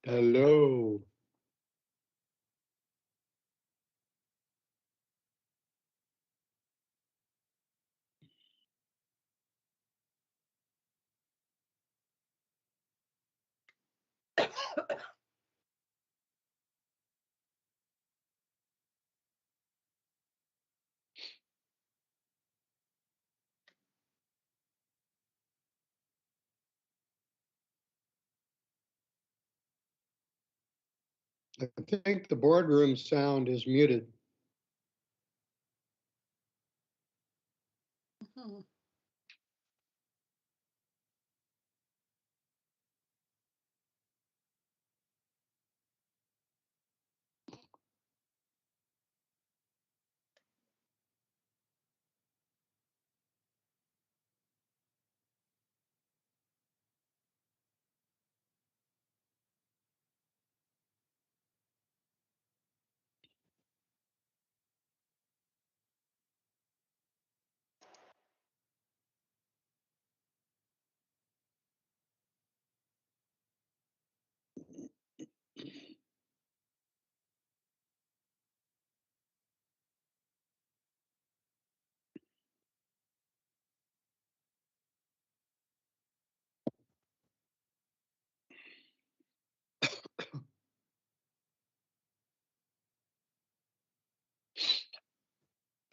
Hello. I think the boardroom sound is muted. Mhm.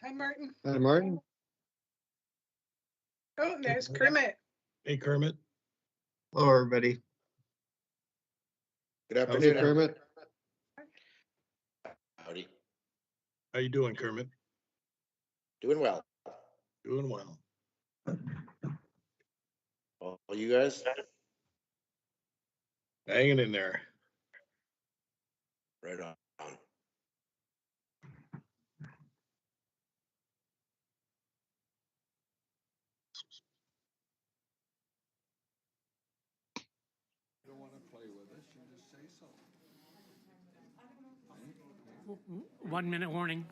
Hi, Martin. Hi, Martin. Oh, there's Kermit. Hey, Kermit. Hello, everybody. Good How's Hey, afternoon. it Kermit. Howdy. How you doing, Kermit? Doing well. Doing well. All you guys? Hanging in there. Right on. Don't want to play with us, you just say so. 1 minute warning.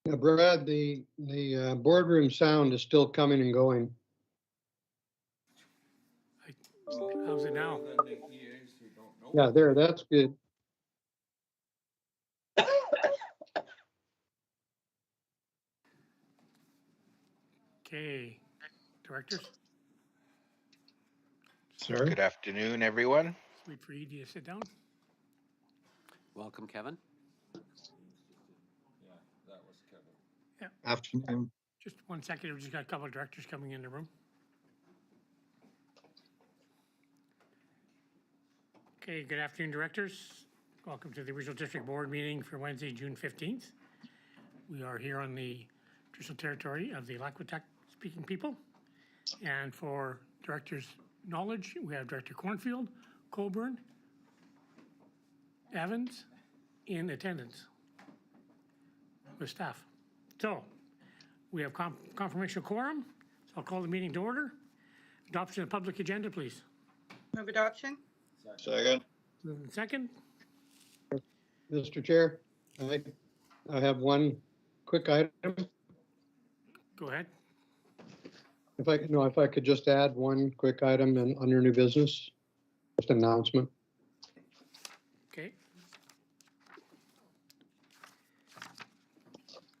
Yeah, Brad, the boardroom sound is still coming and going. How's it now? Then the EAs who don't know. Yeah, there, that's good. Okay, directors, Sir? Good afternoon, everyone. wait for you to sit down. Welcome, Kevin. Yeah, that was Kevin. Afternoon. Just 1 second, we just got a couple of directors coming in the room. Okay, good afternoon, directors. Welcome to the Regional District Board meeting for Wednesday, June 15th. We are here on the traditional territory of the Lakwitak speaking people. And for directors' knowledge, we have Director Cornfield, Colburn, Evans in attendance with staff. So we have confirmation of quorum. So I'll call the meeting to order. Adoption of public agenda, please. Move adoption. Second. Moving second. Mr. Chair, I have one quick item. Go ahead. If I could just add one quick item and under new business, just an announcement. Okay.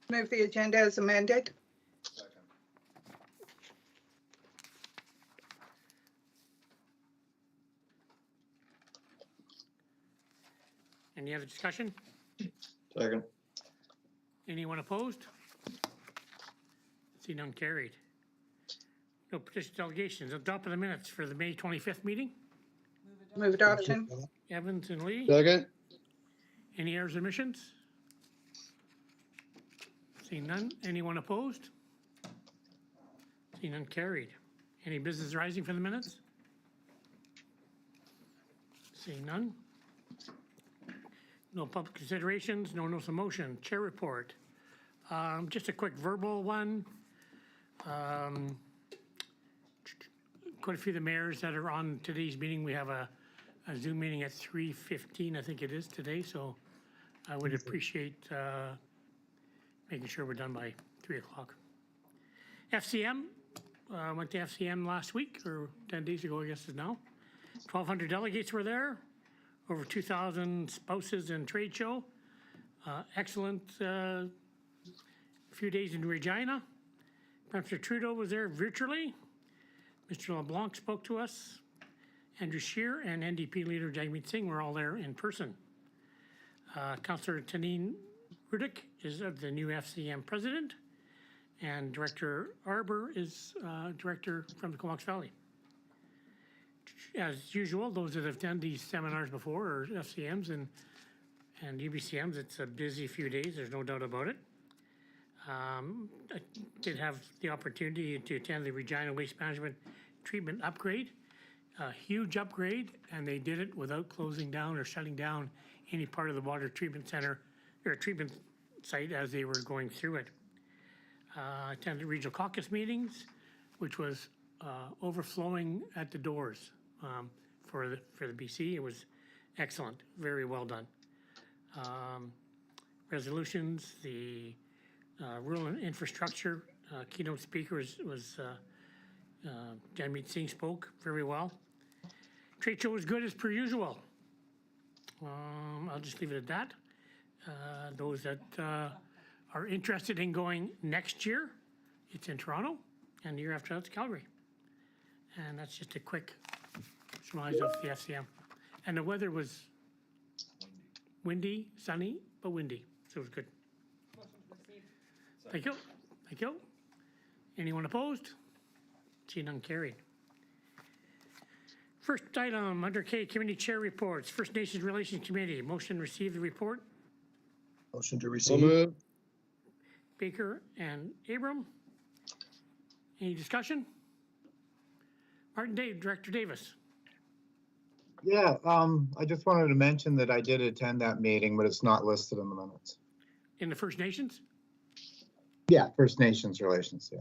Move the agenda as amended. Second. Any other discussion? Second. Anyone opposed? See none carried. No petition delegations. Adopt the minutes for the May 25th meeting. Move adoption. Evans and Lee. Second. Any errors or omissions? Seeing none. Anyone opposed? Seeing none carried. Any business arising for the minutes? Seeing none. No public considerations, no notice of motion. Chair report. Just a quick verbal one. Quite a few of the mayors that are on today's meeting, we have a a Zoom meeting at 3:15, I think it is today, so I would appreciate making sure we're done by 3 o'clock. FCM, went to FCM last week, or 10 days ago, I guess is now. 1,200 delegates were there, over 2,000 spouses and trade show. Excellent few days in Regina. Mr. Trudeau was there virtually. Mr. LeBlanc spoke to us. Andrew Scheer and NDP leader Jagmeet Singh were all there in person. Councillor Taneen Rudick is the new FCM president, and Director Arbor is director from the Comox Valley. As usual, those that have done these seminars before, or FCMs and UBCMs, it's a busy few days, there's no doubt about it. I did have the opportunity to attend the Regina Waste Management Treatment Upgrade, a huge upgrade, and they did it without closing down or shutting down any part of the water treatment center or treatment site as they were going through it. Attended regional caucus meetings, which was overflowing at the doors for the BC. It was excellent, very well done. Resolutions, the rural infrastructure keynote speaker was Jagmeet Singh spoke very well. Trade show was good as per usual. I'll just leave it at that. Those that are interested in going next year, it's in Toronto, and the year after that's Calgary. And that's just a quick surmise of the FCM. And the weather was windy, sunny, but windy, so it was good. Thank you. Thank you. Anyone opposed? See none carried. First item under K, committee chair reports. First Nations Relations Committee, motion to receive the report. Motion to So receive. moved. Baker and Abram. Any discussion? Martin Dave, Director Davis. Yeah, I just wanted to mention that I did attend that meeting, but it's not listed in the minutes. In the First Nations? Yeah, First Nations relations, yeah.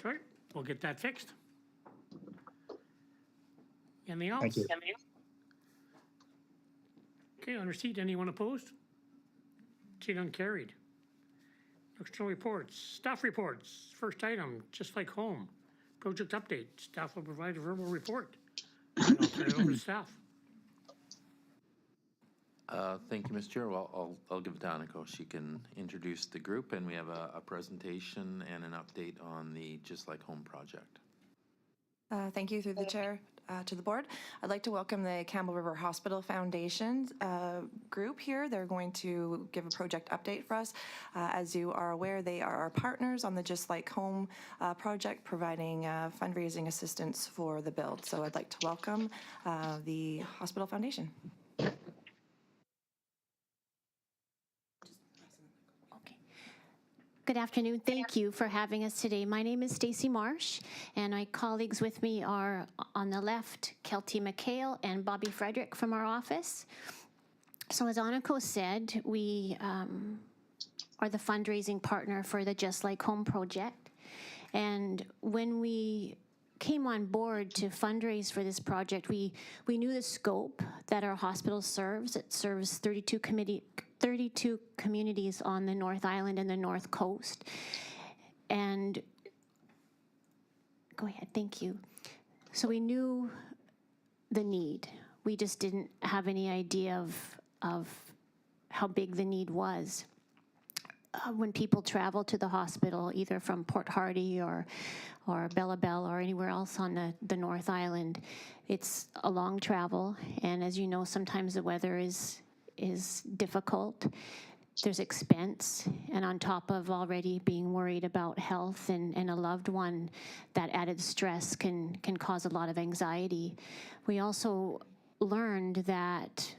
Sorry, we'll get that fixed. Anything else? Thank you. Okay, on receipt, anyone opposed? See none carried. External reports, staff reports. First item, just like home, project update. Staff will provide a verbal report. And I'll turn it over to staff. Thank you, Mr. Chair. Well, I'll give it to Aniko. She can introduce the group, and we have a presentation and an update on the Just Like Home project. Thank you through the chair to the board. I'd like to welcome the Campbell River Hospital Foundation's group here. They're going to give a project update for us. As you are aware, they are our partners on the Just Like Home project, providing fundraising assistance for the build. So I'd like to welcome the Hospital Foundation. Good afternoon. Thank you for having us today. My name is Stacey Marsh, and my colleagues with me are on the left, Kelty McHale and Bobby Frederick from our office. So as Aniko said, we are the fundraising partner for the Just Like Home project. And when we came on board to fundraise for this project, we knew the scope that our hospital serves. It serves 32 communities on the North Island and the North Coast. And go ahead, thank you. So we knew the need. We just didn't have any idea of how big the need was. When people travel to the hospital, either from Port Hardy or Bella Bell or anywhere else on the North Island, it's a long travel. And as you know, sometimes the weather is difficult. There's expense, and on top of already being worried about health and a loved one, that added stress can cause a lot of anxiety. We also learned that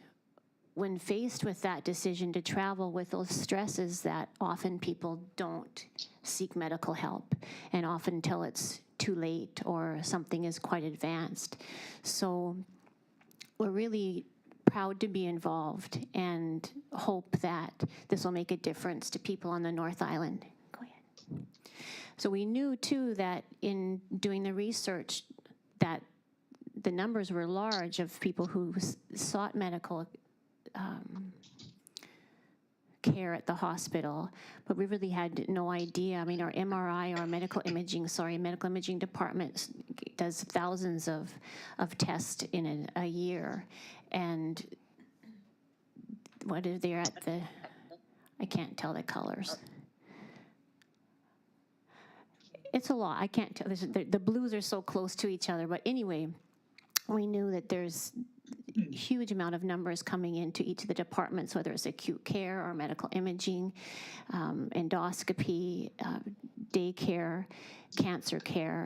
when faced with that decision to travel with those stresses, that often people don't seek medical help, and often until it's too late or something is quite advanced. So we're really proud to be involved and hope that this will make a difference to people on the North Island. Go ahead. So we knew too that in doing the research that the numbers were large of people who sought medical care at the hospital, but we really had no idea. I mean, our MRI, our medical imaging department does thousands of tests in a year, and what are they at the, I can't tell the colors. It's a lot. I can't tell. The blues are so close to each other. But anyway, we knew that there's a huge amount of numbers coming into each of the departments, whether it's acute care or medical imaging, endoscopy, daycare, cancer care.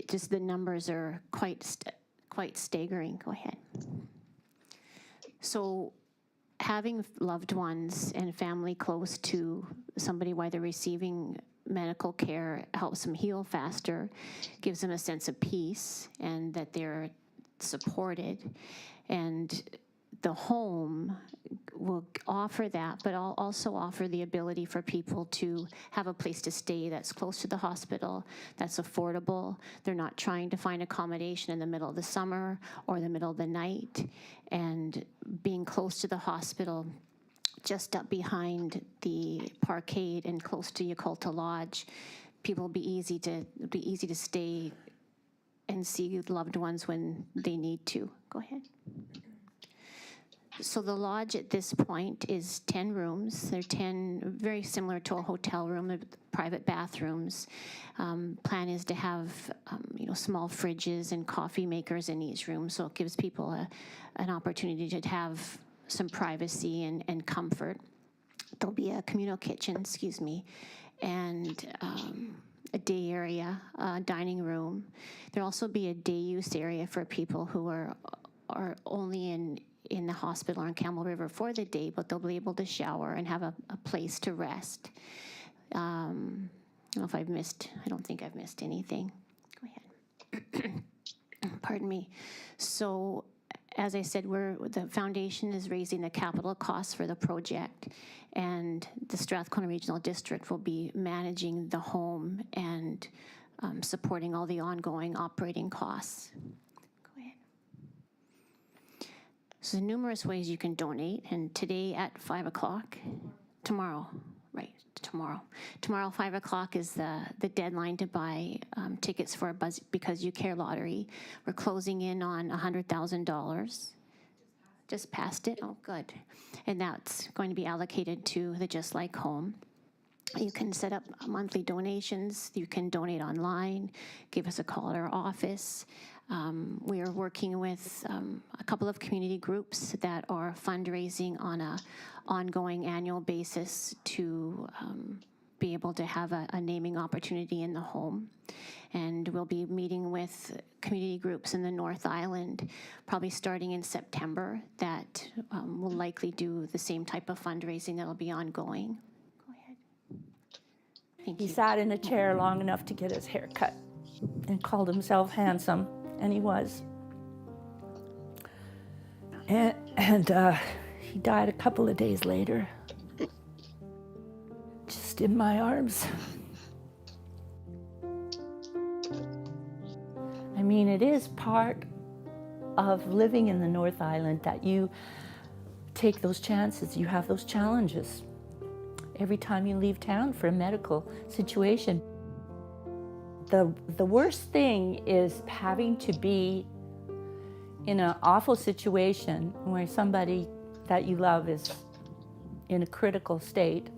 Just the numbers are quite staggering. Go ahead. So having loved ones and family close to somebody while they're receiving medical care helps them heal faster, gives them a sense of peace and that they're supported. And the home will offer that, but I'll also offer the ability for people to have a place to stay that's close to the hospital, that's affordable. They're not trying to find accommodation in the middle of the summer or the middle of the night. And being close to the hospital, just up behind the parkade and close to Yakulta Lodge, people will be easy to stay and see loved ones when they need to. Go ahead. So the lodge at this point is 10 rooms. They're 10, very similar to a hotel room, they're private bathrooms. Plan is to have small fridges and coffee makers in each room, so it gives people an opportunity to have some privacy and comfort. There'll be a communal kitchen, and a day area, dining room. There'll also be a day use area for people who are only in the hospital or in Campbell River for the day, but they'll be able to shower and have a place to rest. I don't know if I don't think I've missed anything. Go ahead. Pardon me. So, as I said, the foundation is raising the capital costs for the project, and the Strathcona Regional District will be managing the home and supporting all the ongoing operating costs. Go ahead. So numerous ways you can donate, and today at 5 o'clock, tomorrow, 5 o'clock is the deadline to buy tickets for a Because You Care lottery. We're closing in on $100,000. Just passed it? Oh, good. And that's going to be allocated to the Just Like Home. You can set up monthly donations. You can donate online. Give us a call at our office. We are working with a couple of community groups that are fundraising on a ongoing annual basis to be able to have a naming opportunity in the home. And we'll be meeting with community groups in the North Island, probably starting in September, that will likely do the same type of fundraising that'll be ongoing. Go ahead. Thank you. He sat in a chair long enough to get his hair cut and called himself handsome, and he was. And he died a couple of days later, just in my arms. I mean, it is part of living in the North Island that you take those chances, you have those challenges. Every time you leave town for a medical situation. The worst thing is having to be in an awful situation where somebody that you love is in a critical state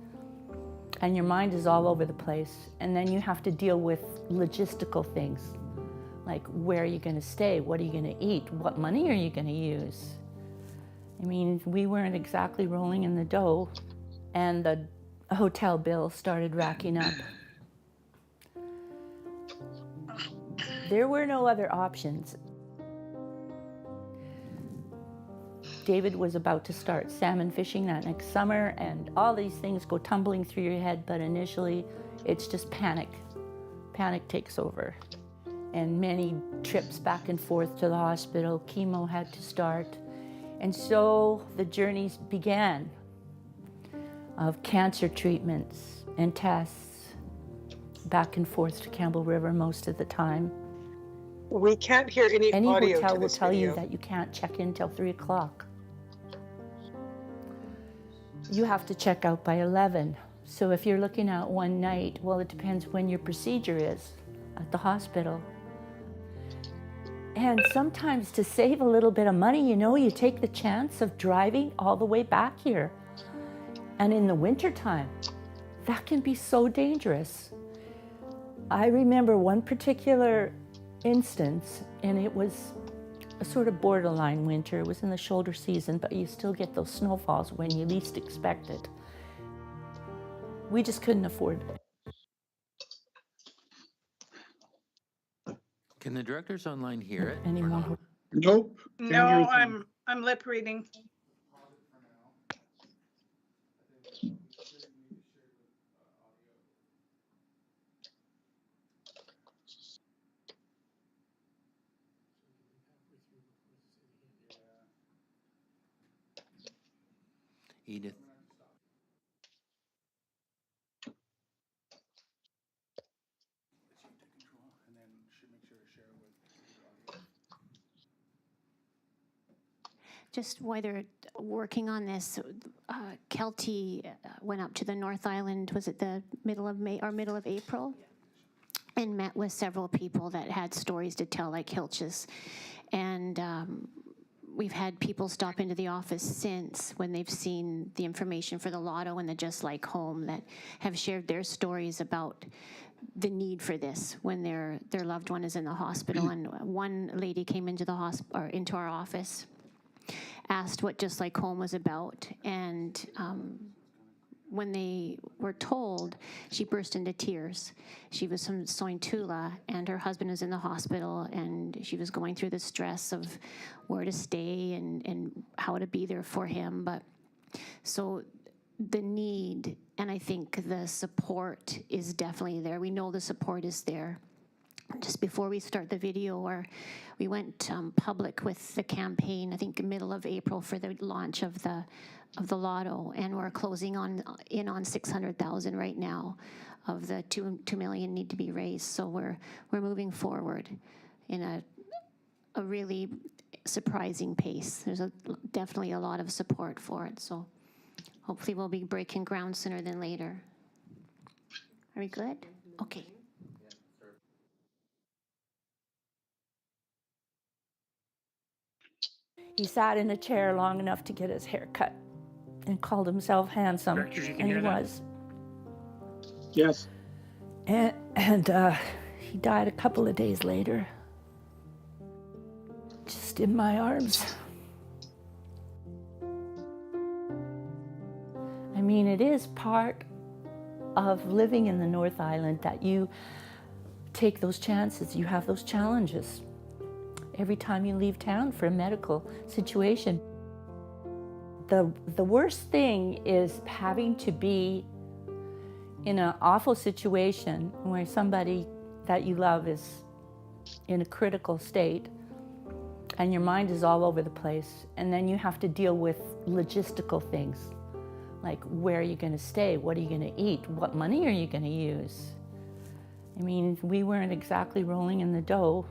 and your mind is all over the place, and then you have to deal with logistical things like where are you going to stay, what are you going to eat, what money are you going to use. I mean, we weren't exactly rolling in the dough, and the hotel bill started racking up. There were no other options. David was about to start salmon fishing that next summer, and all these things go tumbling through your head, but initially it's just panic. Panic takes over. And many trips back and forth to the hospital, chemo had to start. And so the journeys began of cancer treatments and tests, back and forth to Campbell River most of the time. We can't hear any Any audio hotel to will this tell you video. that you can't check in till 3 o'clock. You have to check out by 11. So if you're looking at one night, well, it depends when your procedure is at the hospital. And sometimes to save a little bit of money, you take the chance of driving all the way back here. And in the wintertime, that can be so dangerous. I remember one particular instance, and it was a sort of borderline winter. It was in the shoulder season, but you still get those snowfalls when you least expect it. We just couldn't afford it. Can the directors online hear it? Any or more not? Nope. Can't hear No, a thing. I'm lip reading. Edith? Just while they're working on this, Kelty went up to the North Island, was it the middle of May or middle of April? And met with several people that had stories to tell, like Hilch's. And we've had people stop into the office since when they've seen the information for the lotto and the Just Like Home that have shared their stories about the need for this when their loved one is in the hospital. And one lady came into the into our office, asked what Just Like Home was about, and when they were told, she burst into tears. She was from Sointula, and her husband was in the hospital, and she was going through the stress of where to stay and how to be there for him. But so the need, and I think the support is definitely there. We know the support is there. Just before we start the video, where we went public with the campaign, I think middle of April, for the launch of the lotto, and we're closing in on 600,000 right now of the 2 million need to be raised. So we're moving forward in a really surprising pace. There's definitely a lot of support for it. So hopefully we'll be breaking ground sooner than later. Are we good? Okay. He sat in a chair long enough to get his hair cut and called himself handsome, Directors, you can and he hear that? was. Yes. And he died a couple of days later, just in my arms. I mean, it is part of living in the North Island that you take those chances, you have those challenges. Every time you leave town for a medical situation. The worst thing is having to be in an awful situation where somebody that you love is in a critical state and your mind is all over the place, and then you have to deal with logistical things like where are you going to stay, what are you going to eat, what money are you going to use. I mean, we weren't exactly rolling in the dough,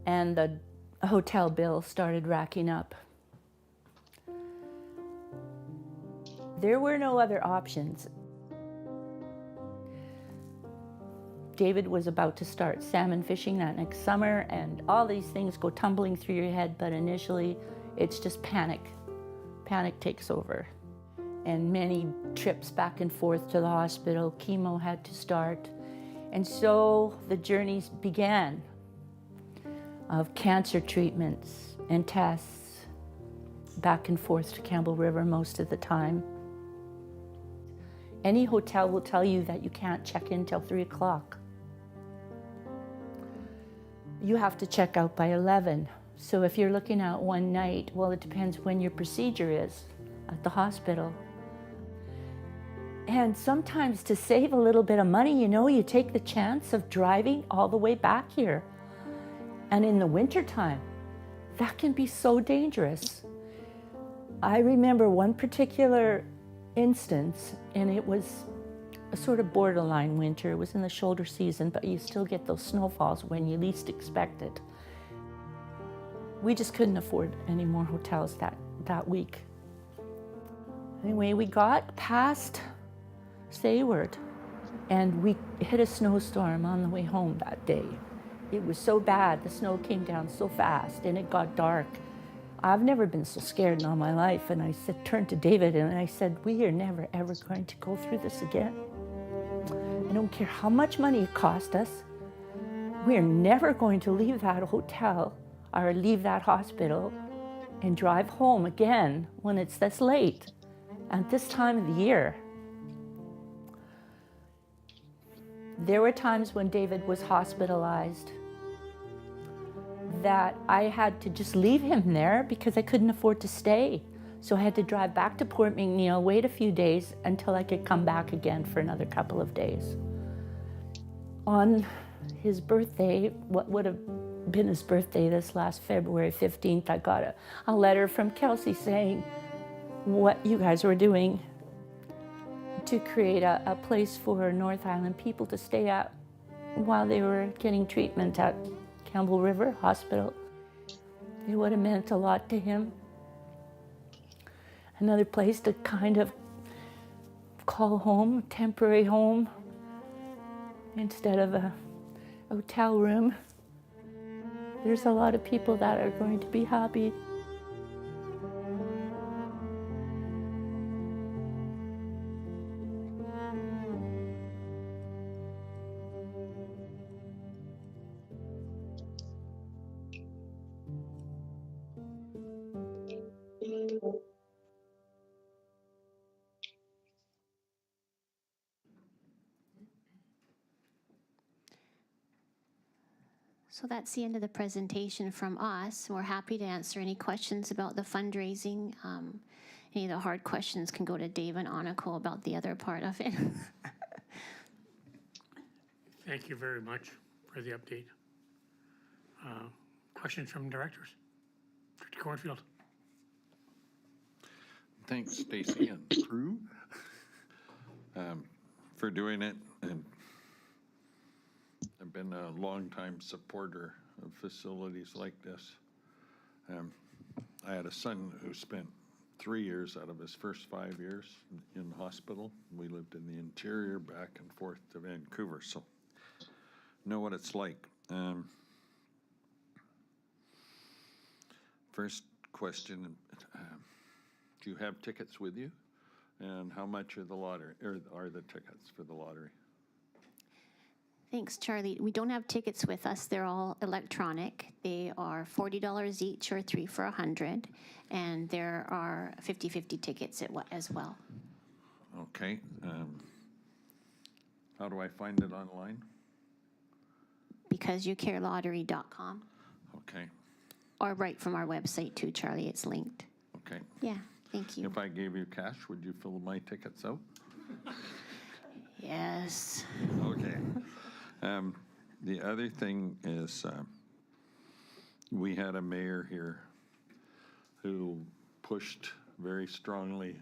and the hotel bill started racking up. There were no other options. David was about to start salmon fishing that next summer, and all these things go tumbling through your head, but initially it's just panic. Panic takes over. And many trips back and forth to the hospital, chemo had to start. And so the journeys began of cancer treatments and tests, back and forth to Campbell River most of the time. Any hotel will tell you that you can't check in till 3 o'clock. You have to check out by 11. So if you're looking at one night, well, it depends when your procedure is at the hospital. And sometimes to save a little bit of money, you take the chance of driving all the way back here. And in the wintertime, that can be so dangerous. I remember one particular instance, and it was a sort of borderline winter. It was in the shoulder season, but you still get those snowfalls when you least expect it. We just couldn't afford any more hotels that week. Anyway, we got past Sayward and we hit a snowstorm on the way home that day. It was so bad, the snow came down so fast and it got dark. I've never been so scared in all my life, and I turned to David and I said, we are never ever going to go through this again. I don't care how much money it cost us. We are never going to leave that hotel or leave that hospital and drive home again when it's this late at this time of the year. There were times when David was hospitalized that I had to just leave him there because I couldn't afford to stay. So I had to drive back to Port McNeill, wait a few days until I could come back again for another couple of days. On his birthday, what would have been his birthday this last February 15th, I got a letter from Kelsey saying what you guys were doing to create a place for North Island people to stay at while they were getting treatment at Campbell River Hospital. It would have meant a lot to him. Another place to kind of call home, a temporary home, instead of a hotel room. There's a lot of people that are going to be happy. So that's the end of the presentation from us. We're happy to answer any questions about the fundraising. Any of the hard questions can go to Dave and Aniko about the other part of it. Thank you very much for the update. Questions from directors? Director Cornfield. Thanks, Stacy and crew, for doing it. And I've been a longtime supporter of facilities like this. I had a son who spent 3 years out of his first 5 years in hospital. We lived in the interior, back and forth to Vancouver, so know what it's like. First question, do you have tickets with you? And how much are the lottery, or are the tickets for the lottery? Thanks, Charlie. We don't have tickets with us. They're all electronic. They are $40 each or 3 for $100. And there are 50-50 tickets as well. Okay. How do I find it online? BecauseYouCareLottery.com. Okay. Or right from our website too, Charlie. It's linked. Okay. Yeah, thank you. If I gave you cash, would you fill my tickets out? Yes. Okay. The other thing is we had a mayor here who pushed very strongly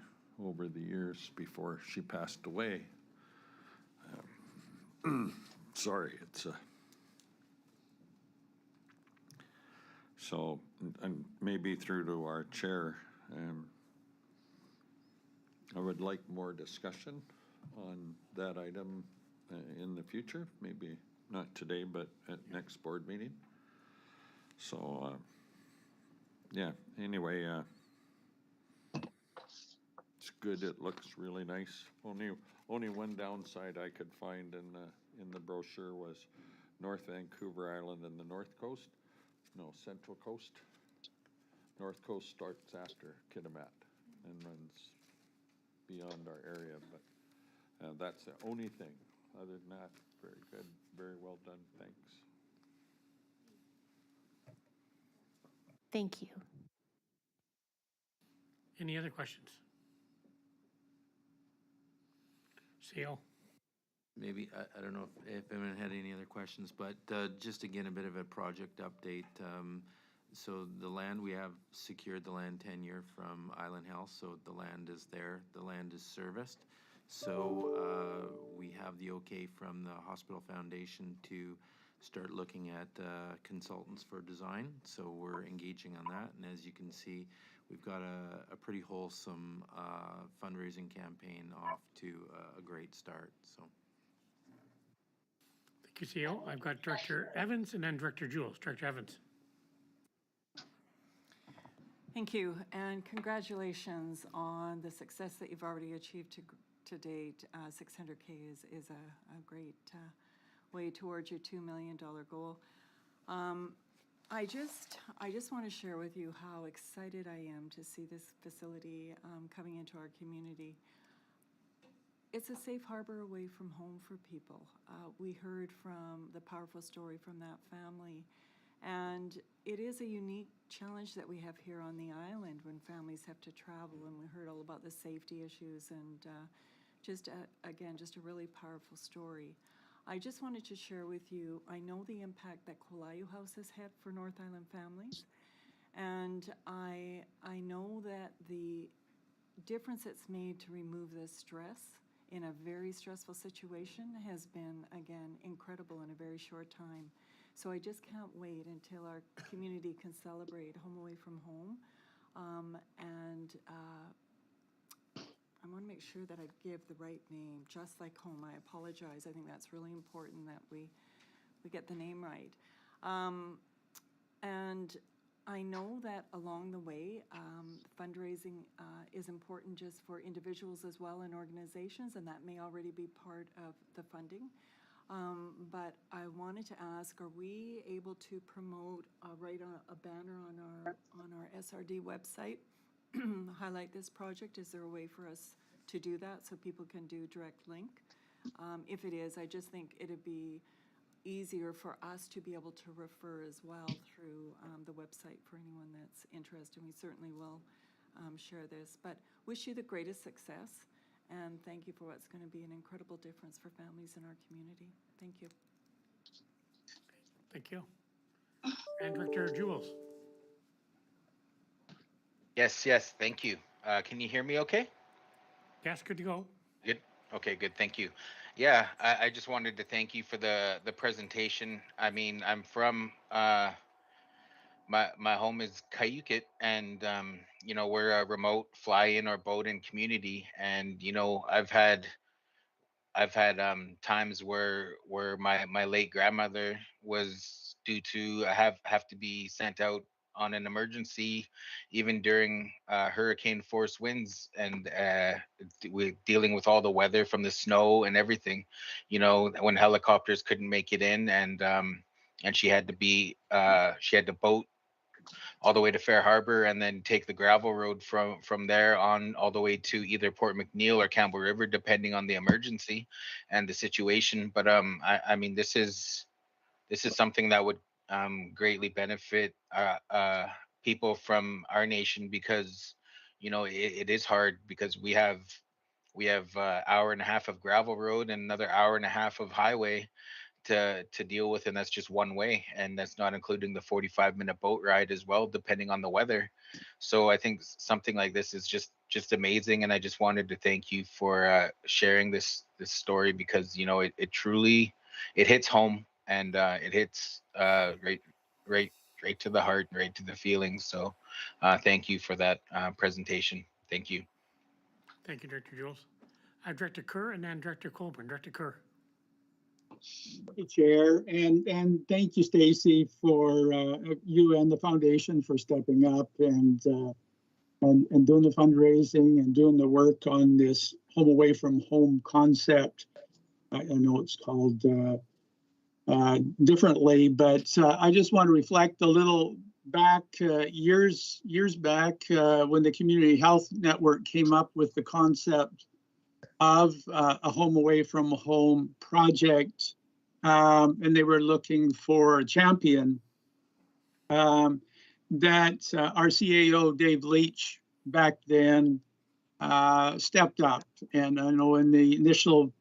over the years before she passed away. Sorry, it's so, and maybe through to our chair, I would like more discussion on that item in the future, maybe not today, but at next board meeting. So, yeah, anyway, it's good, it looks really nice. Only one downside I could find in the brochure was North Vancouver Island and the North Coast. No, Central Coast. North Coast starts after Kitimat and runs beyond our area, but that's the only thing. Other than that, very good, very well done, thanks. Thank you. Any other questions? Seal? Maybe, I don't know if anyone had any other questions, but just again, a bit of a project update. So the land, we have secured the land tenure from Island Health, so the land is there, the land is serviced. So we have the okay from the hospital foundation to start looking at consultants for design. So we're engaging on that. And as you can see, we've got a pretty wholesome fundraising campaign off to a great start. So. Thank you, CEO. I've got Director Evans and then Director Jules. Director Evans. Thank you, and congratulations on the success that you've already achieved to date. 600K is a great way towards your $2 million goal. I just want to share with you how excited I am to see this facility coming into our community. It's a safe harbor away from home for people. We heard from the powerful story from that family. And it is a unique challenge that we have here on the island when families have to travel, and we heard all about the safety issues and again, just a really powerful story. I just wanted to share with you, I know the impact that Kolayu House has had for North Island families, and I know that the difference it's made to remove the stress in a very stressful situation has been, again, incredible in a very short time. So I just can't wait until our community can celebrate Home Away from Home. I want to make sure that I give the right name, Just Like Home. I apologize. I think that's really important that we get the name right. And I know that along the way, fundraising is important just for individuals as well and organizations, and that may already be part of the funding. But I wanted to ask, are we able to promote, write a banner on our SRD website, highlight this project? Is there a way for us to do that so people can do direct link? If it is, I just think it'd be easier for us to be able to refer as well through the website for anyone that's interested. We certainly will share this, but wish you the greatest success. And thank you for what's going to be an incredible difference for families in our community. Thank you. Thank you. And Director Jules. Yes, thank you. Can you hear me okay? Yes, good to go. Good. Okay, good. Thank you. Yeah, I just wanted to thank you for the presentation. I mean, I'm from my home is Cayucit, and you know, we're a remote fly-in or boat-in community, and you know, I've had times where my late grandmother was due to have to be sent out on an emergency, even during hurricane force winds, and we're dealing with all the weather from the snow and everything, you know, when helicopters couldn't make it in, and she had to boat all the way to Fair Harbor and then take the gravel road from there on all the way to either Port McNeill or Campbell River, depending on the emergency and the situation. But I mean, this is something that would greatly benefit people from our nation, because you know it is hard, because we have hour and a half of gravel road and another hour and a half of highway to deal with, and that's just one way, and that's not including the 45-minute boat ride as well, depending on the weather. So I think something like this is just amazing, and I just wanted to thank you for sharing this story, because you know it truly hits home, and it hits right to the heart, right to the feelings. So thank you for that presentation. Thank you. Thank you, Director Jules. Director Kerr and then Director Colburn. Director Kerr. Chair, and thank you, Stacy, for you and the foundation for stepping up and doing the fundraising and doing the work on this Home Away from Home concept. I know it's called differently, but I just want to reflect a little back years back when the Community Health Network came up with the concept of a Home Away from Home project, and they were looking for a champion. That our CAO, Dave Leach, back then stepped up. And I know in the initial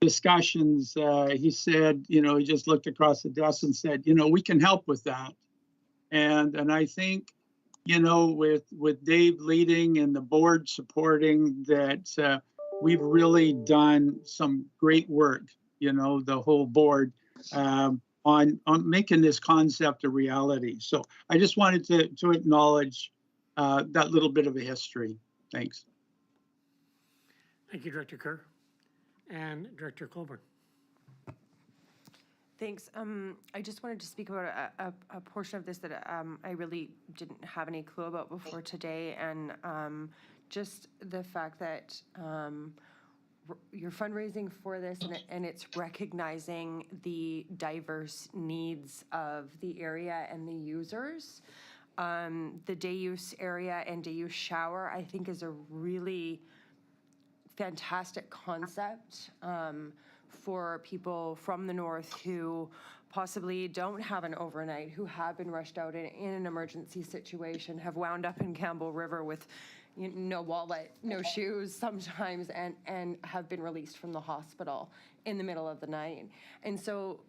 discussions, he said, you know, he just looked across the desk and said, you know, we can help with that. And I think, you know, with Dave leading and the board supporting that, we've really done some great work, you know, the whole board. on making this concept a reality. So I just wanted to acknowledge that little bit of a history. Thanks. Thank you, Director Kerr. And Director Colburn. Thanks. I just wanted to speak about a portion of this that I really didn't have any clue about before today, and just the fact that you're fundraising for this, and it's recognizing the diverse needs of the area and the users. The day use area and day use shower, I think, is a really fantastic concept for people from the north who possibly don't have an overnight, who have been rushed out in an emergency situation, have wound up in Campbell River with no wallet, no shoes sometimes, and have been released from the hospital in the middle of the night. And so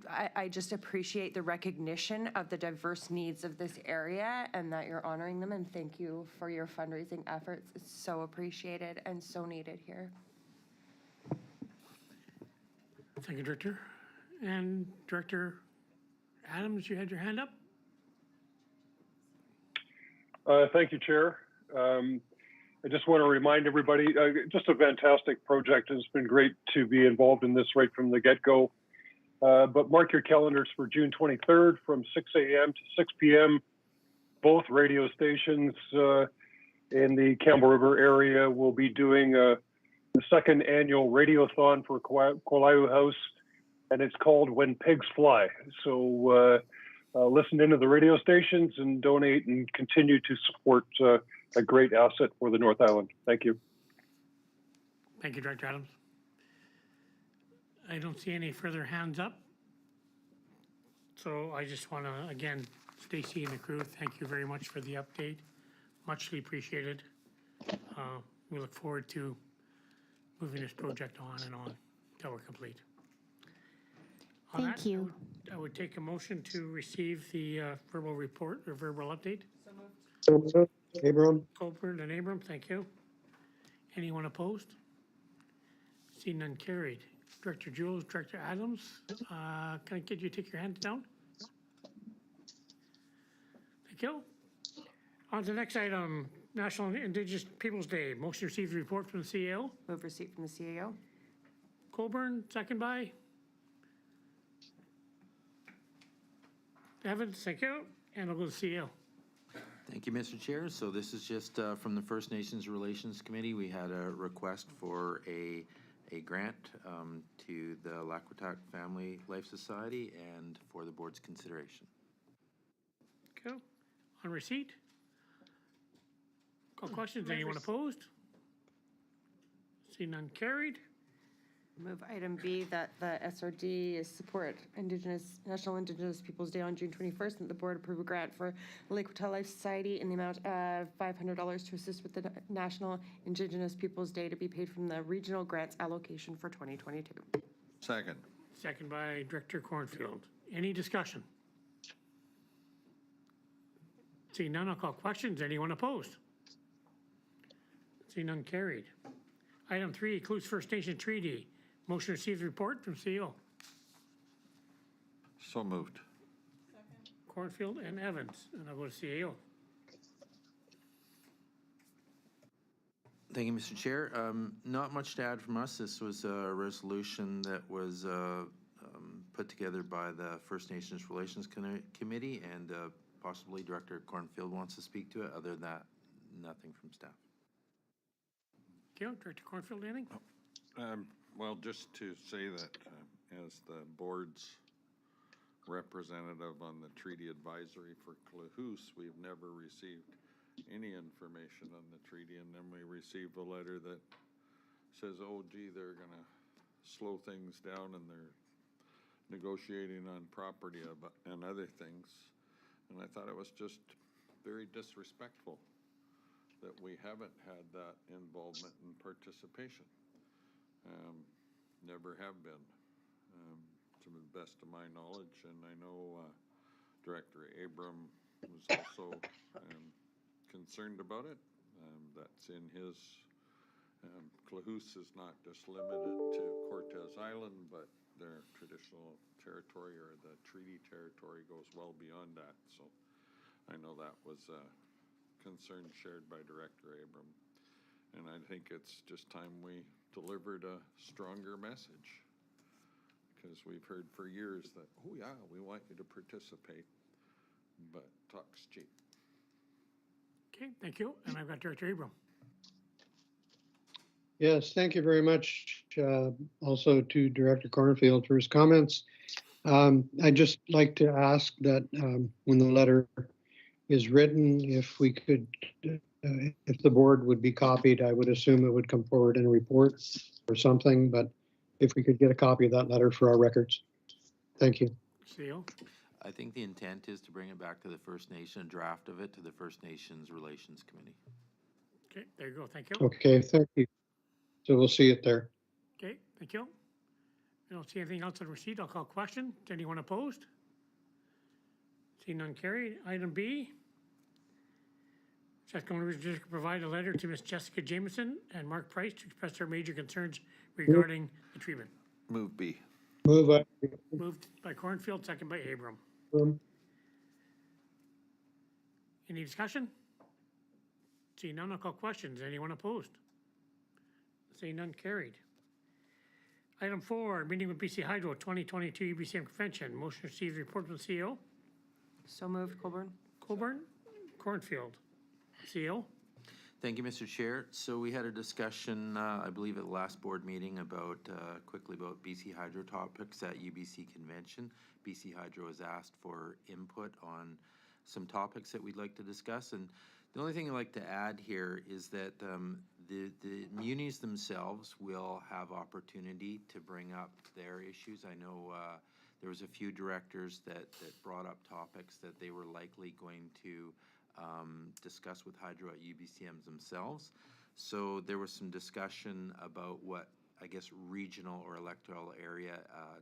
I just appreciate the recognition of the diverse needs of this area and that you're honoring them, and thank you for your fundraising efforts. It's so appreciated and so needed here. Thank you, Director. And Director Adams, you had your hand up? Thank you, Chair. I just want to remind everybody, just a fantastic project. It's been great to be involved in this right from the get-go. But mark your calendars for June 23rd from 6 a.m. to 6 p.m. Both radio stations in the Campbell River area will be doing the second annual radiothon for Qualau House, and it's called When Pigs Fly. So listen into the radio stations and donate and continue to support a great asset for the North Island. Thank you. Thank you, Director Adams. I don't see any further hands up. So I just want to, again, Stacy and the crew, thank you very much for the update. Muchly appreciated. We look forward to moving this project on and on until we're complete. On Thank that, you. I would take a motion to receive the verbal report or verbal update. Abram? Colburn and Abram, thank you. Anyone opposed? See none carried. Director Jules, Director Adams, can I get you to take your hands down? Thank you. On to the next item, National Indigenous Peoples Day. Motion to receive the report from the CAO. Move receipt from the CAO. Colburn, second by Evans, thank you. And I'll go to CAO. Thank you, Mr. Chair. So this is just from the First Nations Relations Committee. We had a request for a grant to the Lac-Quatac Family Life Society and for the board's consideration. Okay. On receipt? Call questions. Anyone opposed? See none carried. Move item B, that the SRD is support National Indigenous Peoples Day on June 21st, and the board approve a grant for Lac-Quatac Life Society in the amount of $500 to assist with the National Indigenous Peoples Day to be paid from the regional grants allocation for 2022. Second. Second by Director Cornfield. Any discussion? See none, I'll call questions. Anyone opposed? See none carried. Item 3 includes First Nation Treaty. Motion to receive the report from CEO. So moved. Cornfield and Evans, and I'll go to CEO. Thank you, Mr. Chair. Not much to add from us. This was a resolution that was put together by the First Nations Relations Committee, and possibly Director Cornfield wants to speak to it. Other than that, nothing from staff. Okay, Director Cornfield, anything? Well, just to say that as the board's representative on the treaty advisory for Klahoose, we've never received any information on the treaty, and then we received a letter that says, oh gee, they're gonna slow things down and they're negotiating on property and other things. And I thought it was just very disrespectful that we haven't had that involvement and participation. Never have been, to the best of my knowledge. And I know Director Abram was also concerned about it. That's in his, Klahoose is not just limited to Cortez Island, but their traditional territory or the treaty territory goes well beyond that. So I know that was a concern shared by Director Abram. And I think it's just time we delivered a stronger message, because we've heard for years that, oh yeah, we want you to participate, but talk's cheap. Okay, thank you. And I've got Director Abram. Yes, thank you very much. Also to Director Cornfield for his comments. I'd just like to ask that when the letter is written, if we could, if the board would be copied, I would assume it would come forward in a report or something, but if we could get a copy of that letter for our records. Thank you. CEO? I think the intent is to bring it back to the First Nation, a draft of it to the First Nations Relations Committee. Okay, there you go. Thank you. Okay, thank you. So we'll see it there. Okay, thank you. I don't see anything else on receipt. I'll call question. Is anyone opposed? See none carried. Item B. Saskatchewan Regional District provide a letter to Ms. Jessica Jameson and Mark Price to express their major concerns regarding the treatment. Move B. Move on. Moved by Cornfield, second by Abram. Any discussion? See none, I'll call questions. Anyone opposed? See none carried. Item 4, meeting with BC Hydro 2022 UBCM Convention. Motion to receive the report from the CEO. So moved, Colburn. Colburn, Cornfield. CEO. Thank you, Mr. Chair. So we had a discussion, I believe at the last board meeting about, quickly about BC Hydro topics at UBC Convention. BC Hydro has asked for input on some topics that we'd like to discuss. And the only thing I'd like to add here is that the munis themselves will have opportunity to bring up their issues. I know there was a few directors that brought up topics that they were likely going to discuss with Hydro at UBCMs themselves. So there was some discussion about what, I guess, regional or electoral area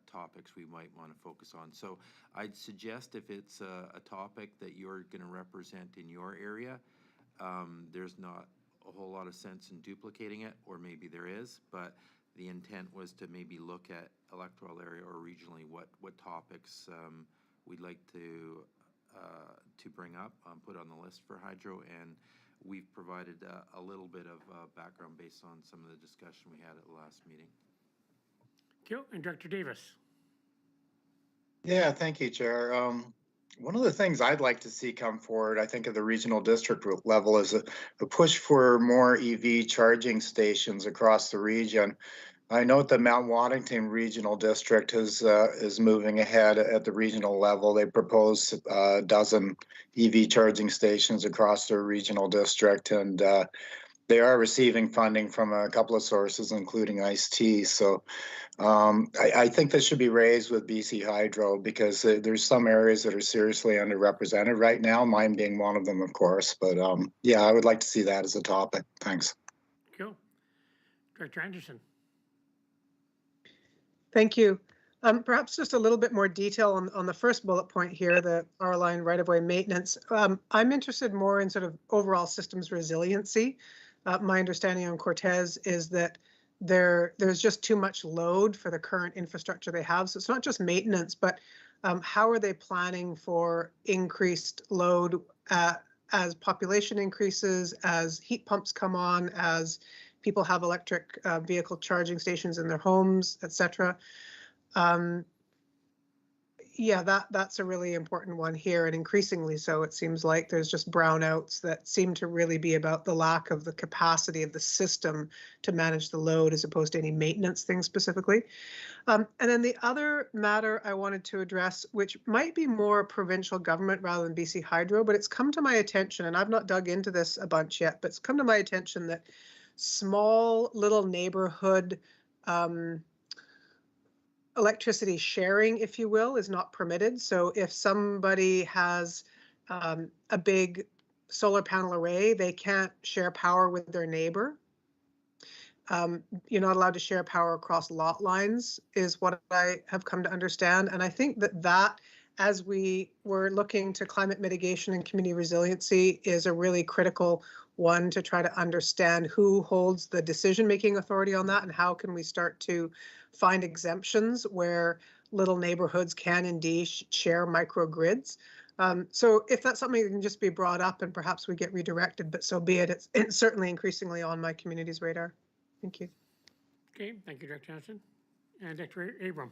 topics we might want to focus on. So I'd suggest if it's a topic that you're going to represent in your area, there's not a whole lot of sense in duplicating it, or maybe there is, but the intent was to maybe look at electoral area or regionally what topics we'd like to bring up, put on the list for Hydro, and we've provided a little bit of background based on some of the discussion we had at the last meeting. Thank you. And Director Davis. Yeah, thank you, Chair. One of the things I'd like to see come forward, I think at the regional district level, is a push for more EV charging stations across the region. I note that Mount Waddington Regional District is moving ahead at the regional level. They proposed a dozen EV charging stations across their regional district, and they are receiving funding from a couple of sources, including ICE-T. So I think this should be raised with BC Hydro, because there's some areas that are seriously underrepresented right now, mine being one of them, of course. But yeah, I would like to see that as a topic. Thanks. Cool. Director Anderson. Thank you. Perhaps just a little bit more detail on the first bullet point here, the power line right-of-way maintenance. I'm interested more in sort of overall systems resiliency. My understanding on Cortez is that there's just too much load for the current infrastructure they have. So it's not just maintenance, but how are they planning for increased load as population increases, as heat pumps come on, as people have electric vehicle charging stations in their homes, et cetera. Yeah, that's a really important one here, and increasingly so. It seems like there's just brownouts that seem to really be about the lack of the capacity of the system to manage the load, as opposed to any maintenance thing specifically. And then the other matter I wanted to address, which might be more provincial government rather than BC Hydro, but it's come to my attention, and I've not dug into this a bunch yet, but it's come to my attention that small little neighborhood electricity sharing, if you will, is not permitted. So if somebody has a big solar panel array, they can't share power with their neighbor. You're not allowed to share power across lot lines, is what I have come to understand. And I think that as we were looking to climate mitigation and community resiliency, is a really critical One, to try to understand who holds the decision-making authority on that and how can we start to find exemptions where little neighborhoods can indeed share microgrids. So if that's something that can just be brought up and perhaps we get redirected, but so be it. It's certainly increasingly on my community's radar. Thank you. Okay, thank you, Director Johnson. And Director Abram.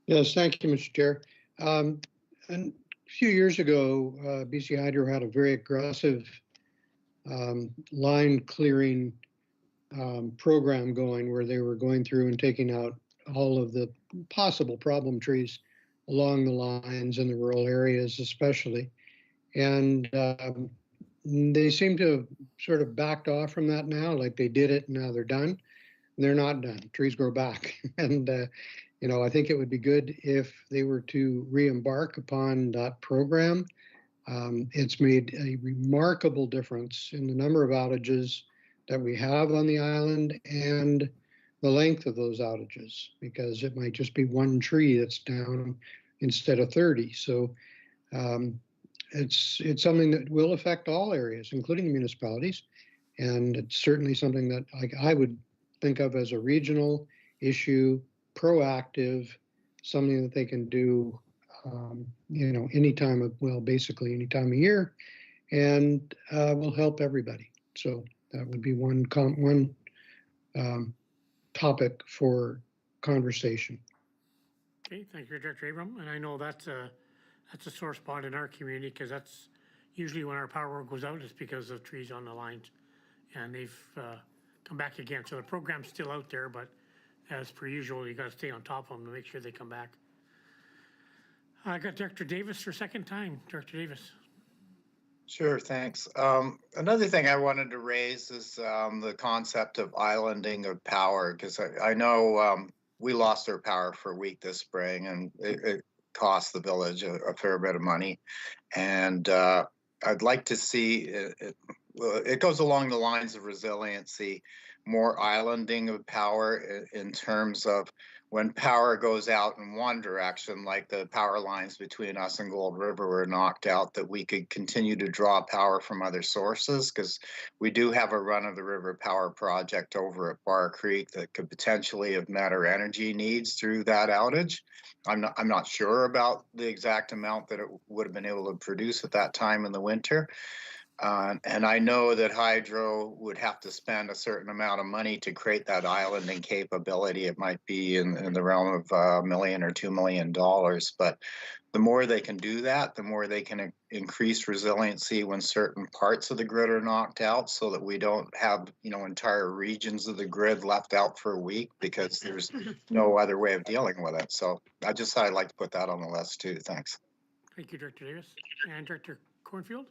Yes, thank you, Mr. Chair. And a few years ago, BC Hydro had a very aggressive line clearing program going where they were going through and taking out all of the possible problem trees along the lines in the rural areas especially. And they seem to have sort of backed off from that now, like they did it and now they're done. They're not done. Trees grow back. And, you know, I think it would be good if they were to re-embark upon that program. It's made a remarkable difference in the number of outages that we have on the island and the length of those outages, because it might just be one tree that's down instead of 30. So it's something that will affect all areas, including the municipalities. And it's certainly something that I would think of as a regional issue, proactive, something that they can do, you know, any time of, well, basically any time of year, and will help everybody. So that would be one topic for conversation. Okay, thank you, Director Abram. And I know that's a sore spot in our community because that's usually when our power goes out is because of trees on the lines, and they've come back again. So the program's still out there, but as per usual, you got to stay on top of them to make sure they come back. I got Director Davis for a second time. Director Davis. Sure, thanks. Another thing I wanted to raise is the concept of islanding of power, because I know we lost our power for a week this spring, and it cost the village a fair bit of money. And I'd like to see, it goes along the lines of resiliency, more islanding of power in terms of when power goes out in one direction, like the power lines between us and Gold River were knocked out, that we could continue to draw power from other sources, because we do have a run-of-the-river power project over at Bar Creek that could potentially have met our energy needs through that outage. I'm not sure about the exact amount that it would have been able to produce at that time in the winter. And I know that Hydro would have to spend a certain amount of money to create that islanding capability. It might be in the realm of $1 million or $2 million. But the more they can do that, the more they can increase resiliency when certain parts of the grid are knocked out, so that we don't have, you know, entire regions of the grid left out for a week because there's no other way of dealing with it. So I just thought I'd like to put that on the list too. Thanks. Thank you, Director Davis. And Director Cornfield?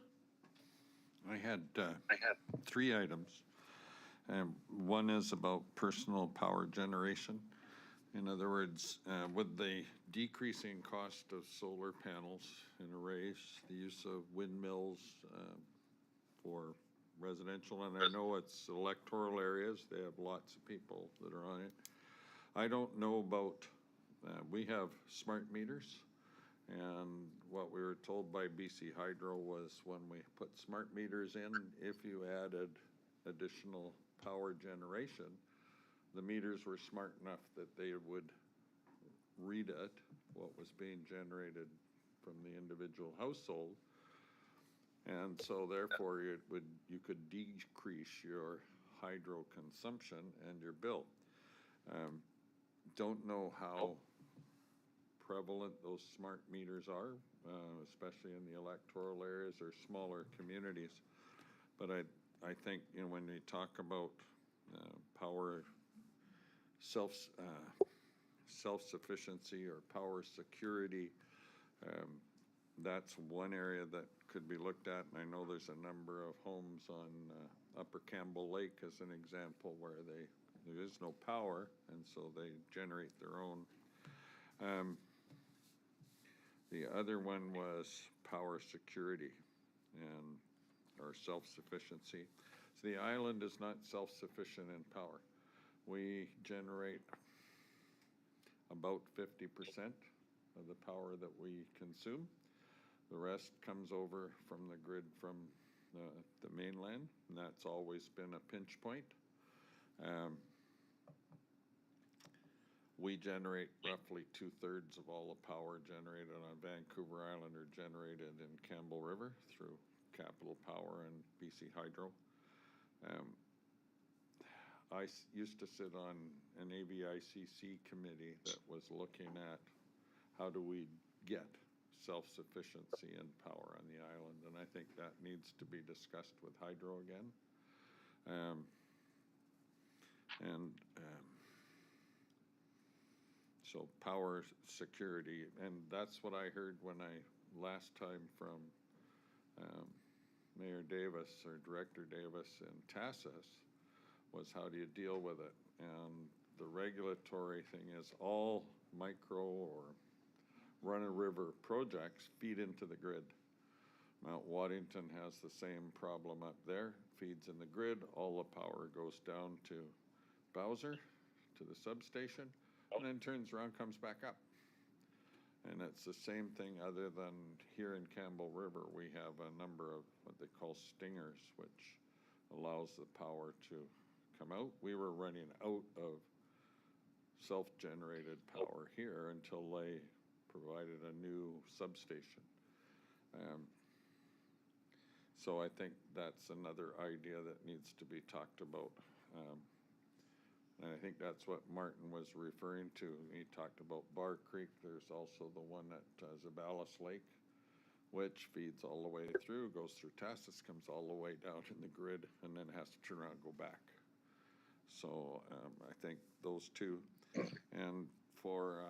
I had 3 items. One is about personal power generation. In other words, with the decreasing cost of solar panels and arrays, the use of windmills for residential, and I know it's electoral areas, they have lots of people that are on it. I don't know about, we have smart meters. And what we were told by BC Hydro was when we put smart meters in, if you added additional power generation, the meters were smart enough that they would read it, what was being generated from the individual household. And so therefore you could decrease your hydro consumption and your bill. Don't know how prevalent those smart meters are, especially in the electoral areas or smaller communities. But I think, you know, when we talk about power self-sufficiency or power security, that's one area that could be looked at. And I know there's a number of homes on Upper Campbell Lake as an example where there is no power, and so they generate their own. The other one was power security or self-sufficiency. So the island is not self-sufficient in power. We generate about 50% of the power that we consume. The rest comes over from the grid from the mainland, and that's always been a pinch point. We generate roughly 2/3 of all the power generated on Vancouver Island are generated in Campbell River through Capital Power and BC Hydro. I used to sit on an AVICC committee that was looking at how do we get self-sufficiency in power on the island, and I think that needs to be discussed with Hydro again. So power security, and that's what I heard when I last time from Mayor Davis or Director Davis and TASIS was how do you deal with it? And the regulatory thing is all micro or run-of-river projects feed into the grid. Mount Waddington has the same problem up there, feeds in the grid, all the power goes down to Bowser, to the substation, and then turns around, comes back up. And it's the same thing other than here in Campbell River, we have a number of what they call stingers, which allows the power to come out. We were running out of self-generated power here until they provided a new substation. So I think that's another idea that needs to be talked about. And I think that's what Martin was referring to. He talked about Bar Creek. There's also the one at Zabalas Lake, which feeds all the way through, goes through TASIS, comes all the way down in the grid, and then has to turn around and go back. So I think those two. And for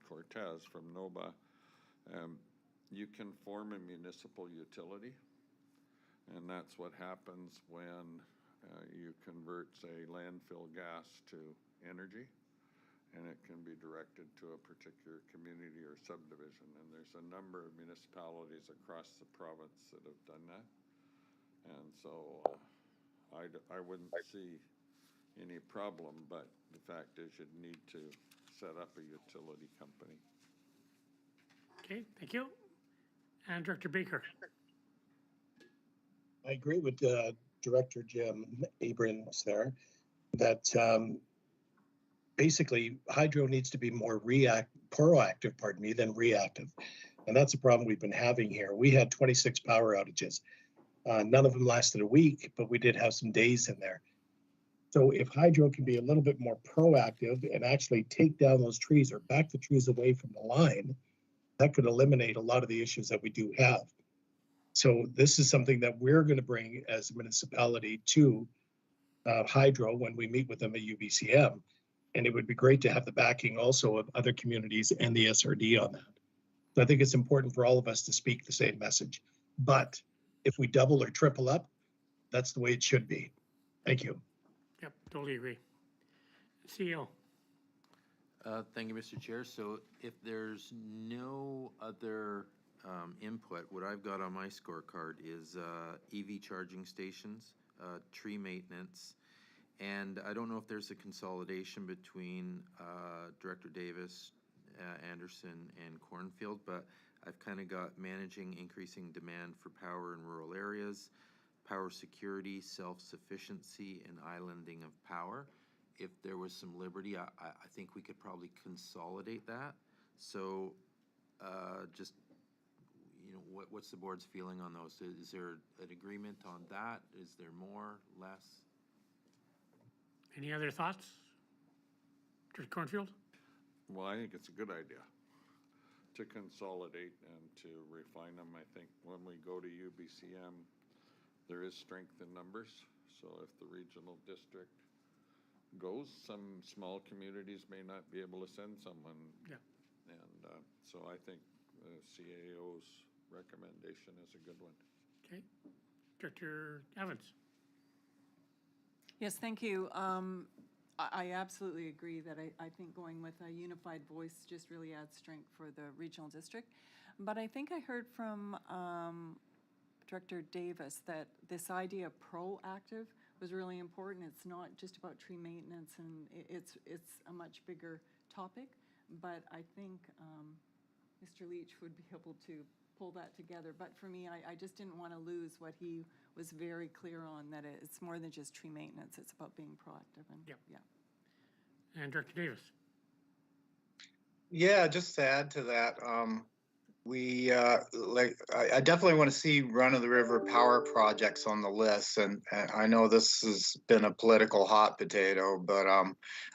Cortez from NOBA, you can form a municipal utility. And that's what happens when you convert, say, landfill gas to energy, and it can be directed to a particular community or subdivision. And there's a number of municipalities across the province that have done that. And so I wouldn't see any problem, but the fact is you'd need to set up a utility company. Okay, thank you. And Director Baker. I agree with Director Jim Abrams there that basically hydro needs to be more proactive, than reactive. And that's a problem we've been having here. We had 26 power outages. None of them lasted a week, but we did have some days in there. So if hydro can be a little bit more proactive and actually take down those trees or back the trees away from the line, that could eliminate a lot of the issues that we do have. So this is something that we're going to bring as a municipality to Hydro when we meet with them at UBCM. And it would be great to have the backing also of other communities and the SRD on that. So I think it's important for all of us to speak the same message. But if we double or triple up, that's the way it should be. Thank you. Yep, totally agree. CEO. Thank you, Mr. Chair. So if there's no other input, what I've got on my scorecard is EV charging stations, tree maintenance, and I don't know if there's a consolidation between Director Davis, Anderson, and Cornfield, but I've kind of got managing increasing demand for power in rural areas, power security, self-sufficiency, and islanding of power. If there was some liberty, I think we could probably consolidate that. So just, you know, what's the board's feeling on those? Is there an agreement on that? Is there more, less? Any other thoughts? Director Cornfield? Well, I think it's a good idea to consolidate and to refine them. I think when we go to UBCM, there is strength in numbers. So if the regional district goes, some small communities may not be able to send someone. Yeah. And so I think the CAO's recommendation is a good one. Okay. Director Evans. Yes, thank you. I absolutely agree that I think going with a unified voice just really adds strength for the regional district. But I think I heard from Director Davis that this idea of proactive was really important. It's not just about tree maintenance, and it's a much bigger topic. But I think Mr. Leach would be able to pull that together. But for me, I just didn't want to lose what he was very clear on, that it's more than just tree maintenance. It's about being proactive. And Yep. yeah. And Director Davis. Yeah, just to add to that, I definitely want to see run of the river power projects on the list, and I know this has been a political hot potato, but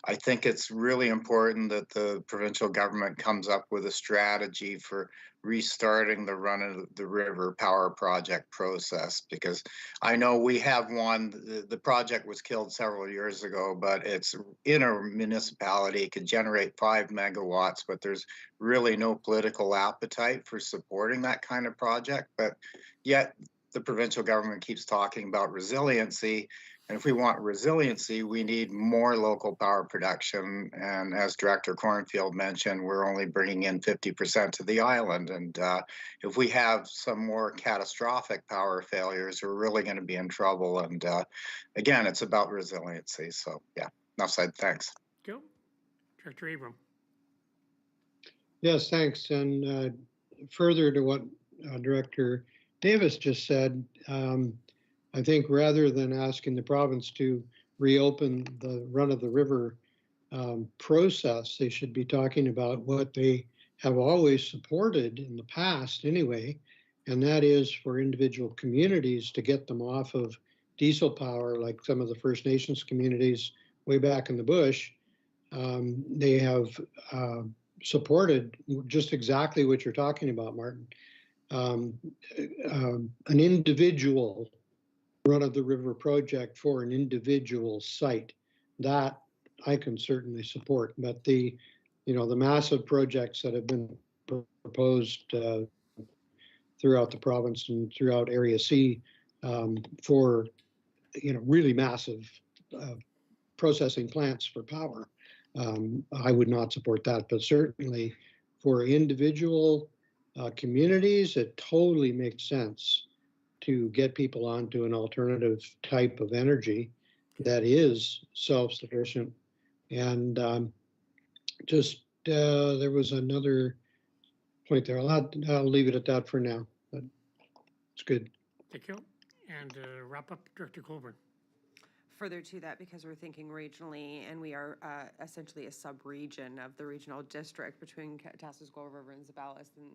I think it's really important that the provincial government comes up with a strategy for restarting the run of the river power project process, because I know we have one. The project was killed several years ago, but it's in a municipality, it could generate 5 megawatts, but there's really no political appetite for supporting that kind of project. But yet the provincial government keeps talking about resiliency. And if we want resiliency, we need more local power production. And as Director Cornfield mentioned, we're only bringing in 50% to the island. And if we have some more catastrophic power failures, we're really going to be in trouble. And again, it's about resiliency. So yeah, enough said. Thanks. Go. Director Abram. Yes, thanks. And further to what Director Davis just said, I think rather than asking the province to reopen the run of the river process, they should be talking about what they have always supported in the past anyway, and that is for individual communities to get them off of diesel power, like some of the First Nations communities way back in the bush. They have supported just exactly what you're talking about, Martin. An individual run of the river project for an individual site, that I can certainly support. But the massive projects that have been proposed throughout the province and throughout Area C for really massive processing plants for power, I would not support that. But certainly for individual communities, it totally makes sense to get people onto an alternative type of energy that is self-sufficient. And there was another point there. I'll leave it at that for now, but it's good. Thank you. And wrap up, Director Colburn. Further to that, because we're thinking regionally, and we are essentially a sub-region of the regional district between Katasasquatch River and Zabalas, and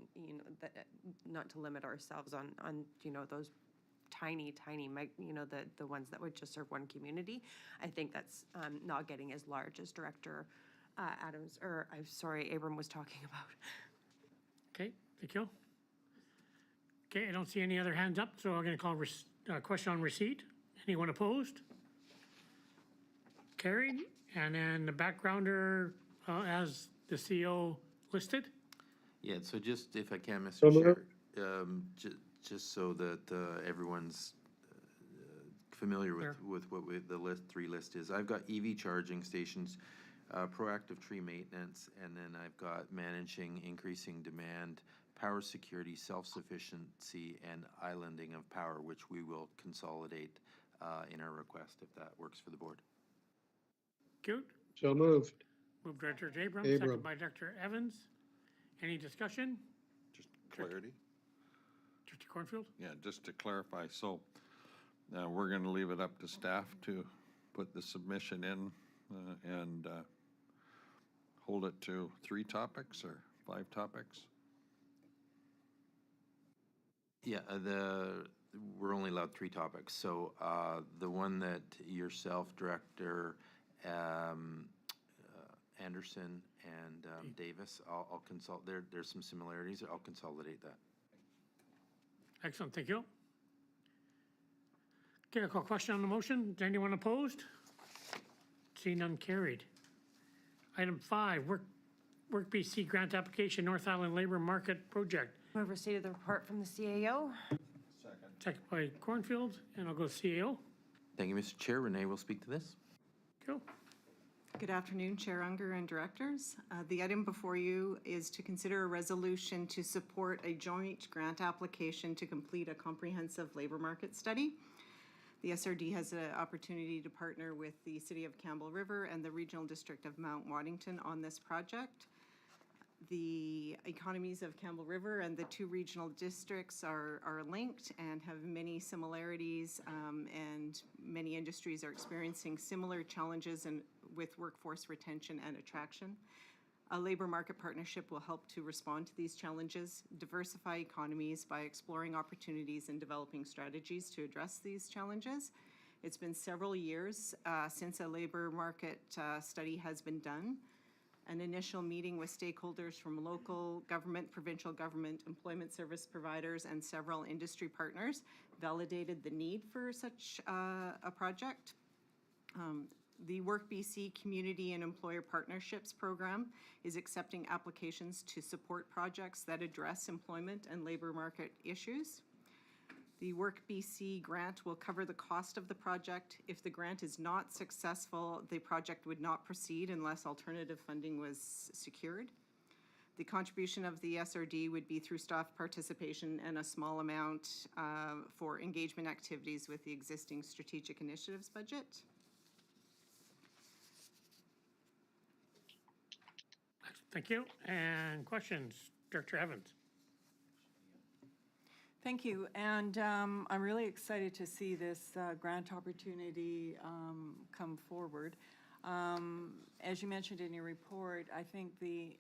not to limit ourselves on those tiny, the ones that would just serve one community. I think that's not getting as large as Director Abram was talking about. Okay, thank you. Okay, I don't see any other hands up, so I'm going to call question on receipt. Anyone opposed? Carried. And then the backgrounder as the CEO listed. Yeah, so just if I can, Mr. Chair, just so that everyone's familiar with what the three list is. I've got EV charging stations, proactive tree maintenance, and then I've got managing increasing demand, power security, self-sufficiency, and islanding of power, which we will consolidate in our request if that works for the board. Good. So moved. Moved Director Abram, second by Director Evans. Any discussion? Just clarity. Director Cornfield? Yeah, just to clarify. So we're going to leave it up to staff to put the submission in and hold it to 3 topics or 5 topics? Yeah, we're only allowed 3 topics. So the one that yourself, Director Anderson and Davis, I'll consult. There's some similarities. I'll consolidate that. Excellent, thank you. Okay, I'll call question on the motion. Is anyone opposed? See none, carried. Item 5, Work BC grant application, North Island Labor Market Project. Move receipt of the report from the CAO. Second by Cornfield, and I'll go CAO. Thank you, Mr. Chair. Renee will speak to this. Go. Good afternoon, Chair Unger and directors. The item before you is to consider a resolution to support a joint grant application to complete a comprehensive labor market study. The SRD has an opportunity to partner with the City of Campbell River and the Regional District of Mount Waddington on this project. The economies of Campbell River and the two regional districts are linked and have many similarities, and many industries are experiencing similar challenges with workforce retention and attraction. A labor market partnership will help to respond to these challenges, diversify economies by exploring opportunities and developing strategies to address these challenges. It's been several years since a labor market study has been done. An initial meeting with stakeholders from local government, provincial government, employment service providers, and several industry partners validated the need for such a project. The Work BC Community and Employer Partnerships Program is accepting applications to support projects that address employment and labor market issues. The Work BC grant will cover the cost of the project. If the grant is not successful, the project would not proceed unless alternative funding was secured. The contribution of the SRD would be through staff participation and a small amount for engagement activities with the existing strategic initiatives budget. Thank you. And questions, Director Evans? Thank you, and I'm really excited to see this grant opportunity come forward. As you mentioned in your report, I think the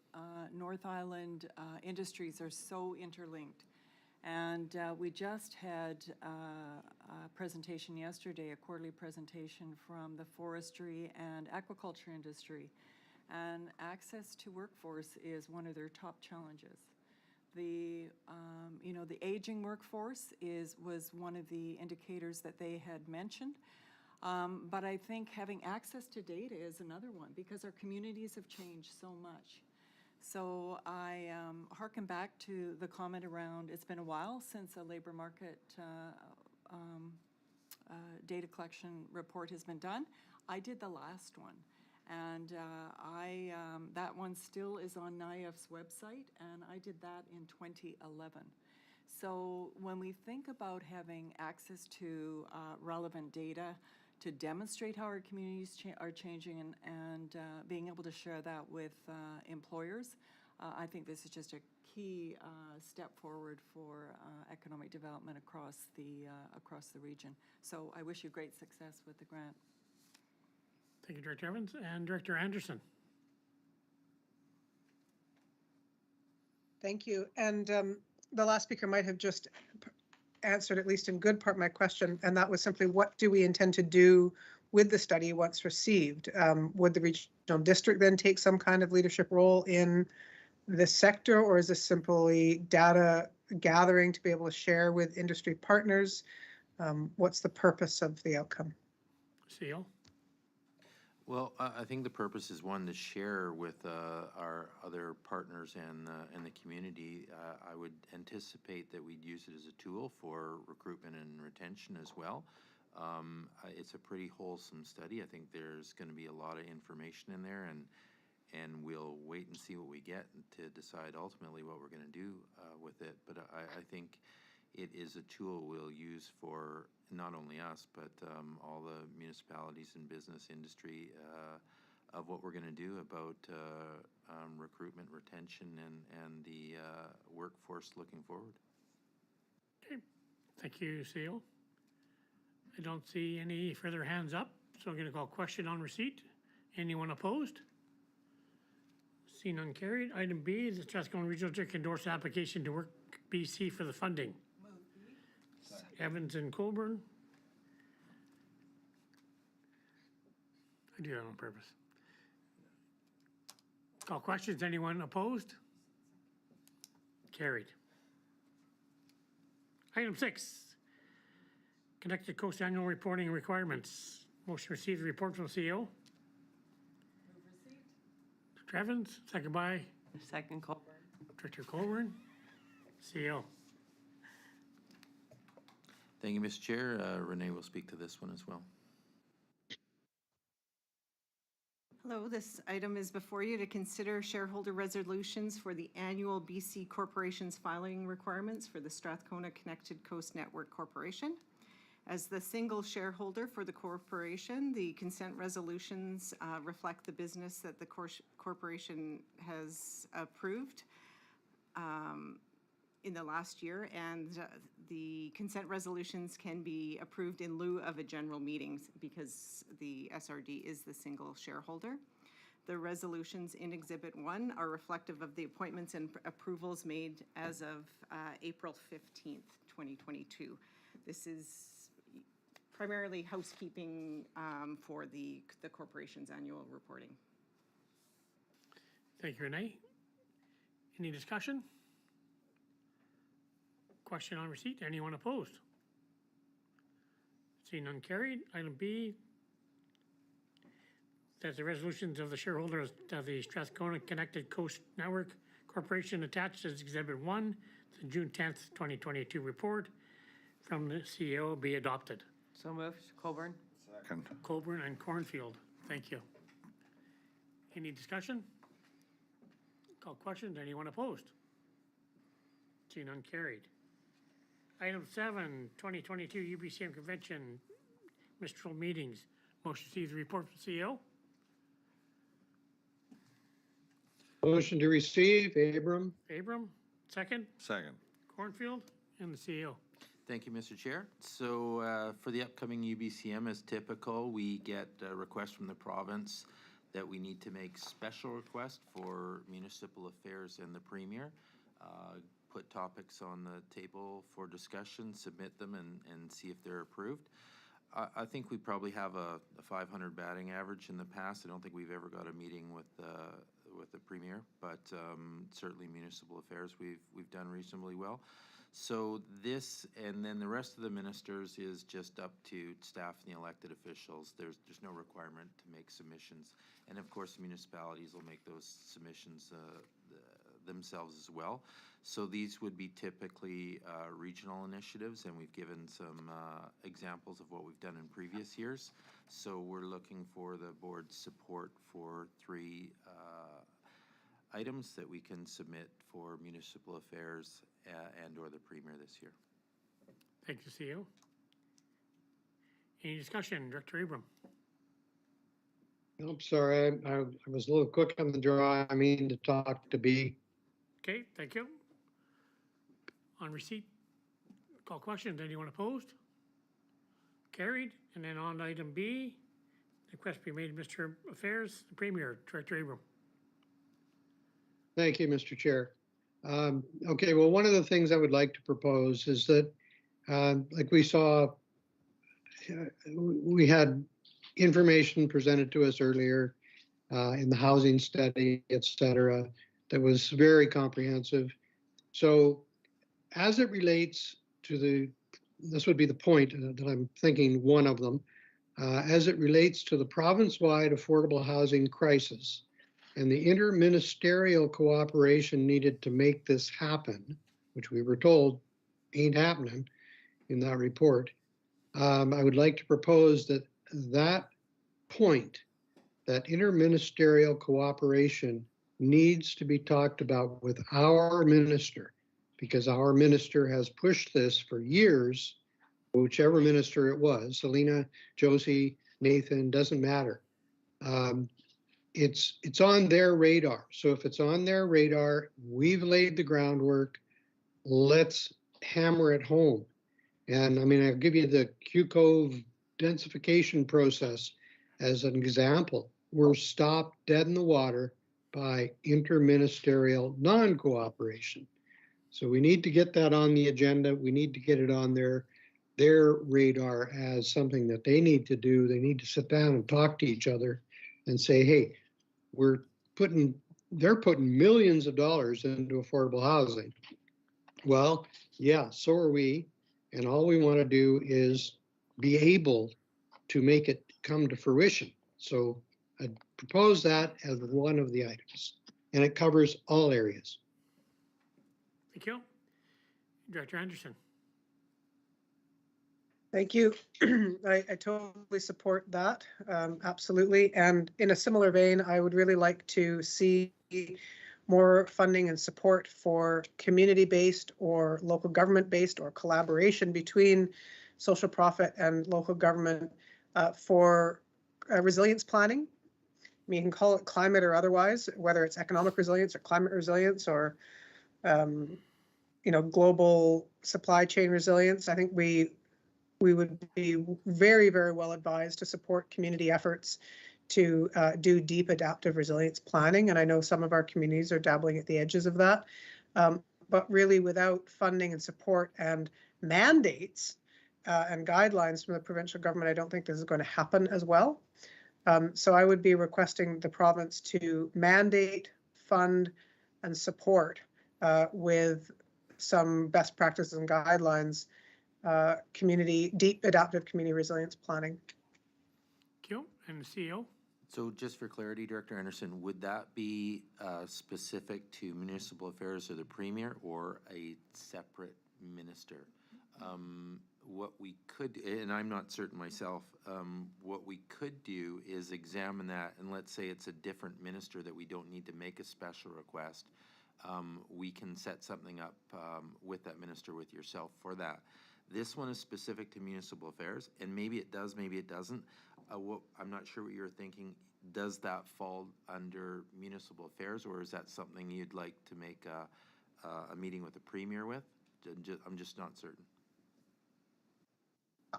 North Island industries are so interlinked, and we just had a presentation yesterday, a quarterly presentation from the forestry and aquaculture industry, and access to workforce is one of their top challenges. The aging workforce was one of the indicators that they had mentioned. But I think having access to data is another one because our communities have changed so much. So I hearken back to the comment around it's been a while since a labor market data collection report has been done. I did the last one. And that one still is on NIAF's website, and I did that in 2011. So when we think about having access to relevant data to demonstrate how our communities are changing and being able to share that with employers, I think this is just a key step forward for economic development across the region. So I wish you great success with the grant. Thank you, Director Evans. And Director Anderson. Thank you. And the last speaker might have just answered, at least in good part, my question, and that was simply what do we intend to do with the study once received? Would the regional district then take some kind of leadership role in this sector, or is this simply data gathering to be able to share with industry partners? What's the purpose of the outcome? Seal? Well, I think the purpose is one to share with our other partners and the community. I would anticipate that we'd use it as a tool for recruitment and retention as well. It's a pretty wholesome study. I think there's going to be a lot of information in there, and we'll wait and see what we get to decide ultimately what we're going to do with it. But I think it is a tool we'll use for not only us, but all the municipalities and business industry of what we're going to do about recruitment, retention, and the workforce looking forward. Okay, thank you, Seal. I don't see any further hands up, so I'm going to call question on receipt. Anyone opposed? See none carried. Item B is the Strathcona Regional District endorse application to Work BC for the funding. Evans and Colburn. I do that on purpose. Call questions. Anyone opposed? Carried. Item 6. Connected Coast Annual Reporting Requirements. Motion received the report from the CEO. Move received. Dr. Evans, second by? Second, Colburn. Director Colburn. CEO. Thank you, Mr. Chair. Renee will speak to this one as well. Hello, this item is before you to consider shareholder resolutions for the annual BC Corporations filing requirements for the Strathcona Connected Coast Network Corporation. As the single shareholder for the corporation, the consent resolutions reflect the business that the corporation has approved in the last year, and the consent resolutions can be approved in lieu of a general meeting because the SRD is the single shareholder. The resolutions in Exhibit 1 are reflective of the appointments and approvals made as of April 15th, 2022. This is primarily housekeeping for the corporation's annual reporting. Thank you, Renee. Any discussion? Question on receipt? Anyone opposed? Seeing none carried. Item B, that the resolutions of the shareholders of the Strathcona Connected Coast Network Corporation attached as Exhibit 1, the June 10th, 2022 report from the CEO be adopted. So moved. Colburn. Second. Colburn and Cornfield. Thank you. Any discussion? Call questions. Anyone opposed? Seeing none carried. Item 7, 2022 UBCM Convention Minstrel Meetings. Motion to receive the report from CEO. Motion to receive, Abram. Abram, second. Second. Cornfield and the CEO. Thank you, Mr. Chair. So for the upcoming UBCM, as typical, we get requests from the province that we need to make special requests for municipal affairs and the premier. Put topics on the table for discussion, submit them, and see if they're approved. I think we probably have a 500 batting average in the past. I don't think we've ever got a meeting with the premier, but certainly municipal affairs we've done reasonably well. So this, and then the rest of the ministers is just up to staff and the elected officials. There's no requirement to make submissions, and of course municipalities will make those submissions themselves as well. So these would be typically regional initiatives, and we've given some examples of what we've done in previous years. So we're looking for the board's support for 3 items that we can submit for municipal affairs and or the premier this year. Thank you, CEO. Any discussion, Director Abram? I'm sorry, I was a little quick on the draw. I mean to talk to B. Okay, thank you. On receipt, call questions. Anyone opposed? Carried. And then on item B, the request be made to Mr. Affairs, the Premier, Director Abram. Thank you, Mr. Chair. Okay, well, one of the things I would like to propose is that, like we saw, we had information presented to us earlier in the housing study, et cetera, that was very comprehensive. So as it relates to this would be the point that I'm thinking one of them, as it relates to the province-wide affordable housing crisis and the interministerial cooperation needed to make this happen, which we were told ain't happening in that report, I would like to propose that point, that interministerial cooperation needs to be talked about with our minister, because our minister has pushed this for years, whichever minister it was, Selena, Josie, Nathan, doesn't matter. It's on their radar. So if it's on their radar, we've laid the groundwork, let's hammer it home. And I mean, I'll give you the Q Cove densification process as an example. We're stopped dead in the water by interministerial non-cooperation. So we need to get that on the agenda. We need to get it on their radar as something that they need to do. They need to sit down and talk to each other and say, hey, they're putting millions of dollars into affordable housing. Well, yeah, so are we. And all we want to do is be able to make it come to fruition. So I propose that as one of the items, and it covers all areas. Thank you. Director Anderson. Thank you. I totally support that, absolutely. And in a similar vein, I would really like to see more funding and support for community-based or local government-based or collaboration between social profit and local government for resilience planning. I mean, you can call it climate or otherwise, whether it's economic resilience or climate resilience or global supply chain resilience. I think we would be very, very well advised to support community efforts to do deep adaptive resilience planning. And I know some of our communities are dabbling at the edges of that. But really, without funding and support and mandates and guidelines from the provincial government, I don't think this is going to happen as well. So I would be requesting the province to mandate, fund, and support with some best practices and guidelines, deep adaptive community resilience planning. Thank you. And the CEO? So just for clarity, Director Anderson, would that be specific to municipal affairs or the premier or a separate minister? What we could, and I'm not certain myself, what we could do is examine that, and let's say it's a different minister that we don't need to make a special request. We can set something up with that minister, with yourself for that. This one is specific to municipal affairs, and maybe it does, maybe it doesn't. I'm not sure what you're thinking. Does that fall under municipal affairs, or is that something you'd like to make a meeting with the premier with? I'm just not certain.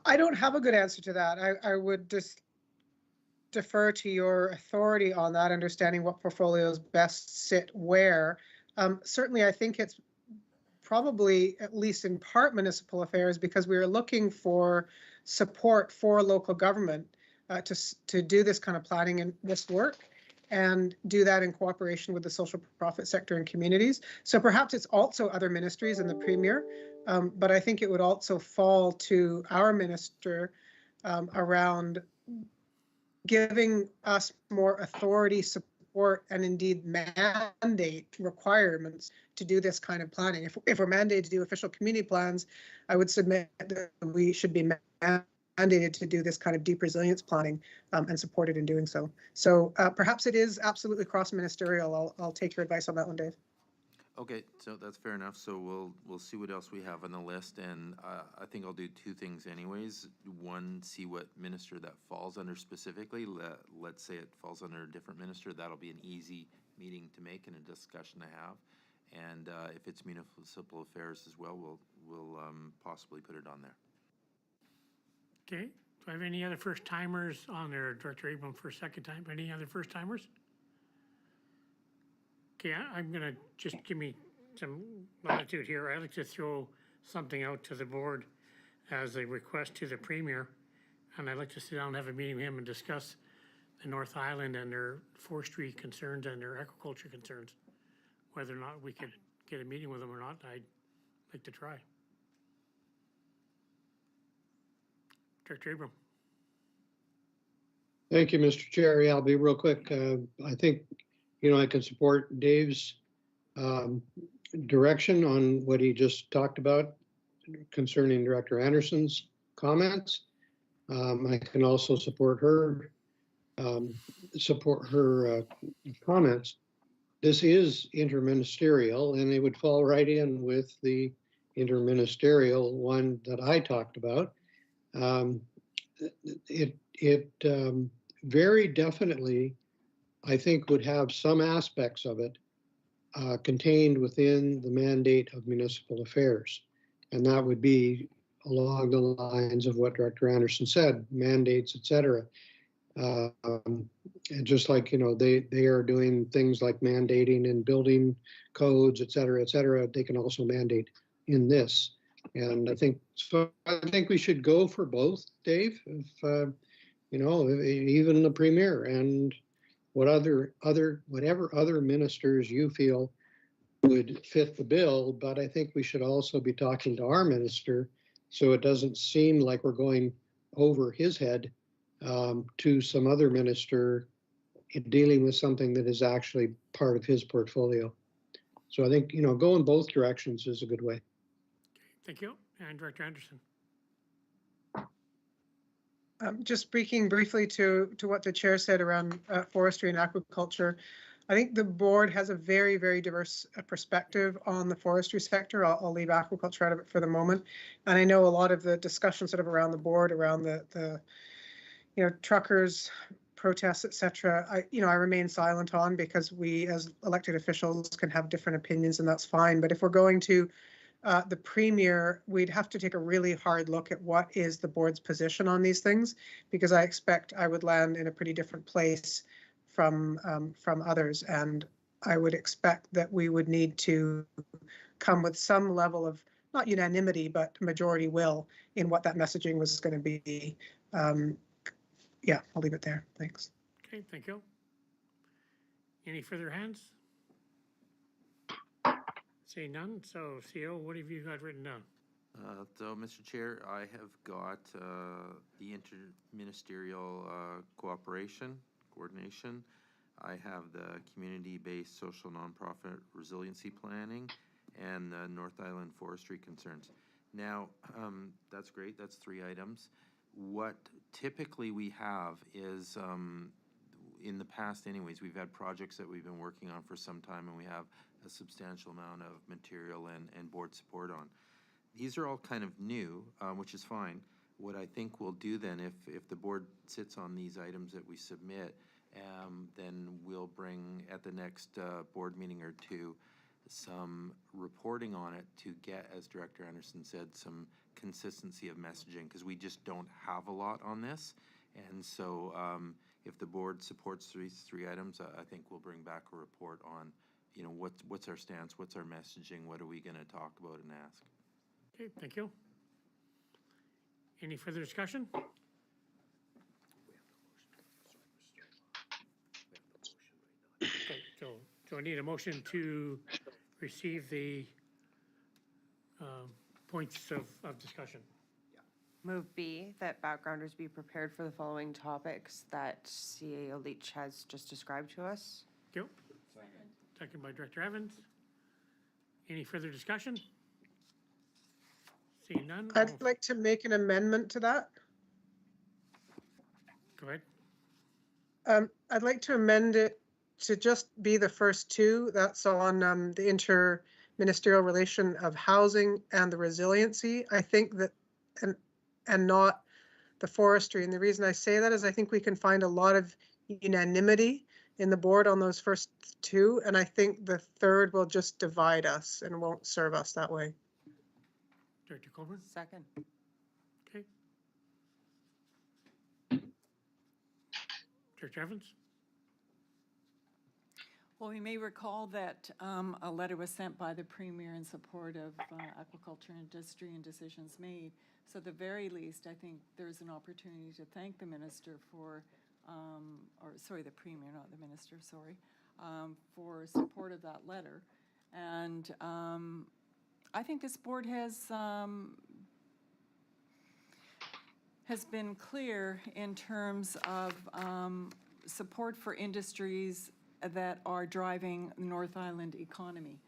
I don't have a good answer to that. I would just defer to your authority on that, understanding what portfolios best sit where. Certainly, I think it's probably, at least in part, municipal affairs, because we are looking for support for local government to do this kind of planning and this work, and do that in cooperation with the social profit sector and communities. So perhaps it's also other ministries and the premier, but I think it would also fall to our minister around giving us more authority, support, and indeed mandate requirements to do this kind of planning. If we're mandated to do official community plans, I would submit that we should be mandated to do this kind of deep resilience planning and supported in doing so. So perhaps it is absolutely cross-ministerial. I'll take your advice on that one, Dave. Okay, so that's fair enough. So we'll see what else we have on the list, and I think I'll do two things anyways. One, see what minister that falls under specifically. Let's say it falls under a different minister. That'll be an easy meeting to make and a discussion to have. And if it's municipal affairs as well, we'll possibly put it on there. Okay. Do I have any other first timers on there? Director Abram for a second time. Any other first timers? Okay, I'm going to just give me some latitude here. I'd like to throw something out to the board as a request to the premier. And I'd like to sit down and have a meeting with him and discuss the North Island and their forestry concerns and their agriculture concerns. Whether or not we could get a meeting with them or not, I'd like to try. Director Abram. Thank you, Mr. Chair. Yeah, I'll be real quick. I think, I can support Dave's direction on what he just talked about concerning Director Anderson's comments. I can also support her comments. This is interministerial, and it would fall right in with the interministerial one that I talked about. It very definitely, I think, would have some aspects of it contained within the mandate of municipal affairs. And that would be along the lines of what Director Anderson said, mandates, et cetera. And just like, they are doing things like mandating and building codes, et cetera, they can also mandate in this. And I think we should go for both, Dave, if, even the premier and whatever other ministers you feel would fit the bill. But I think we should also be talking to our minister so it doesn't seem like we're going over his head to some other minister dealing with something that is actually part of his portfolio. So I think, going both directions is a good way. Thank you. And Director Anderson. Just speaking briefly to what the chair said around forestry and aquaculture, I think the board has a very, very diverse perspective on the forestry sector. I'll leave aquaculture out of it for the moment. And I know a lot of the discussions sort of around the board, around the truckers, protests, et cetera, I remain silent on, because we as elected officials can have different opinions, and that's fine. But if we're going to the premier, we'd have to take a really hard look at what is the board's position on these things, because I expect I would land in a pretty different place from others. And I would expect that we would need to come with some level of, not unanimity, but majority will in what that messaging was going to be. Yeah, I'll leave it there. Thanks. Okay, thank you. Any further hands? Seeing none, so CO, what have you got written down? So, Mr. Chair, I have got the interministerial coordination. I have the community-based social nonprofit resiliency planning and the North Island forestry concerns. Now, that's great. That's 3 items. What typically we have is, in the past anyways, we've had projects that we've been working on for some time, and we have a substantial amount of material and board support on. These are all kind of new, which is fine. What I think we'll do then, if the board sits on these items that we submit, then we'll bring at the next board meeting or 2 some reporting on it to get, as Director Anderson said, some consistency of messaging, because we just don't have a lot on this. And so if the board supports these 3 items, I think we'll bring back a report on, what's our stance, what's our messaging, what are we going to talk about and ask. Okay, thank you. Any further discussion? Okay, so I need a motion to receive the points of discussion. Move B, that backgrounders be prepared for the following topics that CAO Leach has just described to us. Thank you. Second by Director Evans. Any further discussion? Seeing none. I'd like to make an amendment to that. Go ahead. I'd like to amend it to just be the first 2. That's on the interministerial relation of housing and the resiliency. I think that, and not the forestry. And the reason I say that is I think we can find a lot of unanimity in the board on those first 2. And I think the third will just divide us and won't serve us that way. Director Colburn? Second. Okay. Director Evans? Well, we may recall that a letter was sent by the Premier in support of aquaculture industry and decisions made. So at the very least, I think there's an opportunity to thank the Minister for, the Premier, not the Minister, for support of that letter. And I think this board has been clear in terms of support for industries that are driving the North Island economy.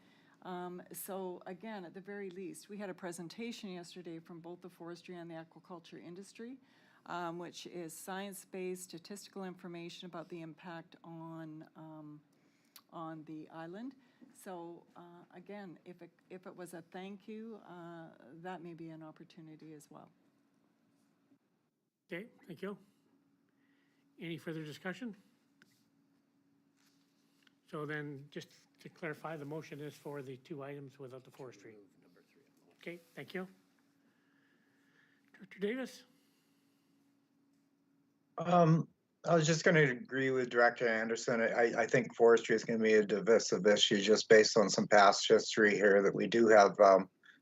So again, at the very least, we had a presentation yesterday from both the forestry and the aquaculture industry, which is science-based statistical information about the impact on the island. So again, if it was a thank you, that may be an opportunity as well. Okay, thank you. Any further discussion? So then, just to clarify, the motion is for the 2 items without the forestry. Okay, thank you. Director Davis? I was just going to agree with Director Anderson. I think forestry is going to be a divisive issue just based on some past history here, that we do have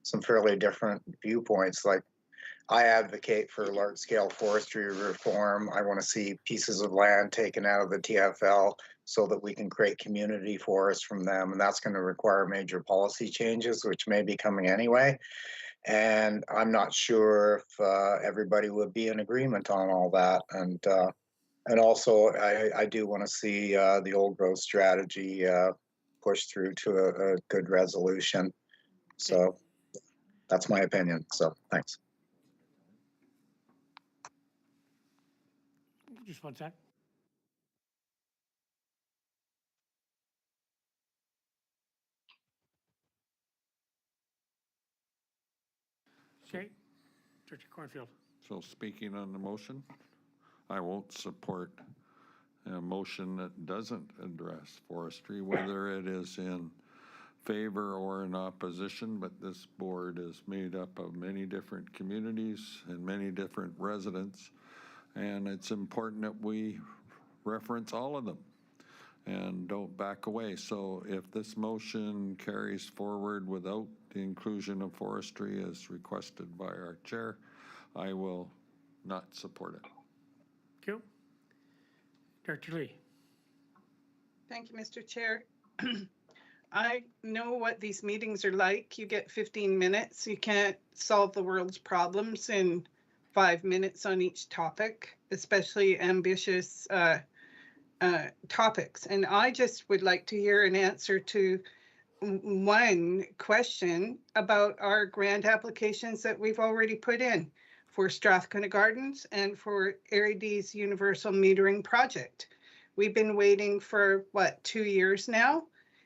some fairly different viewpoints. Like, I advocate for large-scale forestry reform. I want to see pieces of land taken out of the TFL so that we can create community forests from them, and that's going to require major policy changes, which may be coming anyway. And I'm not sure if everybody would be in agreement on all that. And also, I do want to see the old growth strategy pushed through to a good resolution. So that's my opinion. So thanks. Just one sec. Okay. Director Cornfield. So speaking on the motion, I won't support a motion that doesn't address forestry, whether it is in favor or in opposition, but this board is made up of many different communities and many different residents, and it's important that we reference all of them and don't back away. So if this motion carries forward without the inclusion of forestry as requested by our chair, I will not support it. Thank you. Director Lee. Thank you, Mr. Chair. I know what these meetings are like. You get 15 minutes. You can't solve the world's problems in 5 minutes on each topic, especially ambitious topics. And I just would like to hear an answer to one question about our grant applications that we've already put in for Strathcona Gardens and for Airdie's Universal Metering Project. We've been waiting for, what, 2 years now?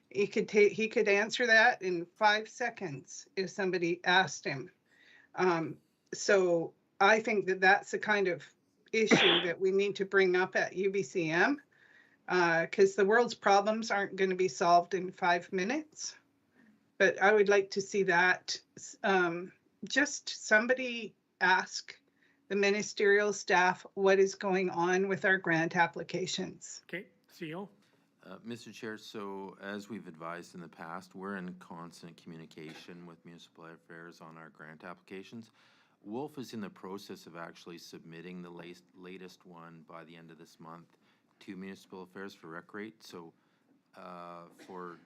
He could answer that in 5 seconds if somebody asked him. So I think that that's the kind of issue that we need to bring up at UBCM, because the world's problems aren't going to be solved in 5 minutes. But I would like to see that just somebody ask the ministerial staff what is going on with our grant applications. Okay, CEO. Mr. Chair, so as we've advised in the past, we're in constant communication with municipal affairs on our grant applications. Wolf is in the process of actually submitting the latest one by the end of this month to municipal affairs for rec rate. So for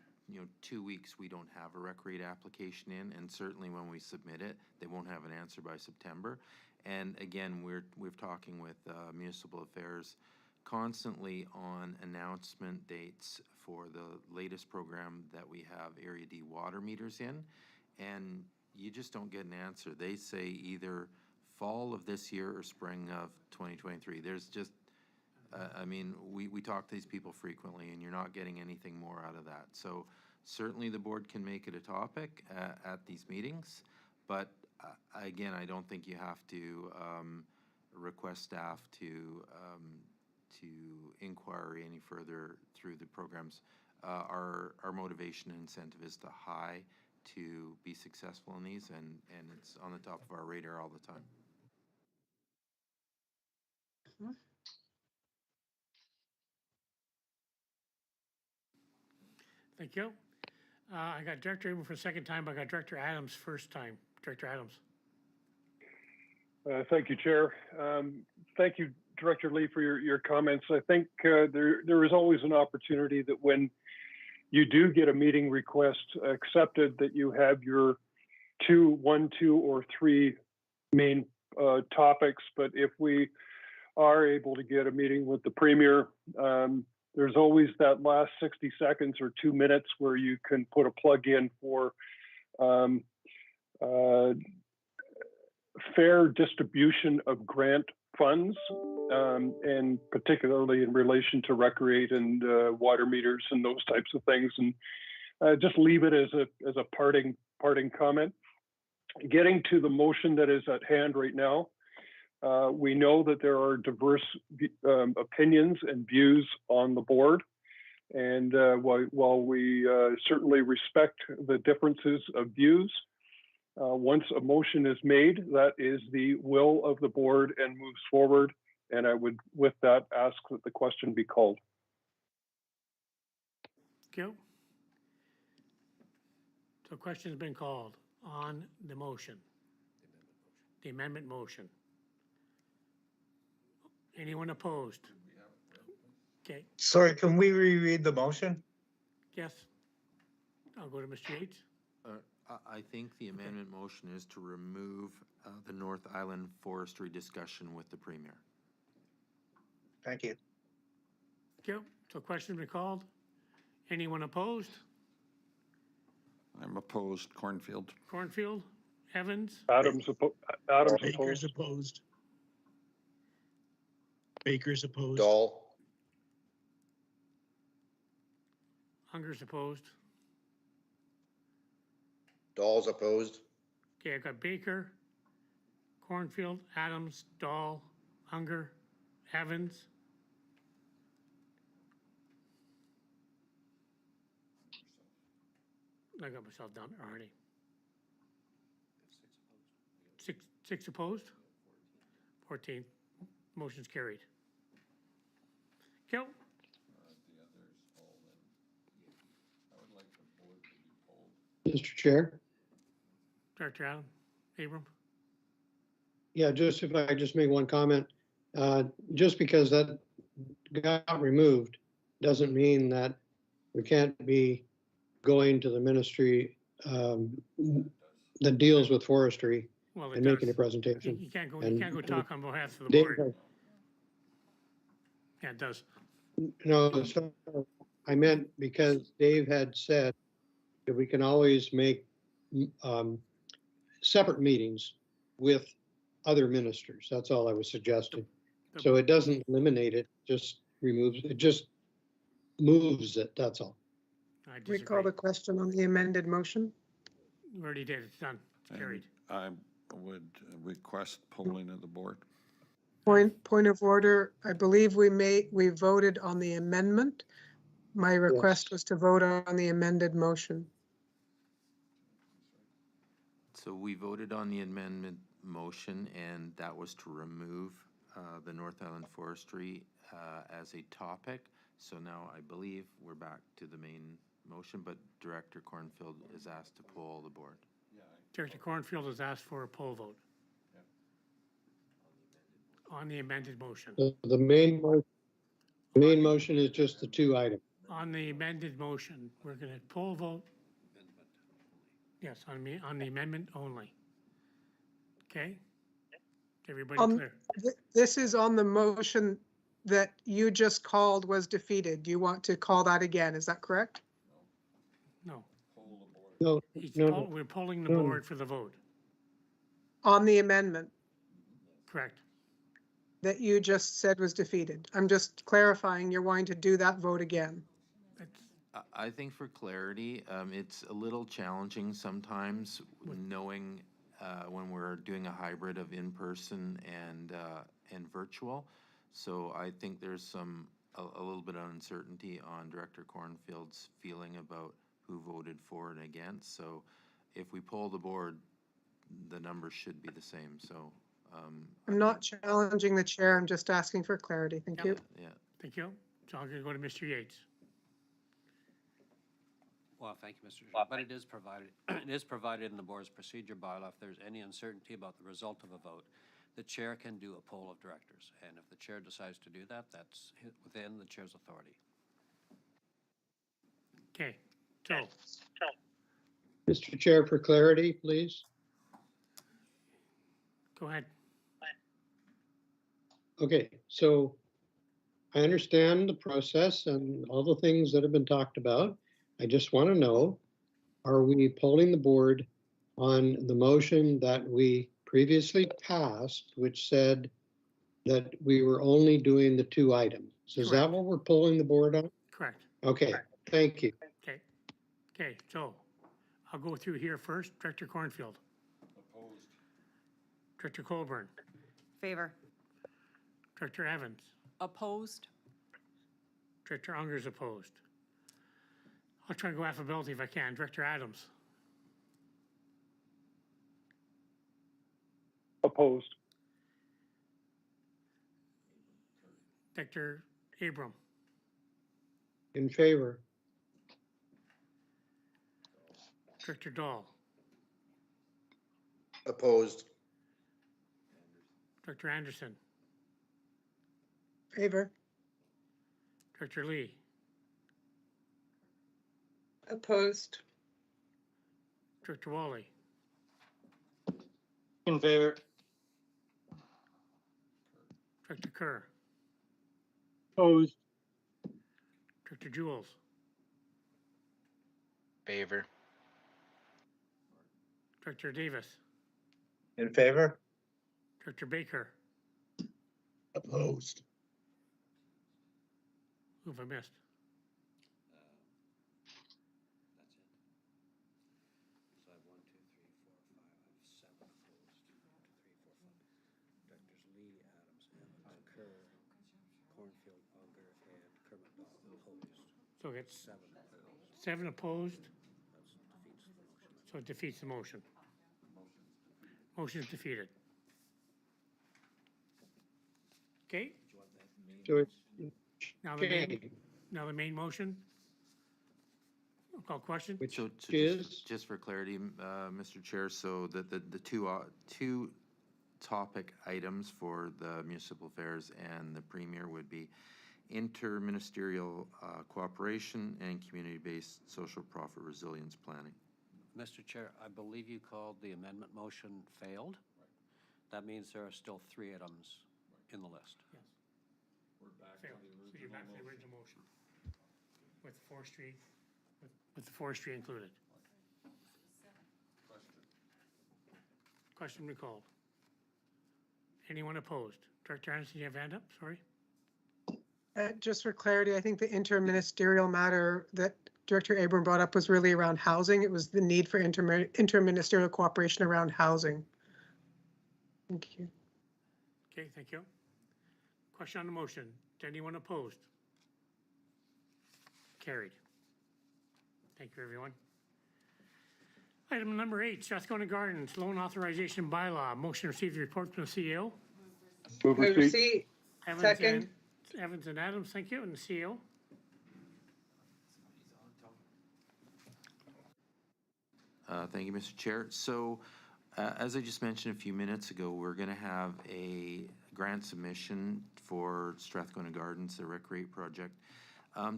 2 weeks we don't have a rec rate application in, and certainly when we submit it, they won't have an answer by September. And again, we're talking with municipal affairs constantly on announcement dates for the latest program that we have Area D water meters in, and you just don't get an answer. They say either fall of this year or spring of 2023. There's just, I mean, we talk to these people frequently, and you're not getting anything more out of that. So certainly the board can make it a topic at these meetings, but again, I don't think you have to request staff to inquire any further through the programs. Our motivation and incentive is to high to be successful in these, and it's on the top of our radar all the time. Thank you. I got Director Abel for a second time, but I got Director Adams first time. Director Adams. Thank you, Chair. Thank you, Director Lee, for your comments. I think there is always an opportunity that when you do get a meeting request accepted, that you have your 1, 2, or 3 main topics. But if we are able to get a meeting with the Premier, there's always that last 60 seconds or 2 minutes where you can put a plug in for fair distribution of grant funds, and particularly in relation to rec rate and water meters and those types of things. And just leave it as a parting comment. Getting to the motion that is at hand right now, we know that there are diverse opinions and views on the board. And while we certainly respect the differences of views, once a motion is made, that is the will of the board and moves forward. And I would, with that, ask that the question be called. Thank you. So question has been called on the motion, the amendment motion. Anyone opposed? Okay. Sorry, can we reread the motion? Yes. I'll go to Mr. Yates. I think the amendment motion is to remove the North Island forestry discussion with the Premier. Thank you. Thank you. So question has been called. Anyone opposed? I'm opposed. Cornfield. Cornfield. Evans. Adams Baker's opposed. Baker's opposed. Dahl. Unger's opposed. Dahl's opposed. Okay, I've got Baker, Cornfield, Adams, Dahl, Unger, Evans. I got myself down already. Six opposed? 14. Motion's carried. Kel? Mr. Chair? Director Allen, Abram? Yeah, just if I just make one comment, just because that got removed doesn't mean that we can't be going to the ministry that deals with forestry Well, it and making a does. presentation. You can't go And talk on behalf of the Dave, board. Yeah, it does. no, so I meant because Dave had said that we can always make separate meetings with other ministers. That's all I was suggesting. So it doesn't eliminate it, just removes, it just moves it, that's all. I We disagree. call the question on the amended motion. We already did, it's done, it's carried. I would request polling of the board. Point of order, I believe we voted on the amendment. My request was to vote on the amended motion. So we voted on the amendment motion, and that was to remove the North Island Forestry as a topic. So now I believe we're back to the main motion, but Director Cornfield is asked to poll the board. Director Cornfield has asked for a poll vote. On the amended motion. The main motion is just the two items. On the amended motion, we're gonna poll vote. Yes, on the amendment only. Okay? Everybody clear? This is on the motion that you just called was defeated. Do you want to call that again? Is that correct? No. No, We're polling the board for the vote. On the amendment Correct. that you just said was defeated. I'm just clarifying, you're wanting to do that vote again. I think for clarity, it's a little challenging sometimes knowing when we're doing a hybrid of in-person and virtual. So I think there's a little bit of uncertainty on Director Cornfield's feeling about who voted for and against. So if we poll the board, the numbers should be the same. So I'm not challenging the chair, I'm just asking for clarity. Thank you. yeah. Thank you. So I'm gonna go to Mr. Yates. Well, thank you, Mr. Chair. But it is provided in the board's procedure bylaw. If there's any uncertainty about the result of a vote, the chair can do a poll of directors. And if the chair decides to do that, that's within the chair's authority. Okay, so. Mr. Chair, for clarity, please. Go ahead. Okay, so I understand the process and all the things that have been talked about. I just want to know, are we polling the board on the motion that we previously passed, which said that we were only doing the two items? Is that what we're polling the board on? Correct. Okay, thank you. Okay, so I'll go through here first. Director Cornfield. Opposed. Director Colburn. Favor. Director Evans. Opposed? Director Unger's opposed. I'll try and go alphabetically if I can. Director Adams. Opposed. Director Abram. In favor. Director Dahl. Opposed. Director Anderson. Favor. Director Lee. Opposed. Director Wally. In favor. Director Kerr. Opposed. Director Jules. Favor. Director Davis. In favor. Director Baker. Opposed. Who have I missed? Kerr, Cornfield, Unger, and Kermit opposed. So it's 7 opposed, so it defeats the motion. Motion is defeated. Okay, So it, now the okay, main motion. I'll call question. So is? just for clarity, Mr. Chair, so the two topic items for the municipal affairs and the premier would be interministerial cooperation and community-based social profit resilience planning. Mr. Chair, I believe you called the amendment motion failed. That means there are still 3 items in the list. Yes. We're back to the original. So you're back to the original motion with forestry, with the forestry included. Question recalled. Anyone opposed? Director Anderson, you have hand up, sorry? Just for clarity, I think the interministerial matter that Director Abram brought up was really around housing. It was the need for interministerial cooperation around housing. Thank you. Okay, thank you. Question on the motion. Anyone opposed? Carried. Thank you, everyone. Item number 8, Strathcona Gardens Loan Authorization Bylaw. Motion received the report from the CEO. Move Move receipt. receipt. Second. Evans and Adams, thank you, and the CEO. Thank you, Mr. Chair. So, as I just mentioned a few minutes ago, we're going to have a grant submission for Strathcona Gardens, the Recreate project.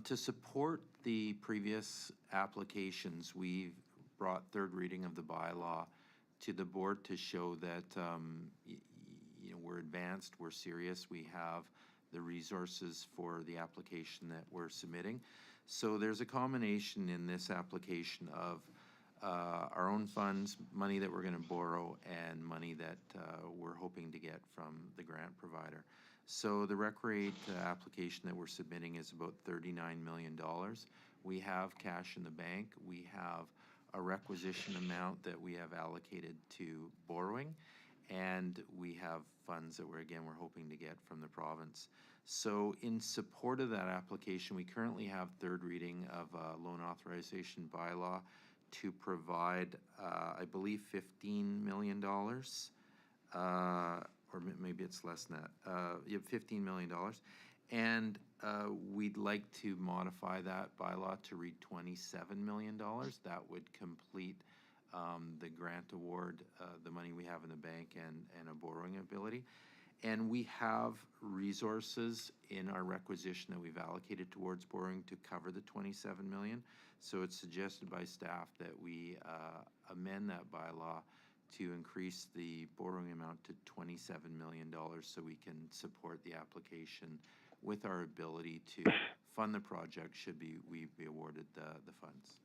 To support the previous applications, we've brought third reading of the bylaw to the board to show that we're advanced, we're serious, we have the resources for the application that we're submitting. So there's a combination in this application of our own funds, money that we're going to borrow, and money that we're hoping to get from the grant provider. So the Recreate application that we're submitting is about $39 million. We have cash in the bank. We have a requisition amount that we have allocated to borrowing, and we have funds that we're hoping to get from the province. So in support of that application, we currently have third reading of a loan authorization bylaw to provide, I believe, $15 million, or maybe it's less than that. You have $15 million. And we'd like to modify that bylaw to read $27 million. That would complete the grant award, the money we have in the bank, and a borrowing ability. And we have resources in our requisition that we've allocated towards borrowing to cover the $27 million. So it's suggested by staff that we amend that bylaw to increase the borrowing amount to $27 million so we can support the application with our ability to fund the project should we be awarded the funds.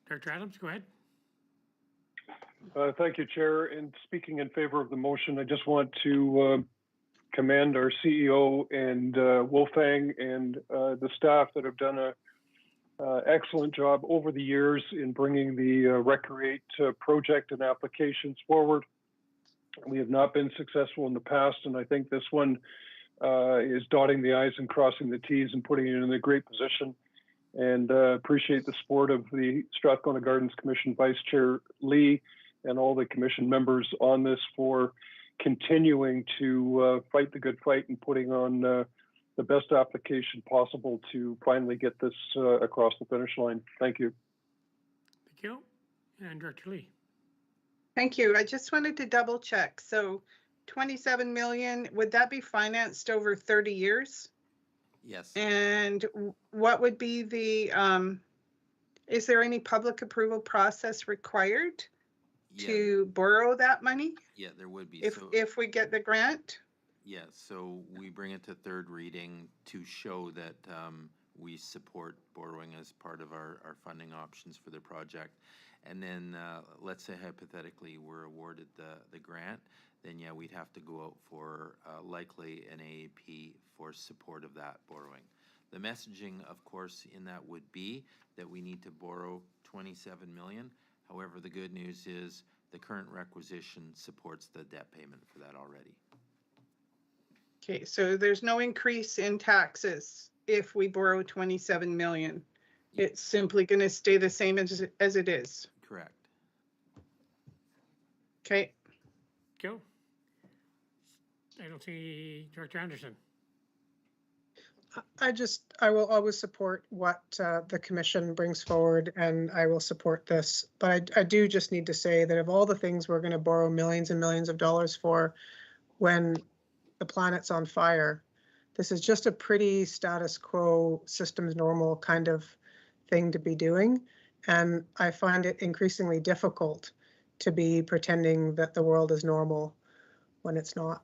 Director Adams, go ahead. Thank you, Chair. And speaking in favor of the motion, I just want to commend our CEO and Wolfgang and the staff that have done an excellent job over the years in bringing the Recreate project and applications forward. We have not been successful in the past, and I think this one is dotting the I's and crossing the T's and putting it in a great position. And appreciate the support of the Strathcona Gardens Commission Vice Chair Lee and all the commission members on this for continuing to fight the good fight and putting on the best application possible to finally get this across the finish line. Thank you. Thank you. And Director Lee. Thank you. I just wanted to double check. So 27 million, would that be financed over 30 years? Yes. And what would be the, is there any public approval process required to borrow that money? Yeah, there would be. If we get the grant? Yeah, so we bring it to third reading to show that we support borrowing as part of our funding options for the project. And then let's say hypothetically we're awarded the grant, then yeah, we'd have to go out for likely an AAP for support of that borrowing. The messaging, of course, in that would be that we need to borrow 27 million. However, the good news is the current requisition supports the debt payment for that already. Okay, so there's no increase in taxes if we borrow 27 million. It's simply going to stay the same as it is. Correct. Okay. Go. I don't see Director Anderson. I will always support what the commission brings forward, and I will support this. But I do just need to say that of all the things we're going to borrow millions and millions of dollars for when the planet's on fire, this is just a pretty status quo, systems normal kind of thing to be doing. And I find it increasingly difficult to be pretending that the world is normal when it's not.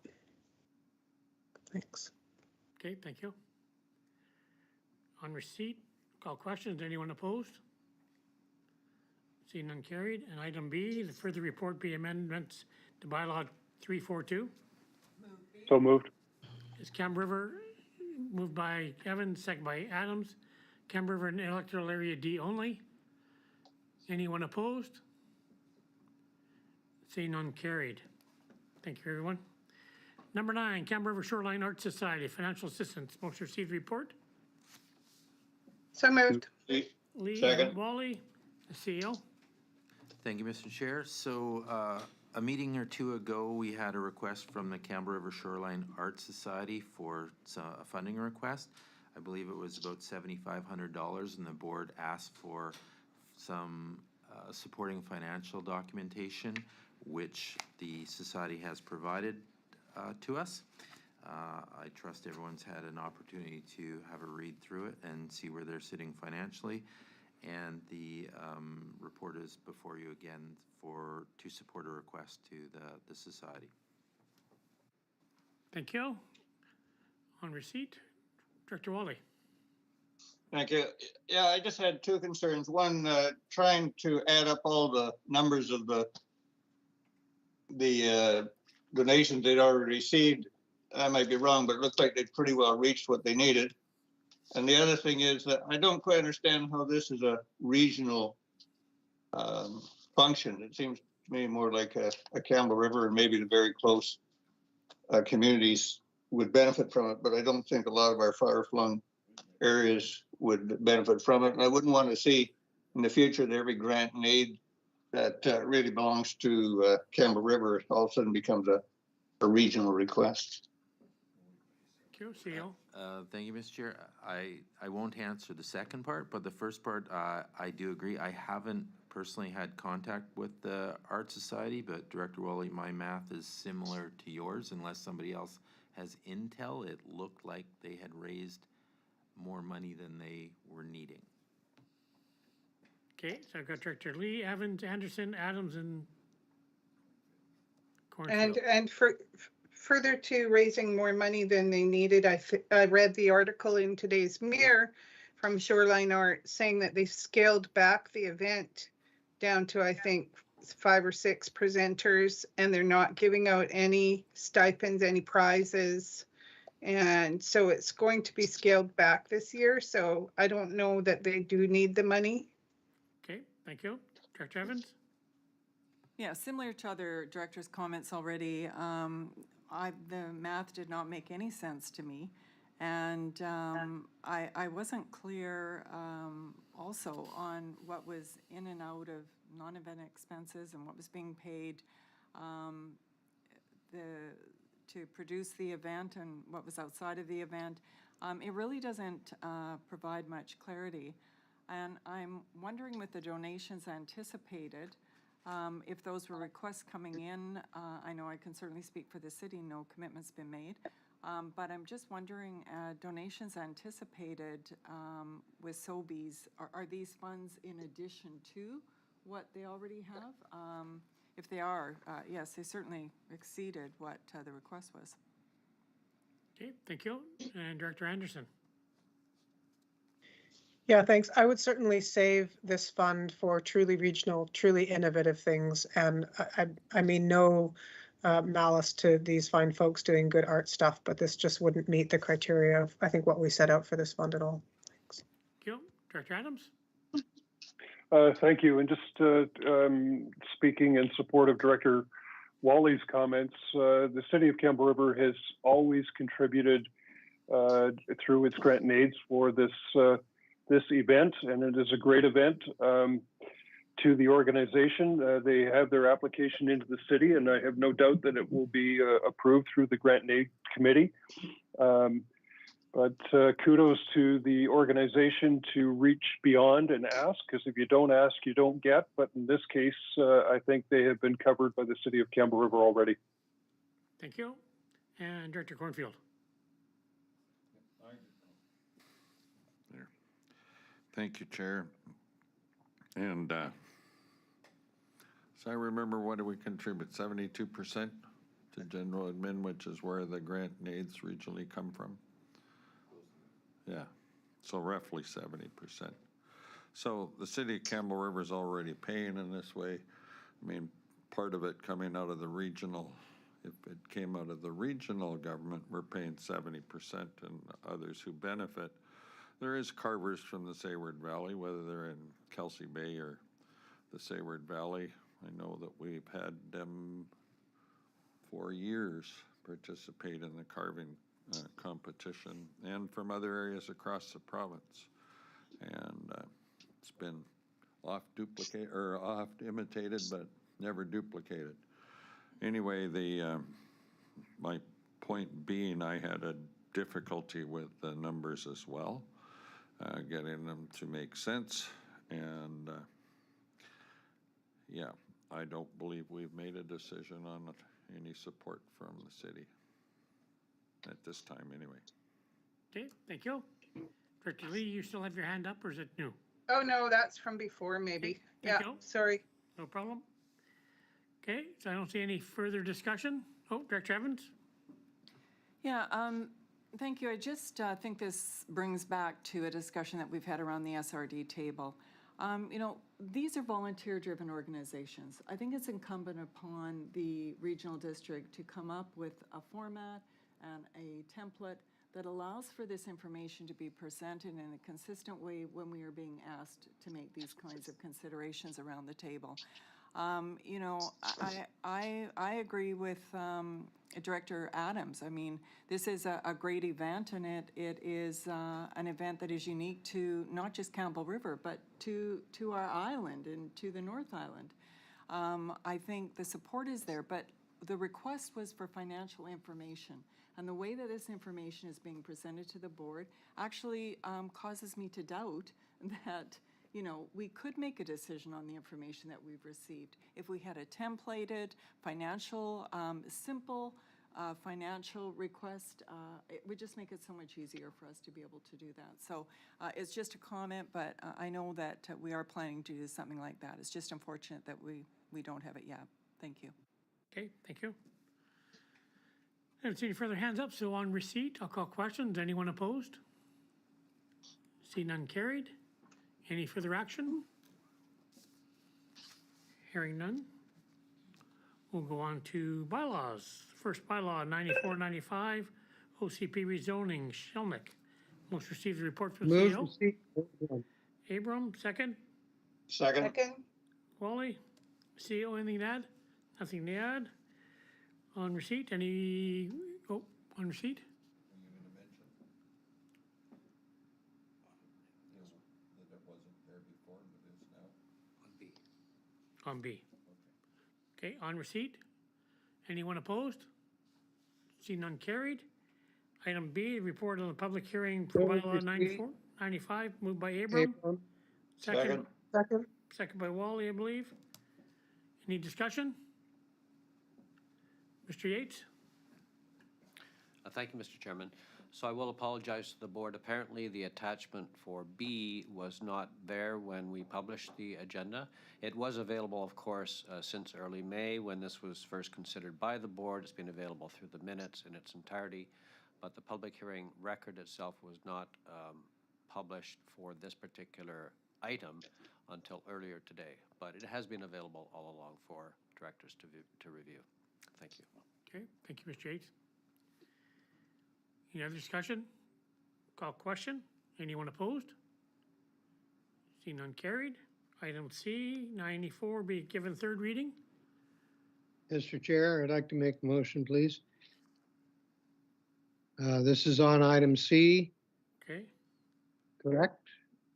Thanks. Okay, thank you. On receipt, call questions. Anyone opposed? Seeing none carried. And item B, the further report be amendments to bylaw 342. So moved. Is Cam River moved by Kevin, second by Adams. Cam River and electoral area D only. Anyone opposed? Seeing none carried. Thank you, everyone. Number 9, Cam River Shoreline Arts Society, financial assistance. Most received report. So moved. Lee Second. and Wally, the CEO. Thank you, Mr. Chair. So a meeting or two ago, we had a request from the Campbell River Shoreline Arts Society for a funding request. I believe it was about $7,500, and the board asked for some supporting financial documentation, which the society has provided to us. I trust everyone's had an opportunity to have a read through it and see where they're sitting financially. And the report is before you again to support a request to the society. Thank you. On receipt, Director Wally. Thank you. Yeah, I just had two concerns. One, trying to add up all the numbers of the donations they'd already received. I might be wrong, but it looks like they'd pretty well reached what they needed. And the other thing is that I don't quite understand how this is a regional function. It seems to me more like a Campbell River, and maybe the very close communities would benefit from it, but I don't think a lot of our far-flung areas would benefit from it. And I wouldn't want to see in the future that every grant and aid that really belongs to Campbell River all of a sudden becomes a regional request. Thank you, CEO. Thank you, Mr. Chair. I won't answer the second part, but the first part, I do agree. I haven't personally had contact with the Art Society, but Director Wally, my math is similar to yours. Unless somebody else has intel, it looked like they had raised more money than they were needing. Okay, so I've got Director Lee, Evans, Anderson, Adams, and Cornfield. And further to raising more money than they needed, I read the article in today's Mirror from Shoreline Art saying that they scaled back the event down to, I think, 5 or 6 presenters, and they're not giving out any stipends, any prizes. And so it's going to be scaled back this year. So I don't know that they do need the money. Okay, thank you. Director Evans? Yeah, similar to other directors' comments already, the math did not make any sense to me. And I wasn't clear also on what was in and out of non-event expenses and what was being paid to produce the event and what was outside of the event. It really doesn't provide much clarity. And I'm wondering with the donations anticipated, if those were requests coming in, I know I can certainly speak for the city, no commitment's been made. But I'm just wondering, donations anticipated with Sobeys, are these funds in addition to what they already have? If they are, yes, they certainly exceeded what the request was. Okay, thank you. And Director Anderson? Yeah, thanks. I would certainly save this fund for truly regional, truly innovative things. And I mean, no malice to these fine folks doing good art stuff, but this just wouldn't meet the criteria of, I think, what we set out for this fund at all. Thanks. Thank you. Director Adams? Thank you. And just speaking in support of Director Wally's comments, the City of Campbell River has always contributed through its grant and aids for this event, and it is a great event. To the organization, they have their application into the city, and I have no doubt that it will be approved through the grant and aid committee. But kudos to the organization to reach beyond and ask, because if you don't ask, you don't get. But in this case, I think they have been covered by the City of Campbell River already. Thank you. And Director Cornfield? There. Thank you, Chair. And so I remember, what do we contribute? 72% to general admin, which is where the grant and aids regionally come from. Yeah, so roughly 70%. So the City of Campbell River is already paying in this way. I mean, part of it coming out of the regional, if it came out of the regional government, we're paying 70%, and others who benefit. There is carvers from the Sayward Valley, whether they're in Kelsey Bay or the Sayward Valley. I know that we've had them for years participate in the carving competition, and from other areas across the province. And it's been oft imitated, but never duplicated. Anyway, my point being, I had a difficulty with the numbers as well, getting them to make sense. And yeah, I don't believe we've made a decision on any support from the city at this time anyway. Okay, thank you. Director Lee, you still have your hand up, or is it new? Oh, no, that's from before, maybe. Okay, Yeah, thank you. sorry. No problem. Okay, so I don't see any further discussion. Oh, Director Evans? Yeah, thank you. I just think this brings back to a discussion that we've had around the SRD table. You know, these are volunteer-driven organizations. I think it's incumbent upon the regional district to come up with a format and a template that allows for this information to be presented in a consistent way when we are being asked to make these kinds of considerations around the table. You know, I agree with Director Adams. I mean, this is a great event, and it is an event that is unique to not just Campbell River, but to our island and to the North Island. I think the support is there, but the request was for financial information. And the way that this information is being presented to the board actually causes me to doubt that, you know, we could make a decision on the information that we've received. If we had a templated, financial, simple financial request, it would just make it so much easier for us to be able to do that. So it's just a comment, but I know that we are planning to do something like that. It's just unfortunate that we don't have it yet. Thank you. Okay, thank you. I don't see any further hands up, so on receipt, I'll call questions. Anyone opposed? See none carried. Any further action? Hearing none. We'll go on to bylaws. First bylaw, 9495, OCP rezoning, Shelnick. Most received the report from the Move CEO. receipt. Abram, second. Second. Wally, CEO, anything to add? Nothing to add. On receipt, on receipt? On B. Okay, on receipt. Anyone opposed? See none carried. Item B, report on the public hearing for bylaw 9495, moved by Abram. Second. Second by Wally, I believe. Any discussion? Mr. Yates? Thank you, Mr. Chairman. So I will apologize to the board. Apparently, the attachment for B was not there when we published the agenda. It was available, of course, since early May when this was first considered by the board. It's been available through the minutes in its entirety, but the public hearing record itself was not published for this particular item until earlier today, but it has been available all along for directors to review. Thank you. Okay, thank you, Mr. Yates. Any other discussion? Call question. Anyone opposed? See none carried. Item C, 94, be given third reading. Mr. Chair, I'd like to make a motion, please. This is on item C, Okay, correct?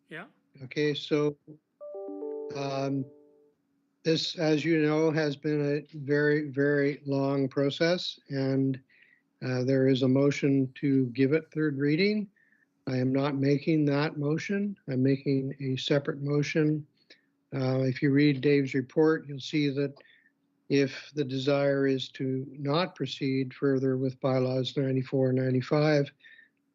yeah, Okay, so this, as you know, has been a very, very long process, and there is a motion to give it third reading. I am not making that motion. I'm making a separate motion. If you read Dave's report, you'll see that if the desire is to not proceed further with bylaws 94 and 95,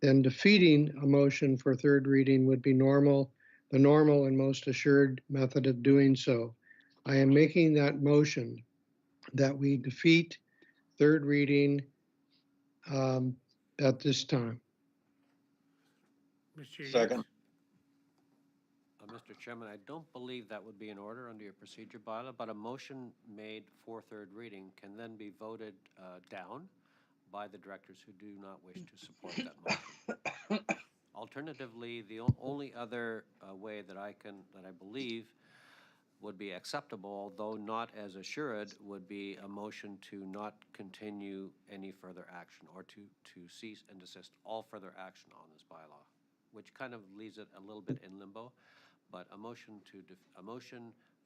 then defeating a motion for third reading would be the normal and most assured method of doing so. I am making that motion that we defeat third reading at this time. Mr. Yates. Second. Mr. Chairman, I don't believe that would be in order under your procedure bylaw, but a motion made for third reading can then be voted down by the directors who do not wish to support that motion. Alternatively, the only other way that I believe would be acceptable, though not as assured, would be a motion to not continue any further action or to cease and desist all further action on this bylaw, which kind of leaves it a little bit in limbo. But a motion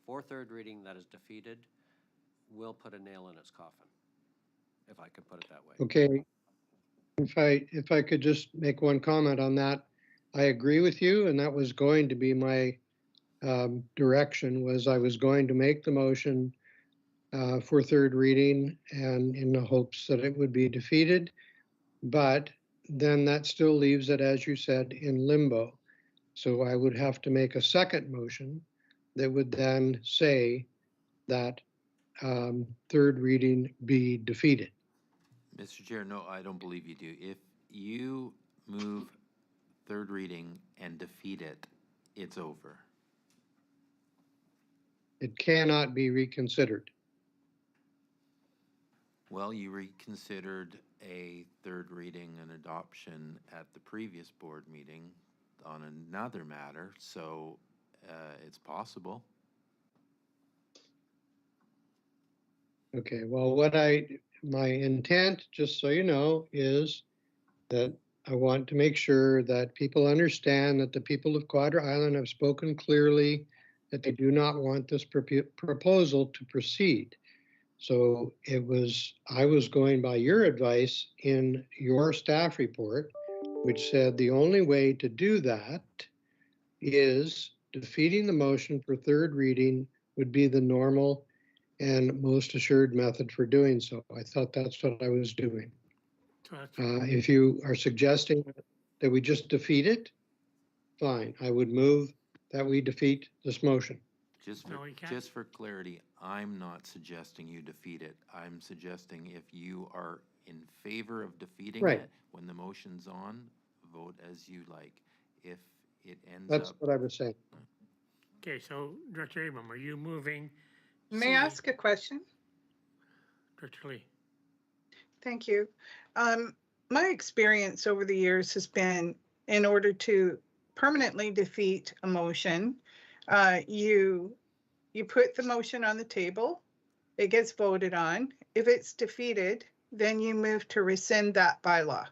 for third reading that is defeated will put a nail in its coffin, if I could put it that way. Okay. If I could just make one comment on that, I agree with you, and that was going to be my direction. Was I was going to make the motion for third reading, and in the hopes that it would be defeated, but then that still leaves it, as you said, in limbo. So I would have to make a second motion that would then say that third reading be defeated. Mr. Chair, no, I don't believe you do. If you move third reading and defeat it, it's over. It cannot be reconsidered. Well, you reconsidered a third reading and adoption at the previous board meeting on another matter, so it's possible. Okay, well, my intent, just so you know, is that I want to make sure that people understand that the people of Quadra Island have spoken clearly that they do not want this proposal to proceed. So I was going by your advice in your staff report, which said the only way to do that is defeating the motion for third reading would be the normal and most assured method for doing so. I thought that's what I was doing. If you are suggesting that we just defeat it, fine. I would move that we defeat this motion. Just for clarity, I'm not suggesting you defeat it. I'm suggesting if you are in favor of defeating it, when the motion's on, vote as you like. If it ends That's what I was saying. Okay, so Director Abram, are you moving? May I ask a question? Director Lee. Thank you. My experience over the years has been, in order to permanently defeat a motion, you put the motion on the table, it gets voted on. If it's defeated, then you move to rescind that bylaw.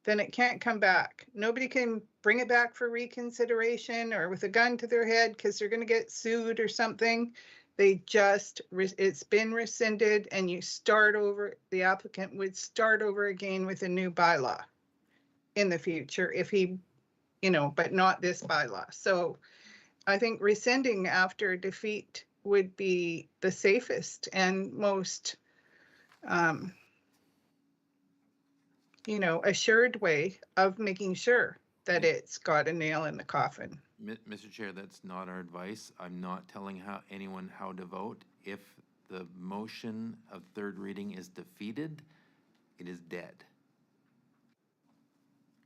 Then it can't come back. Nobody can bring it back for reconsideration or with a gun to their head because they're going to get sued or something. It's been rescinded and you start over, the applicant would start over again with a new bylaw in the future if he, but not this bylaw. So I think rescinding after defeat would be the safest and most, assured way of making sure that it's got a nail in the coffin. Mr. Chair, that's not our advice. I'm not telling anyone how to vote. If the motion of third reading is defeated, it is dead.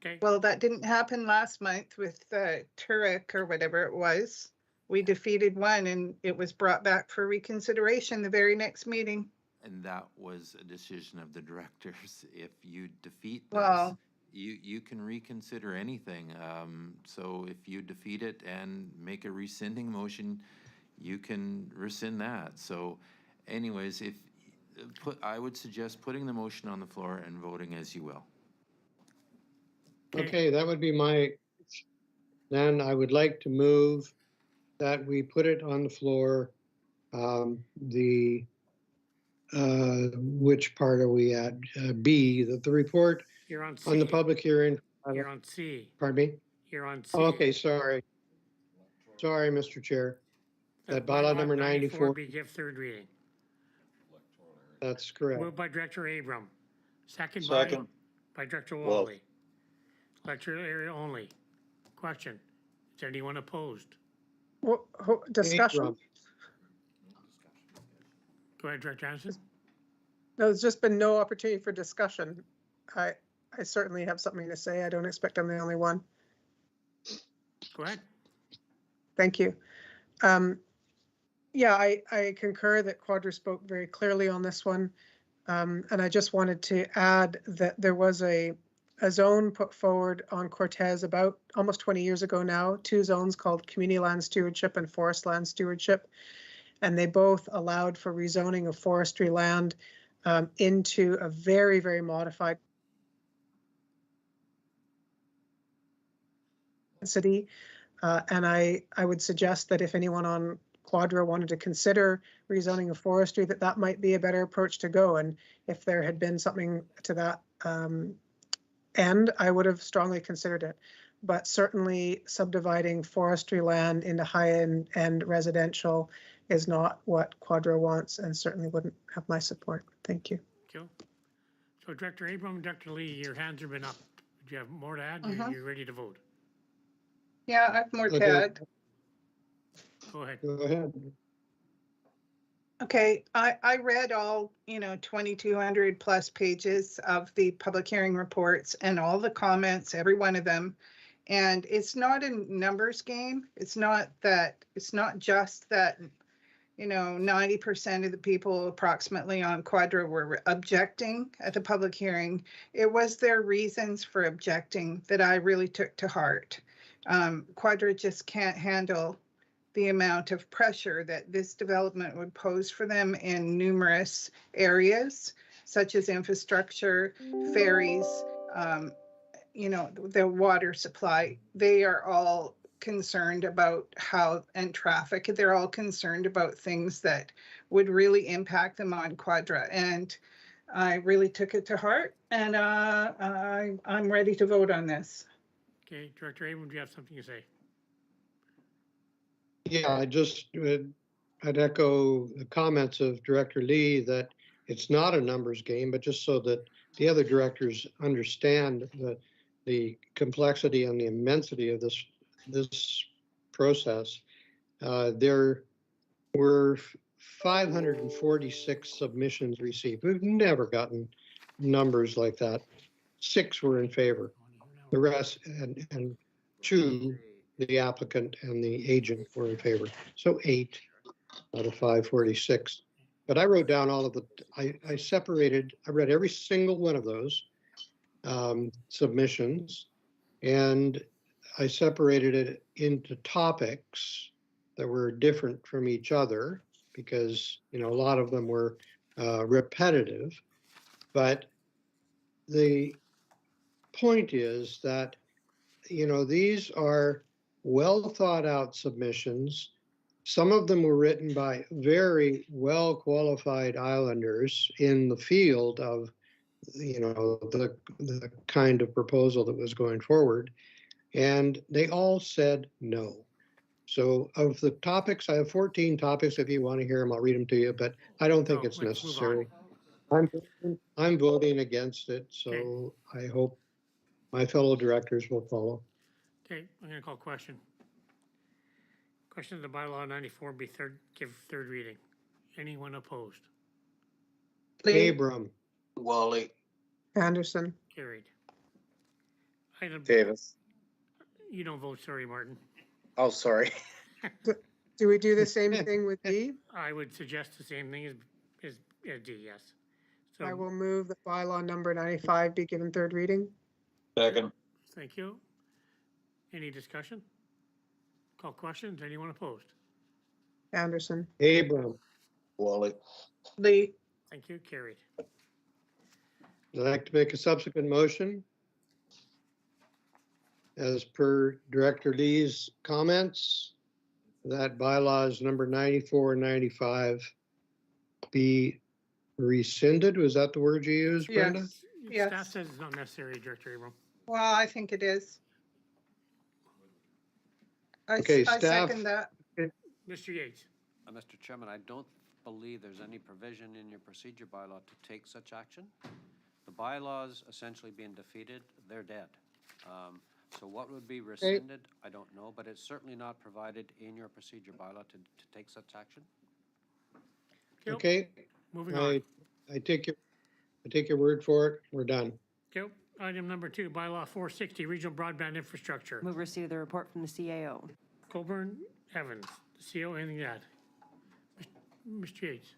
Okay, Well, that didn't happen last month with Turek or whatever it was. We defeated one and it was brought back for reconsideration the very next meeting. And that was a decision of the directors. If you defeat this, Well, you can reconsider anything. So if you defeat it and make a rescinding motion, you can rescind that. So anyways, I would suggest putting the motion on the floor and voting as you will. Okay, that would be then I would like to move that we put it on the floor. Which part are we at? B, the report you're on C. on the public hearing. You're on C. Pardon me? You're on C. Oh, okay, sorry. Sorry, Mr. Chair. That bylaw number 94. Be give third reading. That's correct. Moved by Director Abram. Second. By Director Wolf. Wally. Lecture area only. Question. Is anyone opposed? Discussion? Abram. Go ahead, Director Anderson. There's just been no opportunity for discussion. I certainly have something to say. I don't expect I'm the only one. Go ahead. Thank you. Yeah, I concur that Quadra spoke very clearly on this one. And I just wanted to add that there was a zone put forward on Cortez about almost 20 years ago now, 2 zones called community land stewardship and forest land stewardship. And they both allowed for rezoning of forestry land into a very, very modified density. And I would suggest that if anyone on Quadra wanted to consider rezoning of forestry, that might be a better approach to go. And if there had been something to that end, I would have strongly considered it. But certainly subdividing forestry land into high-end residential is not what Quadra wants and certainly wouldn't have my support. Thank you. Cool. So Director Abram and Dr. Lee, your hands have been up. Do you have more to add? You're ready to vote. yeah, I have more to add. Go ahead. Go ahead. Okay, I read all, 2,200 plus pages of the public hearing reports and all the comments, every one of them. And it's not a numbers game. It's not just that, 90% of the people approximately on Quadra were objecting at the public hearing. It was their reasons for objecting that I really took to heart. Quadra just can't handle the amount of pressure that this development would pose for them in numerous areas, such as infrastructure, ferries, the water supply. They are all concerned about and traffic. They're all concerned about things that would really impact them on Quadra. And I really took it to heart, and I'm ready to vote on this. Okay, Director Abram, do you have something to say? Yeah, I'd echo the comments of Director Lee that it's not a numbers game, but just so that the other directors understand the complexity and the immensity of this process. There were 546 submissions received. We've never gotten numbers like that. 6 were in favor. The rest, and 2, the applicant and the agent, were in favor. So 8 out of 546. But I wrote down all of I read every single one of those submissions, and I separated it into topics that were different from each other because, a lot of them were repetitive. But the point is that, these are well thought out submissions. Some of them were written by very well qualified islanders in the field of, the kind of proposal that was going forward. And they all said no. So of the topics, I have 14 topics. If you want to hear them, I'll read them to you, but I don't think it's necessary. I'm voting against it, so I hope my fellow directors will follow. Okay, I'm going to call question. Question of the bylaw 94 be give third reading. Anyone opposed? Abram. Wally. Anderson. Carried. Item, Davis. you don't vote, sorry, Martin. Oh, sorry. Do we do the same thing with D? I would suggest the same thing as D, yes. I So, will move that bylaw number 95 be given third reading. Second. thank you. Any discussion? Call questions, anyone opposed? Anderson. Abram. Wally. Lee. Thank you, carried. I'd like to make a subsequent motion. As per Director Lee's comments, that bylaws number 94 and 95 be rescinded. Was that the word you used, Brenda? Yes. Staff Yes. says it's not necessary, Director Abram. Well, I think it is. Okay, I staff. second that. Mr. Yates. Mr. Chairman, I don't believe there's any provision in your procedure bylaw to take such action. The bylaws essentially being defeated, they're dead. So what would be rescinded, I don't know, but it's certainly not provided in your procedure bylaw to take such action. Okay. Moving on. I take your word for it. We're done. Okay, item number 2, bylaw 460, regional broadband infrastructure. Move receive the report from the CAO. Colburn, Evans, the CO, anything to add? Mr. Yates.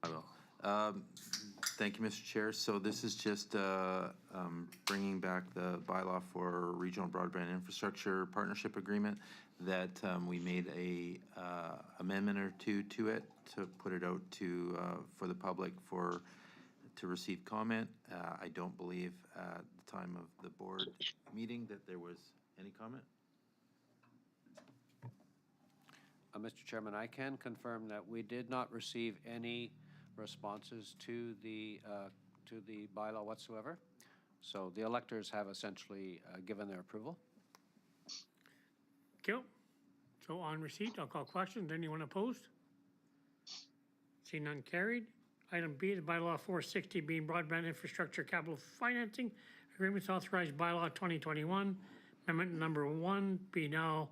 I will. Thank you, Mr. Chair. So this is just bringing back the bylaw for regional broadband infrastructure partnership agreement that we made a amendment or two to it to put it out to for the public to receive comment. I don't believe at the time of the board meeting that there was any comment. Mr. Chairman, I can confirm that we did not receive any responses to the bylaw whatsoever. So the electors have essentially given their approval. Okay. So on receipt, I'll call questions. Anyone opposed? See none, carried. Item B, the bylaw 460 being broadband infrastructure capital financing agreements authorized bylaw 2021. Amendment number 1 be now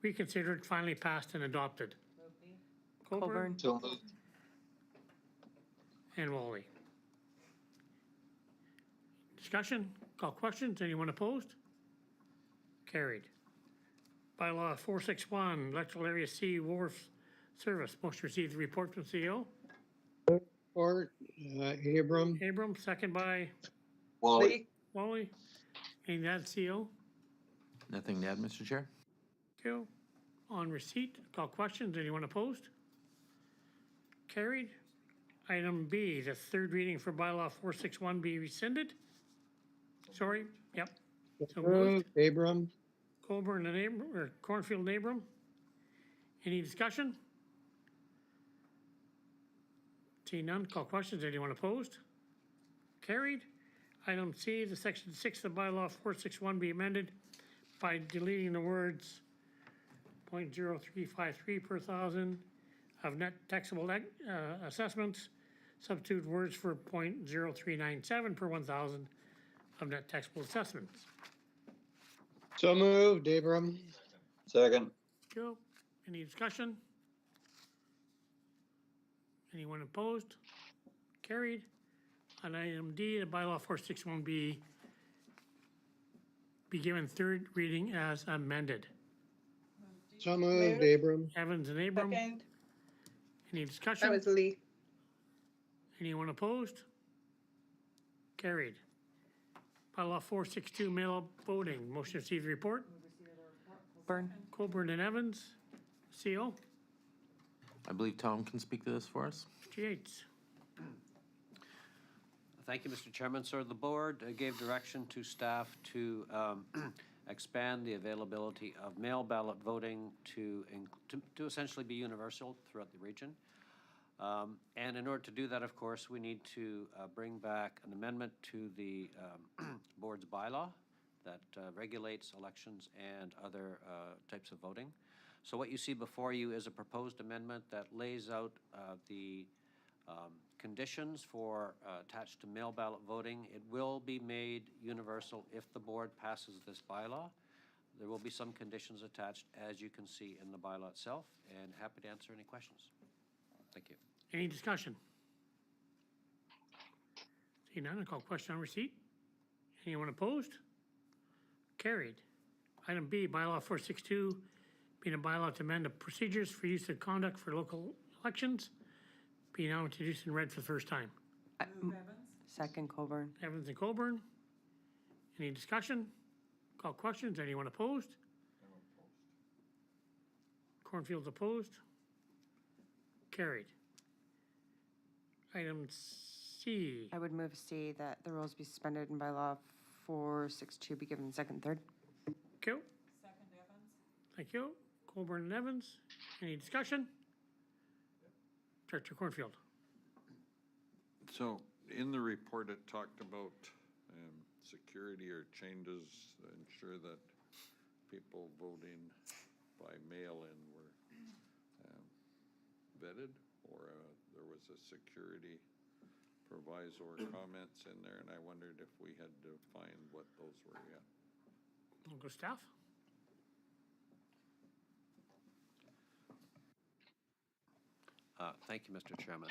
reconsidered, finally passed and adopted. Colburn. So moved. And Wally. Discussion, call questions, anyone opposed? Carried. Bylaw 461, electrical area C wharf service, motion to receive the report from CEO. Report, Abram. Abram, second by Wally. Wally. Anything to add, CEO? Nothing to add, Mr. Chair. Okay. On receipt, call questions, anyone opposed? Carried. Item B, the third reading for bylaw 461 be rescinded. Sorry, yep. So moved. Abram. Colburn and Abram, or Cornfield and Abram. Any discussion? Seeing none, call questions. Anyone opposed? Carried. Item C, the section 6 of bylaw 461 be amended by deleting the words .0353 per thousand of net taxable assessments. Substitute words for .0397 per 1,000 of net taxable assessments. So moved, Abram. Second. Go. Any discussion? Anyone opposed? Carried. On item D, the bylaw 461 be given third reading as amended. So moved, Abram. Evans and Abram. Second. Any discussion? That was Lee. Anyone opposed? Carried. Bylaw 462, mail voting. Motion to receive the report. Colburn and Evans. CO. I believe Tom can speak to this for us. Mr. Yates. Thank you, Mr. Chairman. Sir, the board gave direction to staff to expand the availability of mail ballot voting to essentially be universal throughout the region. And in order to do that, of course, we need to bring back an amendment to the board's bylaw that regulates elections and other types of voting. So what you see before you is a proposed amendment that lays out the conditions for attached to mail ballot voting. It will be made universal if the board passes this bylaw. There will be some conditions attached, as you can see in the bylaw itself, and happy to answer any questions. Thank you. Any discussion? See none, I'll call question on receipt. Anyone opposed? Carried. Item B, bylaw 462, being a bylaw to amend the procedures for use of conduct for local elections, being now introduced and read for the first time. Second, Colburn. Evans and Colburn. Any discussion? Call questions. Anyone opposed? Cornfield's opposed. Carried. Item C. I would move C, that the rules be suspended and bylaw 462 be given second, third. Thank you. Second, Evans. Thank you. Colburn and Evans. Any discussion? Director Cornfield. So in the report, it talked about security or changes, ensure that people voting by mail-in were vetted, or there was a security proviso or comments in there, and I wondered if we had to find what those were yet. I'll go staff. Thank you, Mr. Chairman.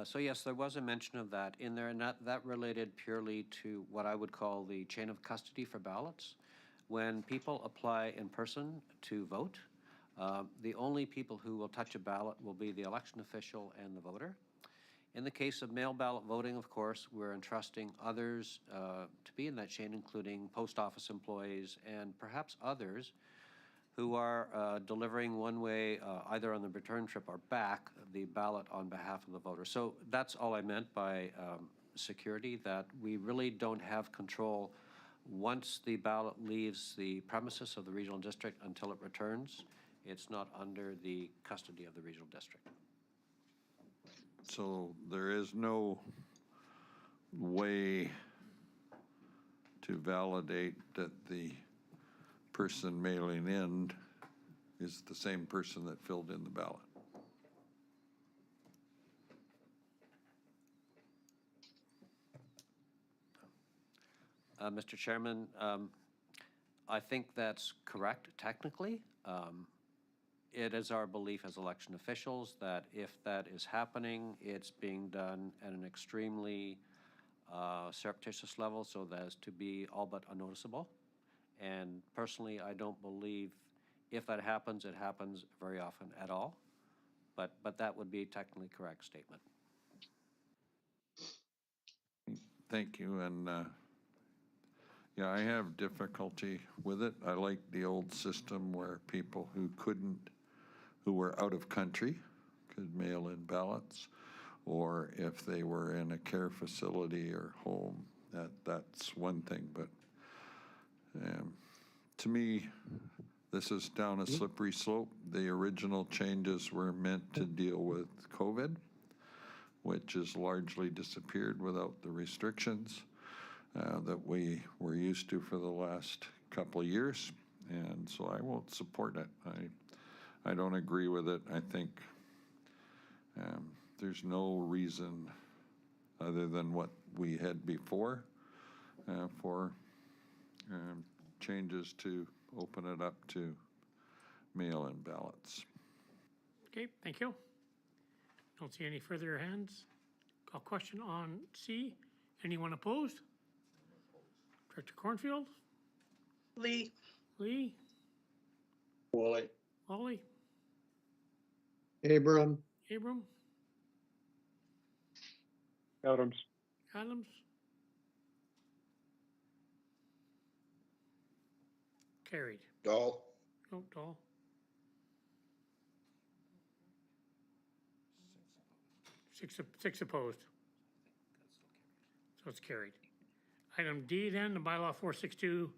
So yes, there was a mention of that in there, and that related purely to what I would call the chain of custody for ballots. When people apply in person to vote, the only people who will touch a ballot will be the election official and the voter. In the case of mail ballot voting, of course, we're entrusting others to be in that chain, including post office employees and perhaps others who are delivering one way, either on the return trip or back, the ballot on behalf of the voter. So that's all I meant by security, that we really don't have control once the ballot leaves the premises of the regional district until it returns. It's not under the custody of the regional district. So there is no way to validate that the person mailing in is the same person that filled in the ballot. Mr. Chairman, I think that's correct technically. It is our belief as election officials that if that is happening, it's being done at an extremely surreptitious level so that as to be all but unnoticeable. And personally, I don't believe if that happens, it happens very often at all. But that would be a technically correct statement. Thank you. And yeah, I have difficulty with it. I like the old system where people who were out of country could mail in ballots, or if they were in a care facility or home, that's one thing. But to me, this is down a slippery slope. The original changes were meant to deal with COVID, which has largely disappeared without the restrictions that we were used to for the last couple of years. And so I won't support it. I don't agree with it. I think there's no reason other than what we had before for changes to open it up to mail-in ballots. Okay, thank you. Don't see any further hands. Call question on C. Anyone opposed? Director Cornfield? Lee. Lee? Wally. Wally? Abram. Abram? Adams. Adams? Carried. Dahl. No, Dahl. Six opposed. So it's carried. Item D then, the bylaw 462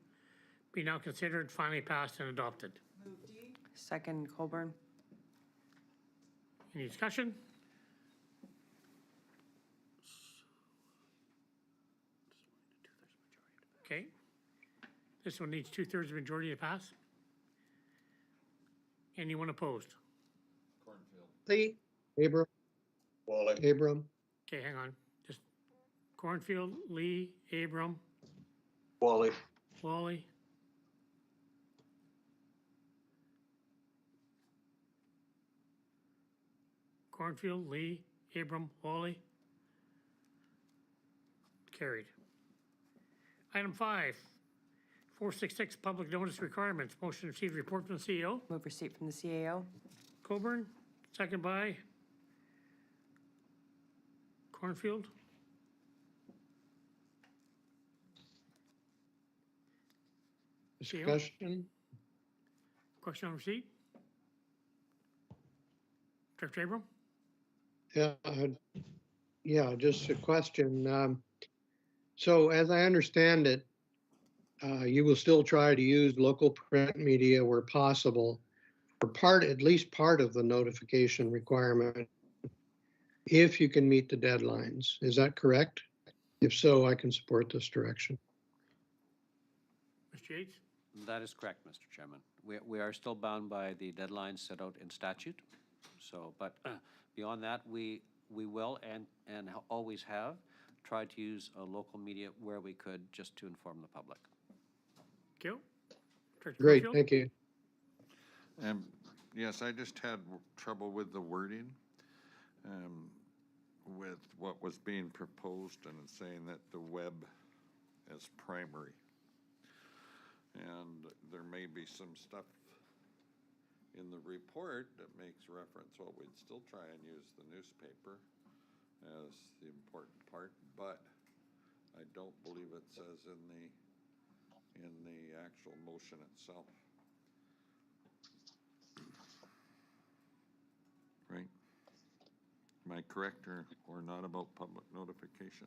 be now considered, finally passed and adopted. Move D. Second, Colburn. Any discussion? Okay. This one needs 2/3 majority to pass. Anyone opposed? Cornfield. Lee. Abram. Wally. Abram. Okay, hang on. Just Cornfield, Lee, Abram, Wally. Wally. Cornfield, Lee, Abram, Wally. Carried. Item 5, 466, public notice requirements. Motion to receive report from the CEO. Move receipt from the CAO. Coburn, second by Cornfield. Discussion? Question on receipt? Director Abram? Yeah, just a question. So as I understand it, you will still try to use local print media where possible for at least part of the notification requirement, if you can meet the deadlines. Is that correct? If so, I can support this direction. Mr. Yates? That is correct, Mr. Chairman. We are still bound by the deadlines set out in statute. So, but beyond that, we will and always have tried to use local media where we could, just to inform the public. Thank you. Great, thank you. Yes, I just had trouble with the wording, with what was being proposed and saying that the web as primary. And there may be some stuff in the report that makes reference, well, we'd still try and use the newspaper as the important part, but I don't believe it says in the actual motion itself. Right? Am I correct or not about public notification?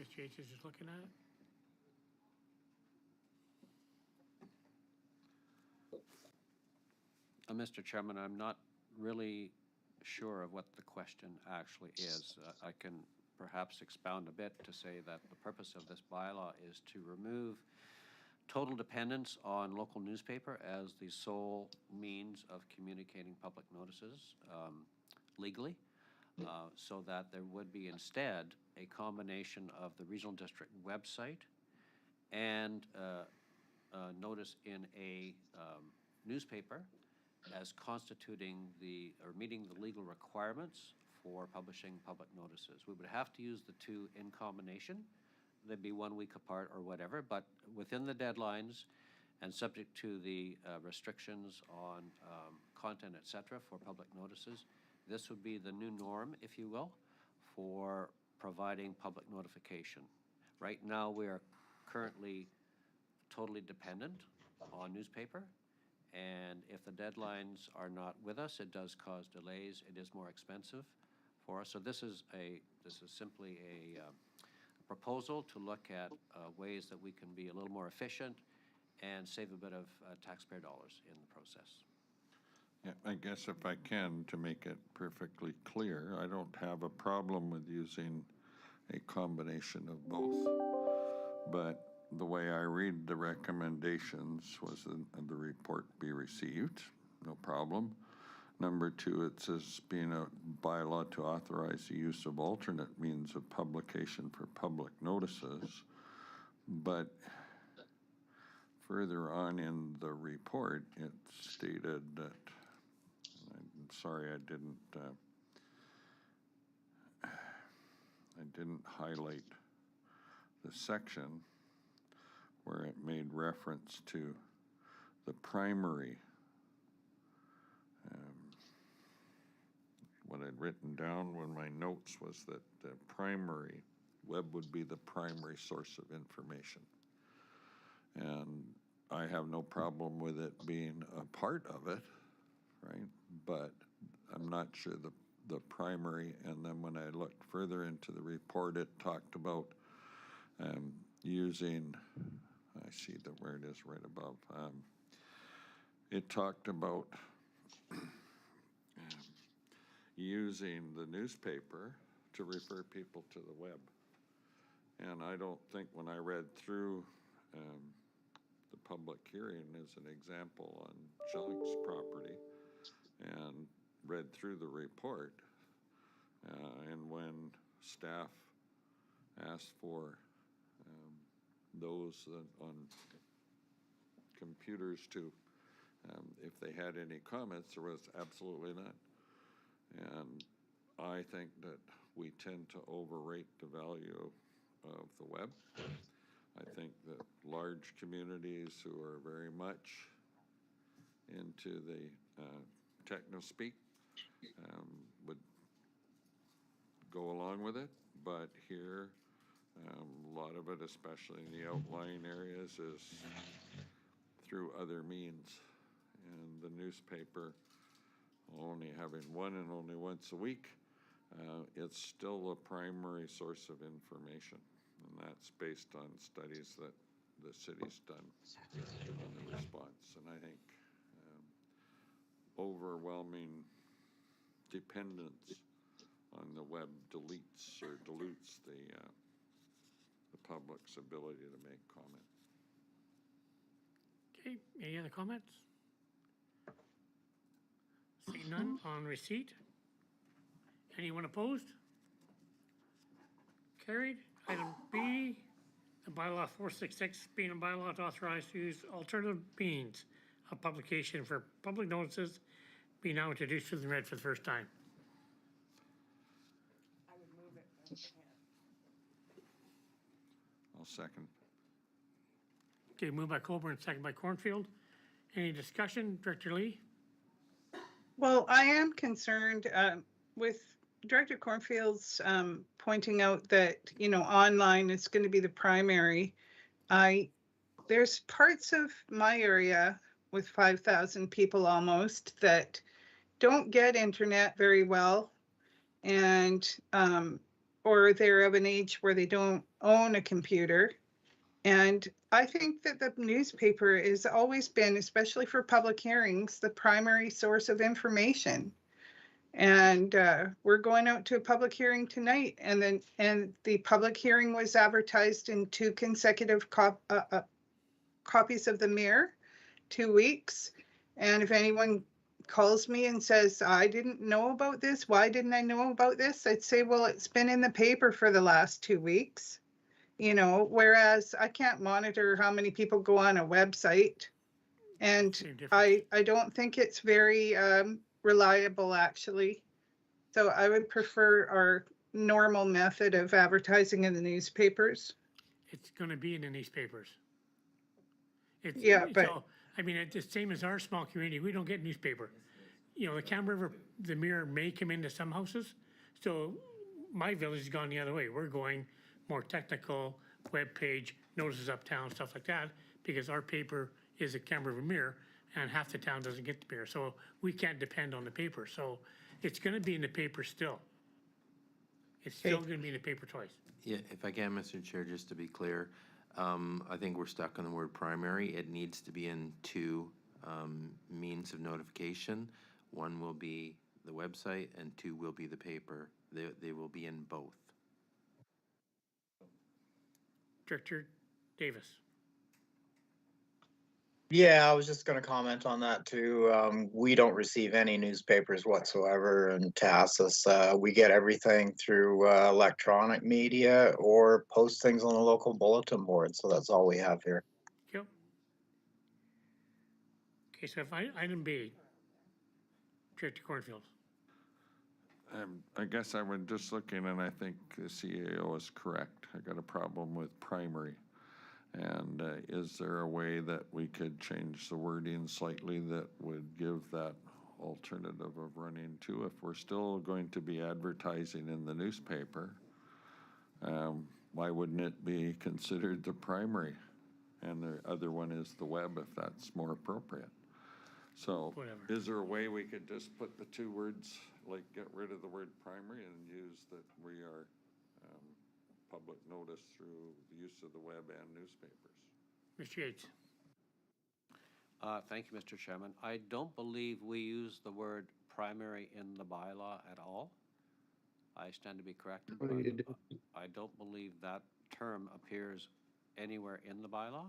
Mr. Yates is just looking at it. Mr. Chairman, I'm not really sure of what the question actually is. I can perhaps expound a bit to say that the purpose of this bylaw is to remove total dependence on local newspaper as the sole means of communicating public notices legally, so that there would be instead a combination of the regional district website and notice in a newspaper as constituting or meeting the legal requirements for publishing public notices. We would have to use the two in combination. They'd be 1 week apart or whatever, but within the deadlines and subject to the restrictions on content, et cetera, for public notices, this would be the new norm, if you will, for providing public notification. Right now, we are currently totally dependent on newspaper. And if the deadlines are not with us, it does cause delays. It is more expensive for us. So this is simply a proposal to look at ways that we can be a little more efficient and save a bit of taxpayer dollars in the process. Yeah, I guess if I can, to make it perfectly clear, I don't have a problem with using a combination of both. But the way I read the recommendations was the report be received, no problem. Number 2, it says being a bylaw to authorize the use of alternate means of publication for public notices. But further on in the report, it stated that, I'm sorry, I didn't highlight the section where it made reference to the primary. What I'd written down when my notes was that the primary web would be the primary source of information. And I have no problem with it being a part of it, right? But I'm not sure the primary, and then when I looked further into the report, it talked about using, I see where it is right above. It talked about using the newspaper to refer people to the web. And I don't think when I read through the public hearing as an example on Chunk's property and read through the report, and when staff asked for those on computers to, if they had any comments, there was absolutely none. And I think that we tend to overrate the value of the web. I think that large communities who are very much into the techno-speak would go along with it, but here, a lot of it, especially in the outlying areas, is through other means. And the newspaper, only having one and only once a week, it's still a primary source of information. And that's based on studies that the city's done on the response. And I think overwhelming dependence on the web dilutes or dilutes the public's ability to make comment. Okay, any other comments? Seeing none on receipt. Anyone opposed? Carried. Item B, the bylaw 466 being a bylaw to authorize to use alternative means of publication for public notices being now introduced and read for the first time. I'll second. Okay, moved by Colburn, second by Cornfield. Any discussion? Director Lee? Well, I am concerned with Director Cornfield's pointing out that, you know, online is going to be the primary. There's parts of my area with 5,000 people almost that don't get internet very well, and or they're of an age where they don't own a computer. And I think that the newspaper has always been, especially for public hearings, the primary source of information. And we're going out to a public hearing tonight, and the public hearing was advertised in 2 consecutive copies of the Mirror, 2 weeks. And if anyone calls me and says, I didn't know about this, why didn't I know about this? I'd say, well, it's been in the paper for the last 2 weeks, you know, whereas I can't monitor how many people go on a website. And I don't think it's very reliable, actually. So I would prefer our normal method of advertising in the newspapers. It's going to be in the newspapers. But I mean, it's the same as our small community. We don't get newspaper. You know, the Cam River, the Mirror may come into some houses. So my village has gone the other way. We're going more technical, web page, notices uptown, stuff like that, because our paper is a Cam River Mirror, and half the town doesn't get the paper. So we can't depend on the paper. So it's going to be in the paper still. It's still going to be in the paper twice. Yeah, if I can, Mr. Chair, just to be clear, I think we're stuck on the word primary. It needs to be in 2 means of notification. 1 will be the website and 2 will be the paper. They will be in both. Director Davis. Yeah, I was just going to comment on that too. We don't receive any newspapers whatsoever in Tassus. We get everything through electronic media or post things on the local bulletin board. So that's all we have here. Yep. Okay, so if item B, Director Cornfield. I guess I was just looking, and I think the CAO is correct. I got a problem with primary. And is there a way that we could change the wording slightly that would give that alternative of running 2? If we're still going to be advertising in the newspaper, why wouldn't it be considered the primary? And the other one is the web, if that's more appropriate. So is there a way we could just put the 2 words, like get rid of the word primary and use that we are public notice through the use of the web and newspapers? Mr. Yates. Thank you, Mr. Chairman. I don't believe we use the word primary in the bylaw at all. I stand to be corrected. But I don't believe that term appears anywhere in the bylaw.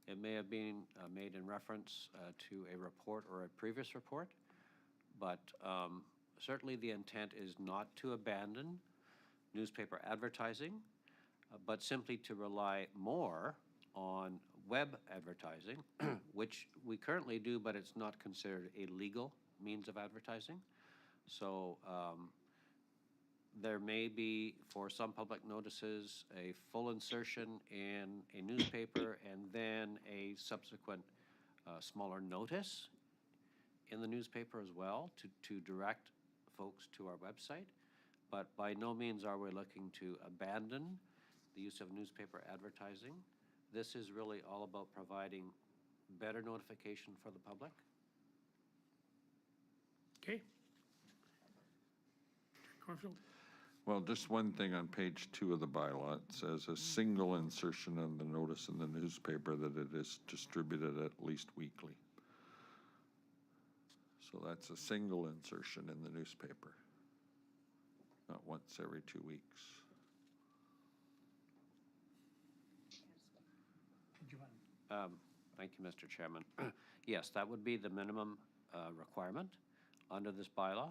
It may have been made in reference to a report or a previous report, but certainly the intent is not to abandon newspaper advertising, but simply to rely more on web advertising, which we currently do, but it's not considered a legal means of advertising. So there may be, for some public notices, a full insertion in a newspaper and then a subsequent smaller notice in the newspaper as well to direct folks to our website. But by no means are we looking to abandon the use of newspaper advertising. This is really all about providing better notification for the public. Okay. Cornfield? Well, just one thing on page 2 of the bylaw, it says a single insertion on the notice in the newspaper that it is distributed at least weekly. So that's a single insertion in the newspaper, not once every 2 weeks. Thank you, Mr. Chairman. Yes, that would be the minimum requirement under this bylaw.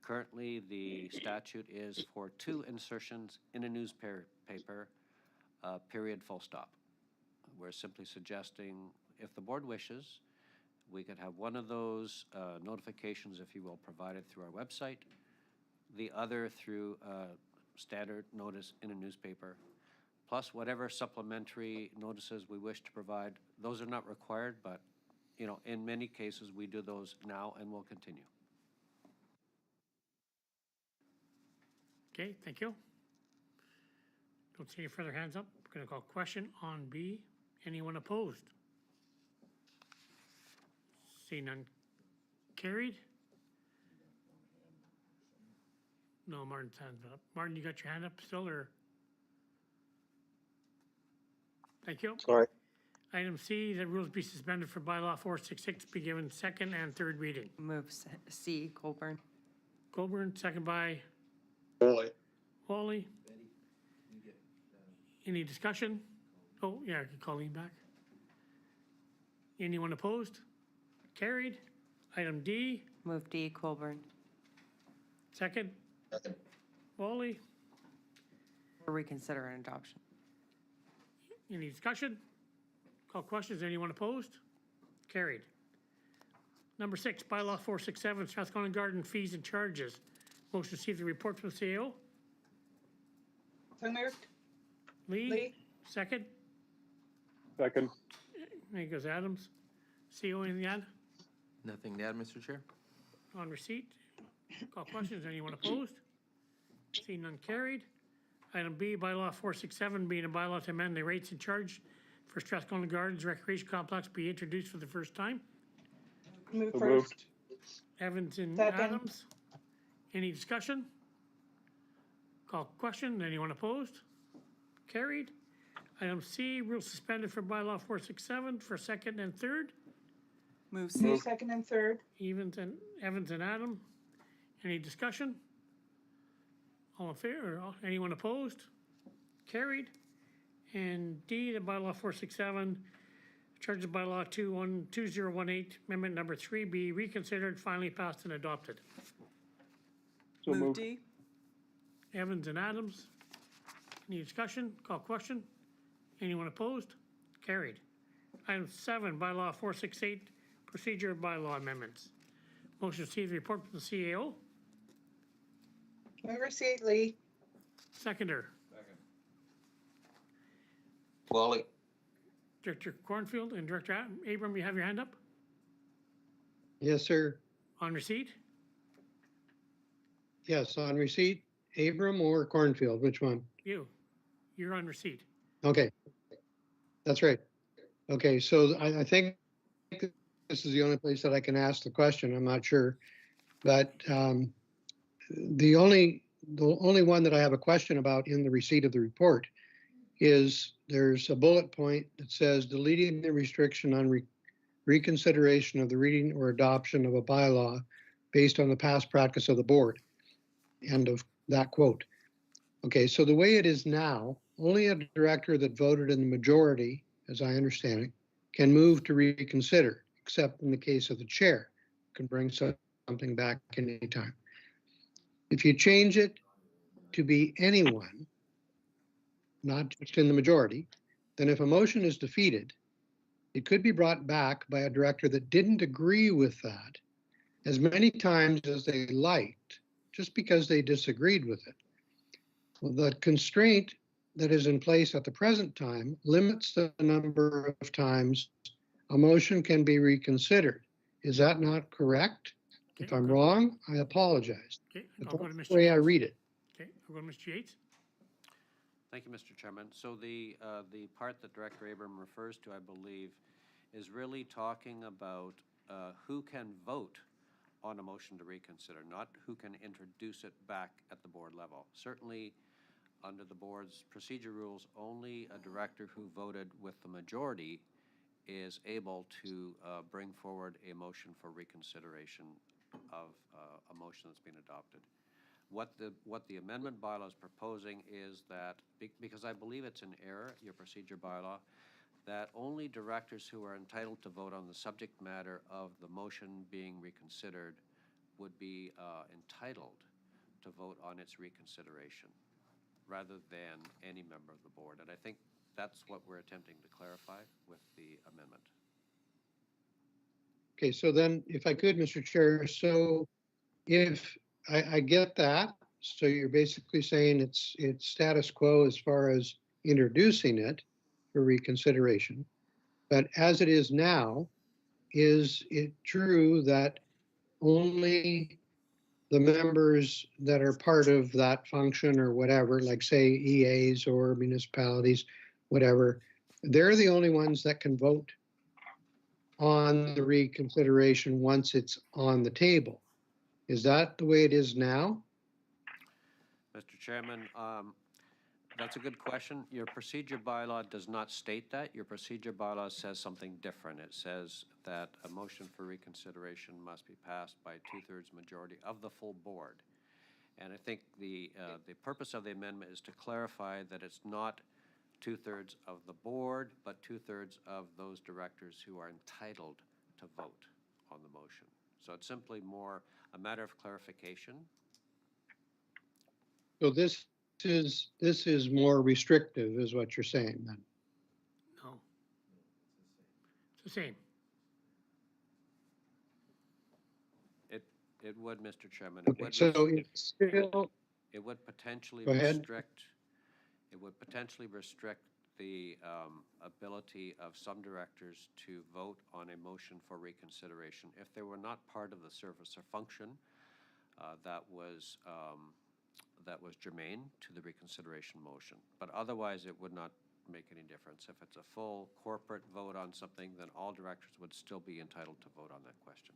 Currently, the statute is for 2 insertions in a newspaper, period, full stop. We're simply suggesting, if the board wishes, we could have one of those notifications, if you will, provided through our website, the other through standard notice in a newspaper, plus whatever supplementary notices we wish to provide. Those are not required, but in many cases, we do those now and will continue. Okay, thank you. Don't see any further hands up. We're going to call question on B. Anyone opposed? See none. Carried? No, Martin's hand's up. Martin, you got your hand up still, or? Thank you. Sorry. Item C, the rules be suspended for bylaw 466 be given second and third reading. Move C, Colburn. Colburn, second by Wally. Wally. Any discussion? Oh, yeah, I could call Colleen back. Anyone opposed? Carried. Item D, Move D, Colburn. second. Wally. For reconsider and adoption. Any discussion? Call questions. Anyone opposed? Carried. Number 6, bylaw 467, Strathcona Garden fees and charges. Motion to receive the report from the CAO. So moved. Lee. Second. Second. There goes Adams. CO, anything to add? Nothing to add, Mr. Chair? On receipt. Call questions. Anyone opposed? Seeing none, carried. Item B, bylaw 467, being a bylaw to amend the rates and charge for Strathcona Gardens Recreation Complex be introduced for the first time. Move So first. Evans and Second. Adams. Any discussion? Call question. Anyone opposed? Carried. Item C, rule suspended for bylaw 467 for second and third. Move Move C. second and third. Evans and Adam. Any discussion? All in favor? Or anyone opposed? Carried. And D, the bylaw 467, charges of bylaw 2018, amendment number 3 be reconsidered, finally passed and adopted. So Move moved. D. Evans and Adams. Any discussion? Call question. Anyone opposed? Carried. Item 7, bylaw 468, procedure of bylaw amendments. Motion to receive the report from the CAO. Move receipt, Lee. Seconder. Wally. Director Cornfield and Director Abram, you have your hand up? Yes, sir. On receipt? Yes, on receipt, Abram or Cornfield, which one? You're on receipt. Okay, that's right. Okay, so I think this is the only place that I can ask the question. I'm not sure. But the only one that I have a question about in the receipt of the report is there's a bullet point that says deleting the restriction on reconsideration of the reading or adoption of a bylaw based on the past practice of the board. End of that quote. Okay, so the way it is now, only a director that voted in the majority, as I understand it, can move to reconsider, except in the case of the chair, can bring something back any time. If you change it to be anyone, not just in the majority, then if a motion is defeated, it could be brought back by a director that didn't agree with that as many times as they liked just because they disagreed with it. Well, the constraint that is in place at the present time limits the number of times a motion can be reconsidered. Is that not correct? If I'm wrong, I apologize. Okay, But I'll go to that's Mr. the way I Yates. read it. Okay, I'll go to Mr. Yates. Thank you, Mr. Chairman. So the part that Director Abram refers to, I believe, is really talking about who can vote on a motion to reconsider, not who can introduce it back at the board level. Certainly, under the board's procedure rules, only a director who voted with the majority is able to bring forward a motion for reconsideration of a motion that's been adopted. What the amendment bylaw is proposing is that, because I believe it's an error, your procedure bylaw, that only directors who are entitled to vote on the subject matter of the motion being reconsidered would be entitled to vote on its reconsideration, rather than any member of the board. And I think that's what we're attempting to clarify with the amendment. Okay, so then if I could, Mr. Chair, so if I get that, so you're basically saying it's status quo as far as introducing it for reconsideration. But as it is now, is it true that only the members that are part of that function or whatever, like say EAs or municipalities, whatever, they're the only ones that can vote on the reconsideration once it's on the table? Is that the way it is now? Mr. Chairman, that's a good question. Your procedure bylaw does not state that. Your procedure bylaw says something different. It says that a motion for reconsideration must be passed by 2/3 majority of the full board. And I think the purpose of the amendment is to clarify that it's not 2/3 of the board, but 2/3 of those directors who are entitled to vote on the motion. So it's simply more a matter of clarification. So this is more restrictive, is what you're saying then? No. It's the same. It would, Mr. Chairman. Okay, so it's still, It would potentially Go ahead. restrict the ability of some directors to vote on a motion for reconsideration if they were not part of the service or function that was germane to the reconsideration motion. But otherwise, it would not make any difference. If it's a full corporate vote on something, then all directors would still be entitled to vote on that question.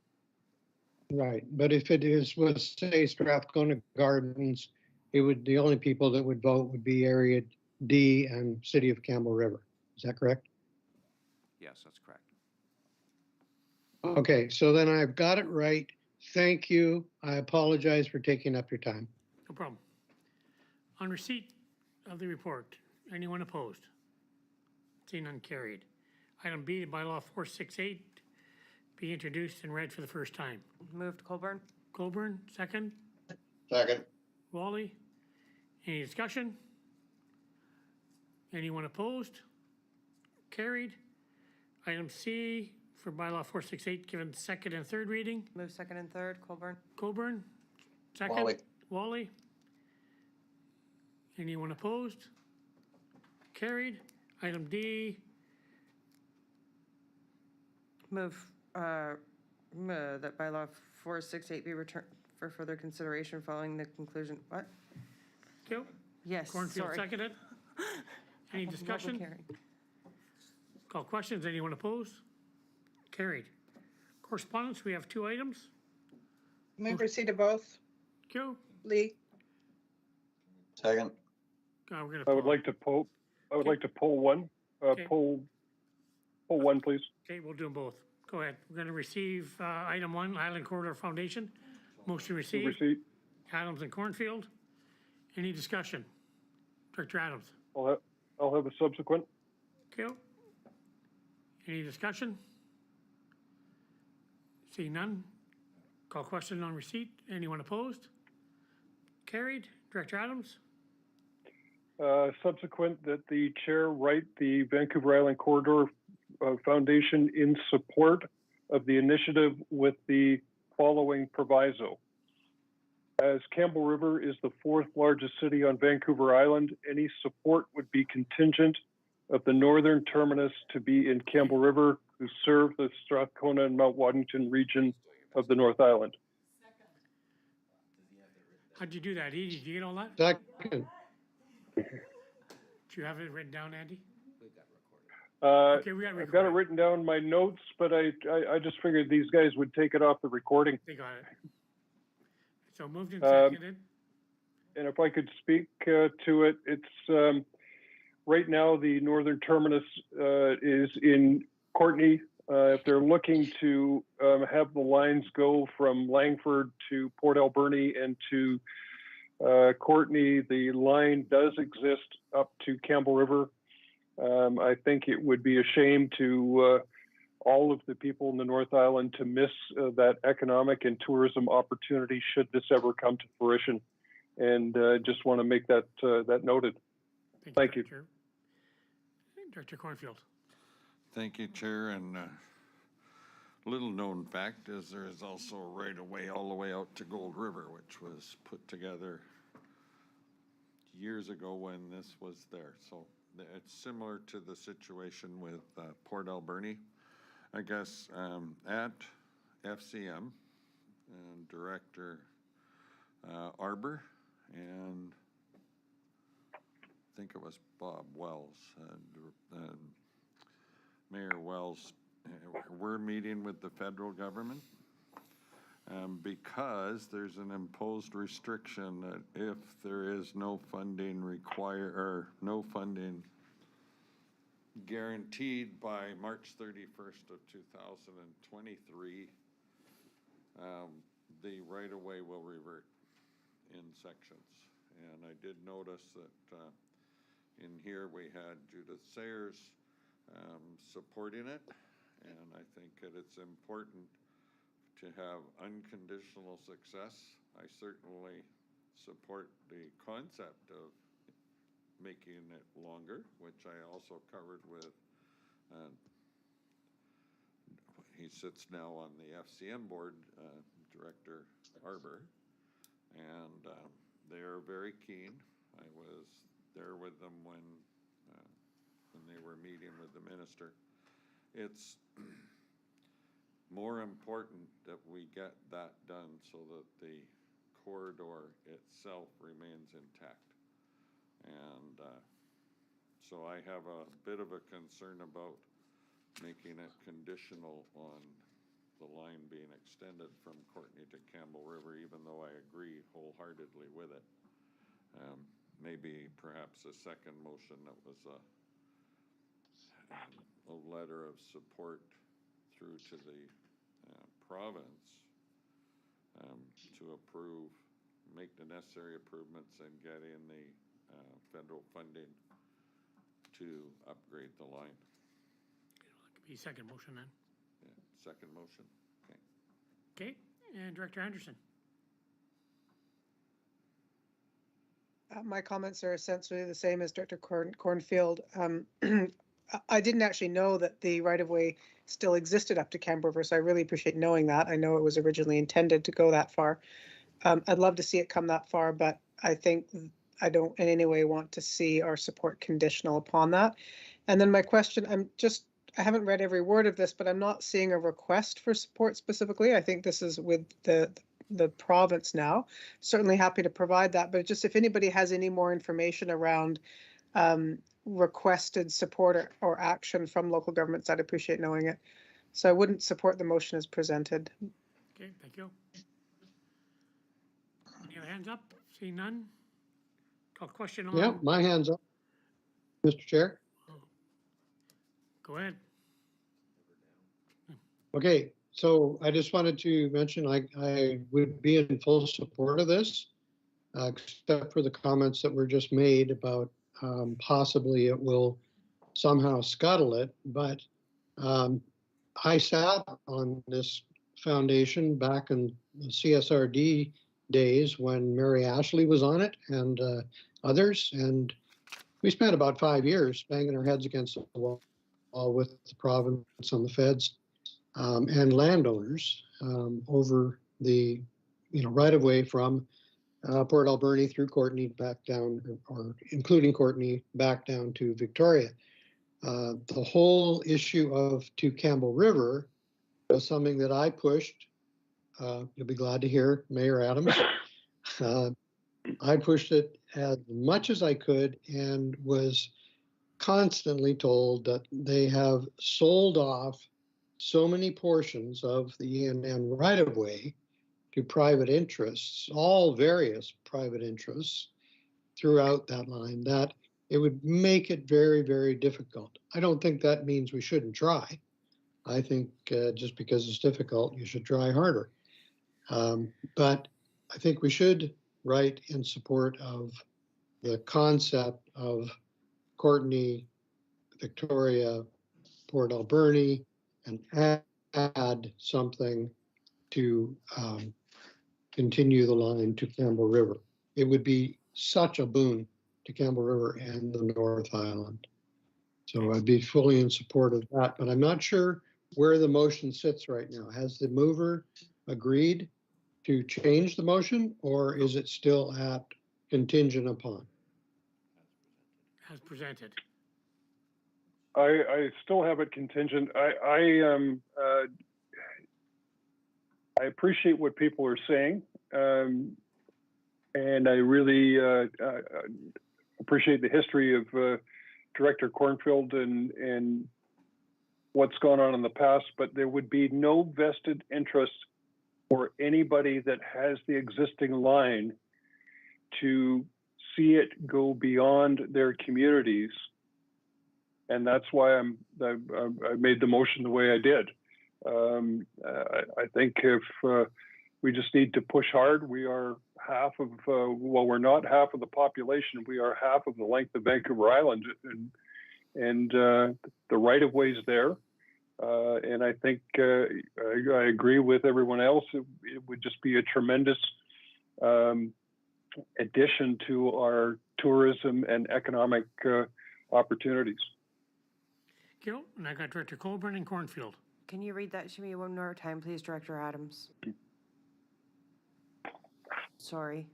right, but if it was say Strathcona Gardens, the only people that would vote would be Area D and City of Campbell River. Is that correct? Yes, that's correct. Okay, so then I've got it right. Thank you. I apologize for taking up your time. No problem. On receipt of the report, anyone opposed? Seeing none, carried. Item B, bylaw 468, be introduced and read for the first time. Moved Colburn. Colburn, second. Second. Wally. Any discussion? Anyone opposed? Carried. Item C for bylaw 468, given second and third reading. Move second and third, Colburn. Colburn, second. Wally. Wally. Anyone opposed? Carried. Item D, Move that bylaw 468 be returned for further consideration following the conclusion. What? Joe? Yes, Cornfield sorry. seconded. Any Public discussion? hearing. Call questions. Anyone opposed? Carried. Correspondence, we have 2 items. Move receipt of both. Joe? Lee. Second. We're gonna I would pull. like to pull, one. Okay. Pull one, please. Okay, we'll do them both. Go ahead. We're gonna receive, item 1, Island Corridor Foundation. Motion received. Receipt. Adams and Cornfield. Any discussion? Director Adams. I'll have a subsequent. Okay. Any discussion? Seeing none. Call question on receipt. Anyone opposed? Carried. Director Adams. Subsequent that the chair write the Vancouver Island Corridor Foundation in support of the initiative with the following proviso. As Campbell River is the 4th largest city on Vancouver Island, any support would be contingent of the northern terminus to be in Campbell River, who serve the Strathcona and Mount Waddington region of the North Island. How'd you do that, Edie? Did you get all that? Second. Do you have it written down, Andy? Okay, we got I've got it written down in my notes, but I just figured these guys would take it off the recording. They got it. So moved and seconded. And if I could speak to it, it's right now the northern terminus is in Courtenay. If they're looking to have the lines go from Langford to Port Alberni and to Courtenay, the line does exist up to Campbell River. I think it would be a shame to all of the people in the North Island to miss that economic and tourism opportunity should this ever come to fruition. And just want to make that that noted. Thank you. Director Cornfield. Thank you, Chair. And little known fact is there is also a right of way all the way out to Gold River, which was put together years ago when this was there. So it's similar to the situation with Port Alberni. I guess at FCM and Director Arbor and I think it was Bob Wells and Mayor Wells, we're meeting with the federal government because there's an imposed restriction that if there is no funding no funding guaranteed by March 31st of 2023, the right-of-way will revert in sections. And I did notice that in here we had Judith Sayers supporting it, and I think that it's important to have unconditional success. I certainly support the concept of making it longer, which I also covered with, he sits now on the FCM board, Director Arbor, and they're very keen. I was there with them when they were meeting with the minister. It's more important that we get that done so that the corridor itself remains intact. And so I have a bit of a concern about making it conditional on the line being extended from Courtenay to Campbell River, even though I agree wholeheartedly with it. Maybe perhaps a second motion that was a letter of support through to the province to approve, make the necessary improvements and get in the federal funding to upgrade the line. It could be second motion then. Yeah, second motion. Okay. Okay, and Director Anderson. My comments are essentially the same as Director Cornfield. I didn't actually know that the right-of-way still existed up to Campbell River, so I really appreciate knowing that. I know it was originally intended to go that far. I'd love to see it come that far, but I think I don't in any way want to see our support conditional upon that. And then my question, I haven't read every word of this, but I'm not seeing a request for support specifically. I think this is with the province now. Certainly happy to provide that, but just if anybody has any more information around requested support or action from local governments, I'd appreciate knowing it. So I wouldn't support the motion as presented. Okay, thank you. Any other hands up? Seeing none? Call question on. Yeah, my hand's up, Mr. Chair. Go ahead. Okay, so I just wanted to mention I would be in full support of this, except for the comments that were just made about possibly it will somehow scuttle it. But I sat on this foundation back in the CSRD days when Mary Ashley was on it and others, and we spent about 5 years banging our heads against the wall with the province and the feds and landowners over the right of way from Port Alberni through Courtney back down, or including Courtney back down to Victoria. The whole issue of to Campbell River was something that I pushed. You'll be glad to hear, Mayor Adams. I pushed it as much as I could and was constantly told that they have sold off so many portions of the ENN right-of-way to private interests, all various private interests throughout that line, that it would make it very, very difficult. I don't think that means we shouldn't try. I think just because it's difficult, you should try harder. But I think we should write in support of the concept of Courtney, Victoria, Port Alberni, and add something to continue the line to Campbell River. It would be such a boon to Campbell River and the North Island. So I'd be fully in support of that, but I'm not sure where the motion sits right now. Has the mover agreed to change the motion, or is it still at contingent upon? As presented. I still have it contingent. I appreciate what people are saying, and I really appreciate the history of Director Cornfield and what's gone on in the past, but there would be no vested interest for anybody that has the existing line to see it go beyond their communities. And that's why I made the motion the way I did. I think if we just need to push hard, we are half of, well, we're not half of the population, we are half of the length of Vancouver Island, and the right of way is there. And I think I agree with everyone else. It would just be a tremendous addition to our tourism and economic opportunities. Gil, and I got Director Colburn and Cornfield. Can you read that to me one more time, please, Director Adams? Sorry.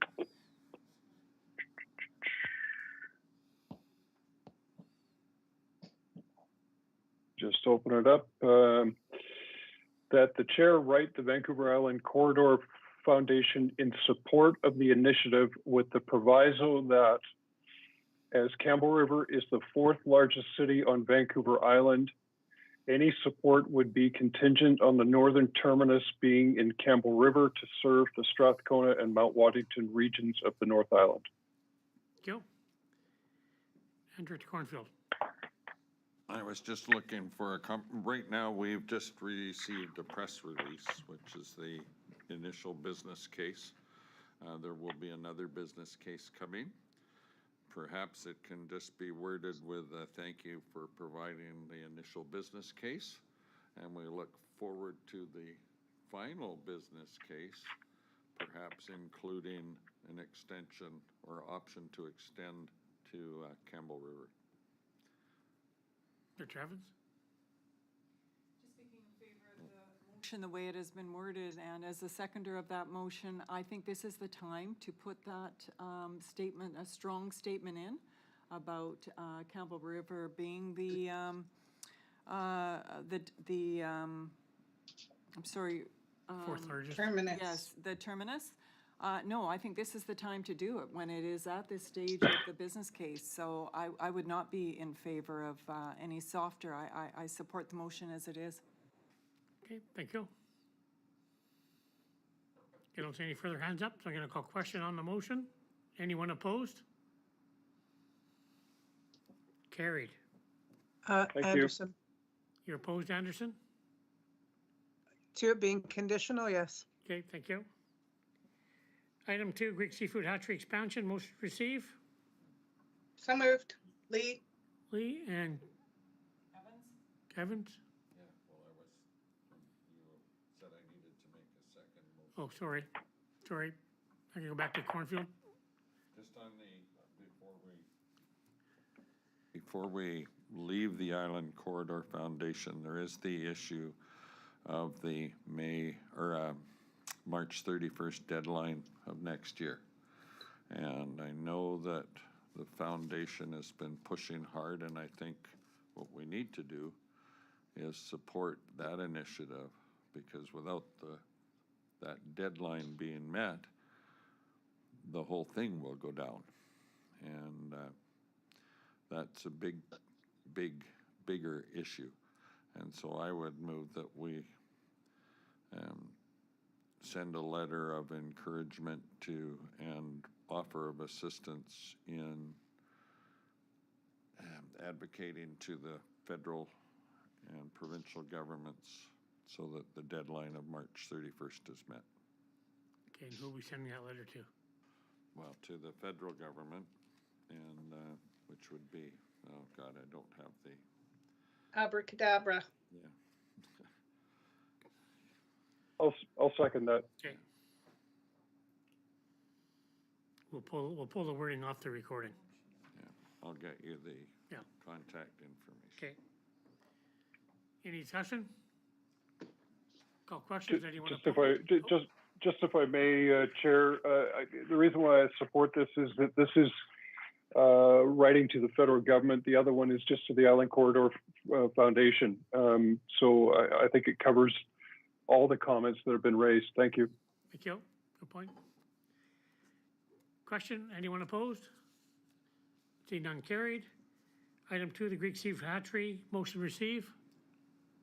Just open it up. That the chair write the Vancouver Island Corridor Foundation in support of the initiative with the proviso that as Campbell River is the fourth largest city on Vancouver Island, any support would be contingent on the northern terminus being in Campbell River to serve the Strathcona and Mount Waddington regions of the North Island. Gil. And Director Cornfield. I was just looking for right now we've just received a press release, which is the initial business case. There will be another business case coming. Perhaps it can just be worded with a thank you for providing the initial business case. And we look forward to the final business case, perhaps including an extension or option to extend to Campbell River. Director Evans? Just speaking in favor of the motion the way it has been worded, and as the seconder of that motion, I think this is the time to put that statement, a strong statement in about Campbell River being the I'm sorry. Fourth largest. Terminus. Yes, the terminus. No, I think this is the time to do it when it is at this stage of the business case. So I would not be in favor of any softer. I support the motion as it is. Okay, thank you. I don't see any further hands up, so I'm going to call question on the motion. Anyone opposed? Carried. Anderson. You're opposed, Anderson? To it being conditional, yes. Okay, thank you. Item 2, Greek Seafood Hatchery expansion, motion to receive. So moved. Lee. Lee and Evans? Yeah, well, you said I needed to make a second motion. Oh, sorry. I can go back to Cornfield. Just on before we leave the Island Corridor Foundation, there is the issue of the March 31st deadline of next year. And I know that the foundation has been pushing hard, and I think what we need to do is support that initiative, because without that deadline being met, the whole thing will go down. And that's a bigger issue. And so I would move that we send a letter of encouragement to and offer of assistance in advocating to the federal and provincial governments so that the deadline of March 31st is met. Okay, and who are we sending that letter to? Well, to the federal government, and which would be, oh God, I don't have the, Abracadabra. yeah. I'll second that. Okay. We'll pull the wording off the recording. Yeah, I'll get you the Yeah. contact information. Okay. Any discussion? Call questions, anyone? Just if I may, Chair, the reason why I support this is that this is writing to the federal government. The other one is just to the Island Corridor Foundation. So I think it covers all the comments that have been raised. Thank you. Thank you. Good point. Question, anyone opposed? See none carried. Item 2, the Greek Seafood Hatchery, motion receive.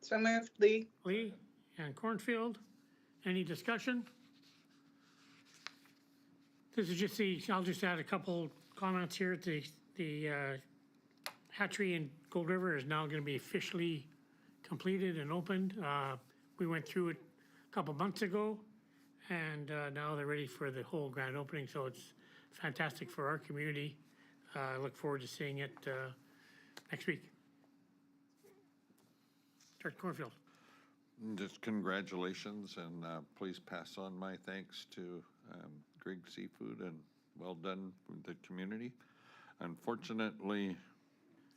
So moved, Lee. Lee and Cornfield. Any discussion? This is just I'll just add a couple comments here. The hatchery in Gold River is now going to be officially completed and opened. We went through it a couple months ago, and now they're ready for the whole grand opening. So it's fantastic for our community. I look forward to seeing it next week. Director Cornfield. Just congratulations, and please pass on my thanks to Greek Seafood, and well done with the community. Unfortunately,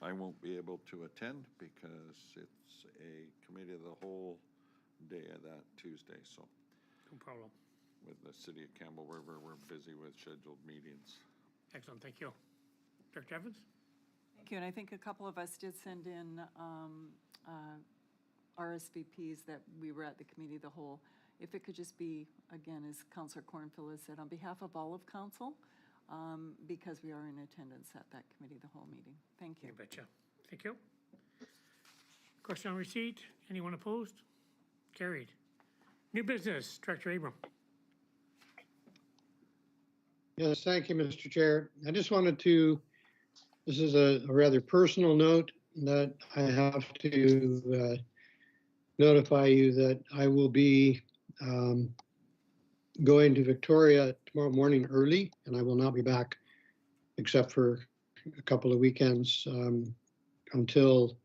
I won't be able to attend because it's a committee of the whole day of that Tuesday. So No problem. with the city of Campbell River, we're busy with scheduled meetings. Excellent, thank you. Director Evans? Thank you, and I think a couple of us did send in RSVPs that we were at the committee of the whole. If it could just be, again, as Councillor Cornfield has said, on behalf of all of council, because we are in attendance at that committee of the whole meeting. Thank you. You betcha. Thank you. Question on receipt, anyone opposed? Carried. New business, Director Abram. Yes, thank you, Mr. Chair. I just wanted to, this is a rather personal note that I have to notify you that I will be going to Victoria tomorrow morning early, and I will not be back except for a couple of weekends until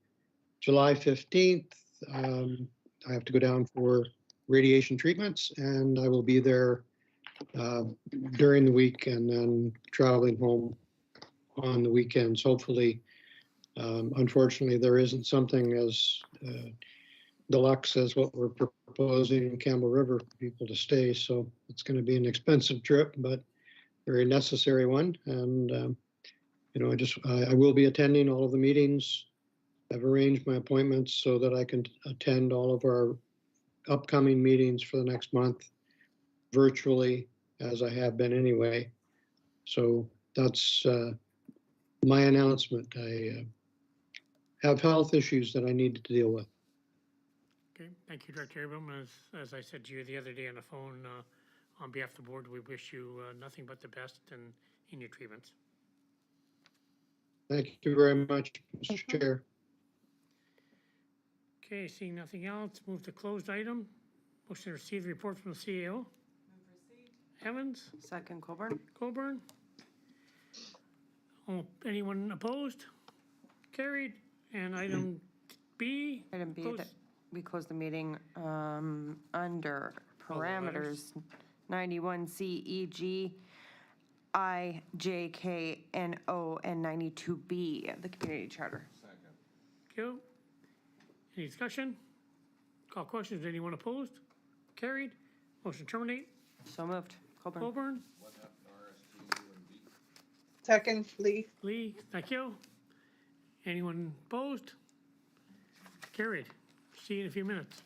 July 15th. I have to go down for radiation treatments, and I will be there during the week and then traveling home on the weekends, hopefully. Unfortunately, there isn't something as deluxe as what we're proposing in Campbell River for people to stay. So it's going to be an expensive trip, but very necessary one. And, you know, I will be attending all of the meetings. I've arranged my appointments so that I can attend all of our upcoming meetings for the next month virtually, as I have been anyway. So that's my announcement. I have health issues that I need to deal with. Okay, thank you, Director Abram. As I said to you the other day on the phone, on behalf of the board, we wish you nothing but the best in your treatments. Thank you very much, Mr. Chair. Okay, seeing nothing else, move to closed item. Motion to receive the report from the CAO. Evans? Second, Colburn. Colburn? Anyone opposed? Carried. And item B? Item B, closed. that we close the meeting under parameters 91C, E, G, I, J, K, N, O, and 92B of the community charter. Second. Thank you. Any discussion? Call questions. Anyone opposed? Carried. Motion terminate. So moved. Colburn. Colburn? What happened to RSTU and B? Second, Lee. Lee, thank you. Anyone opposed? Carried. See you in a few minutes.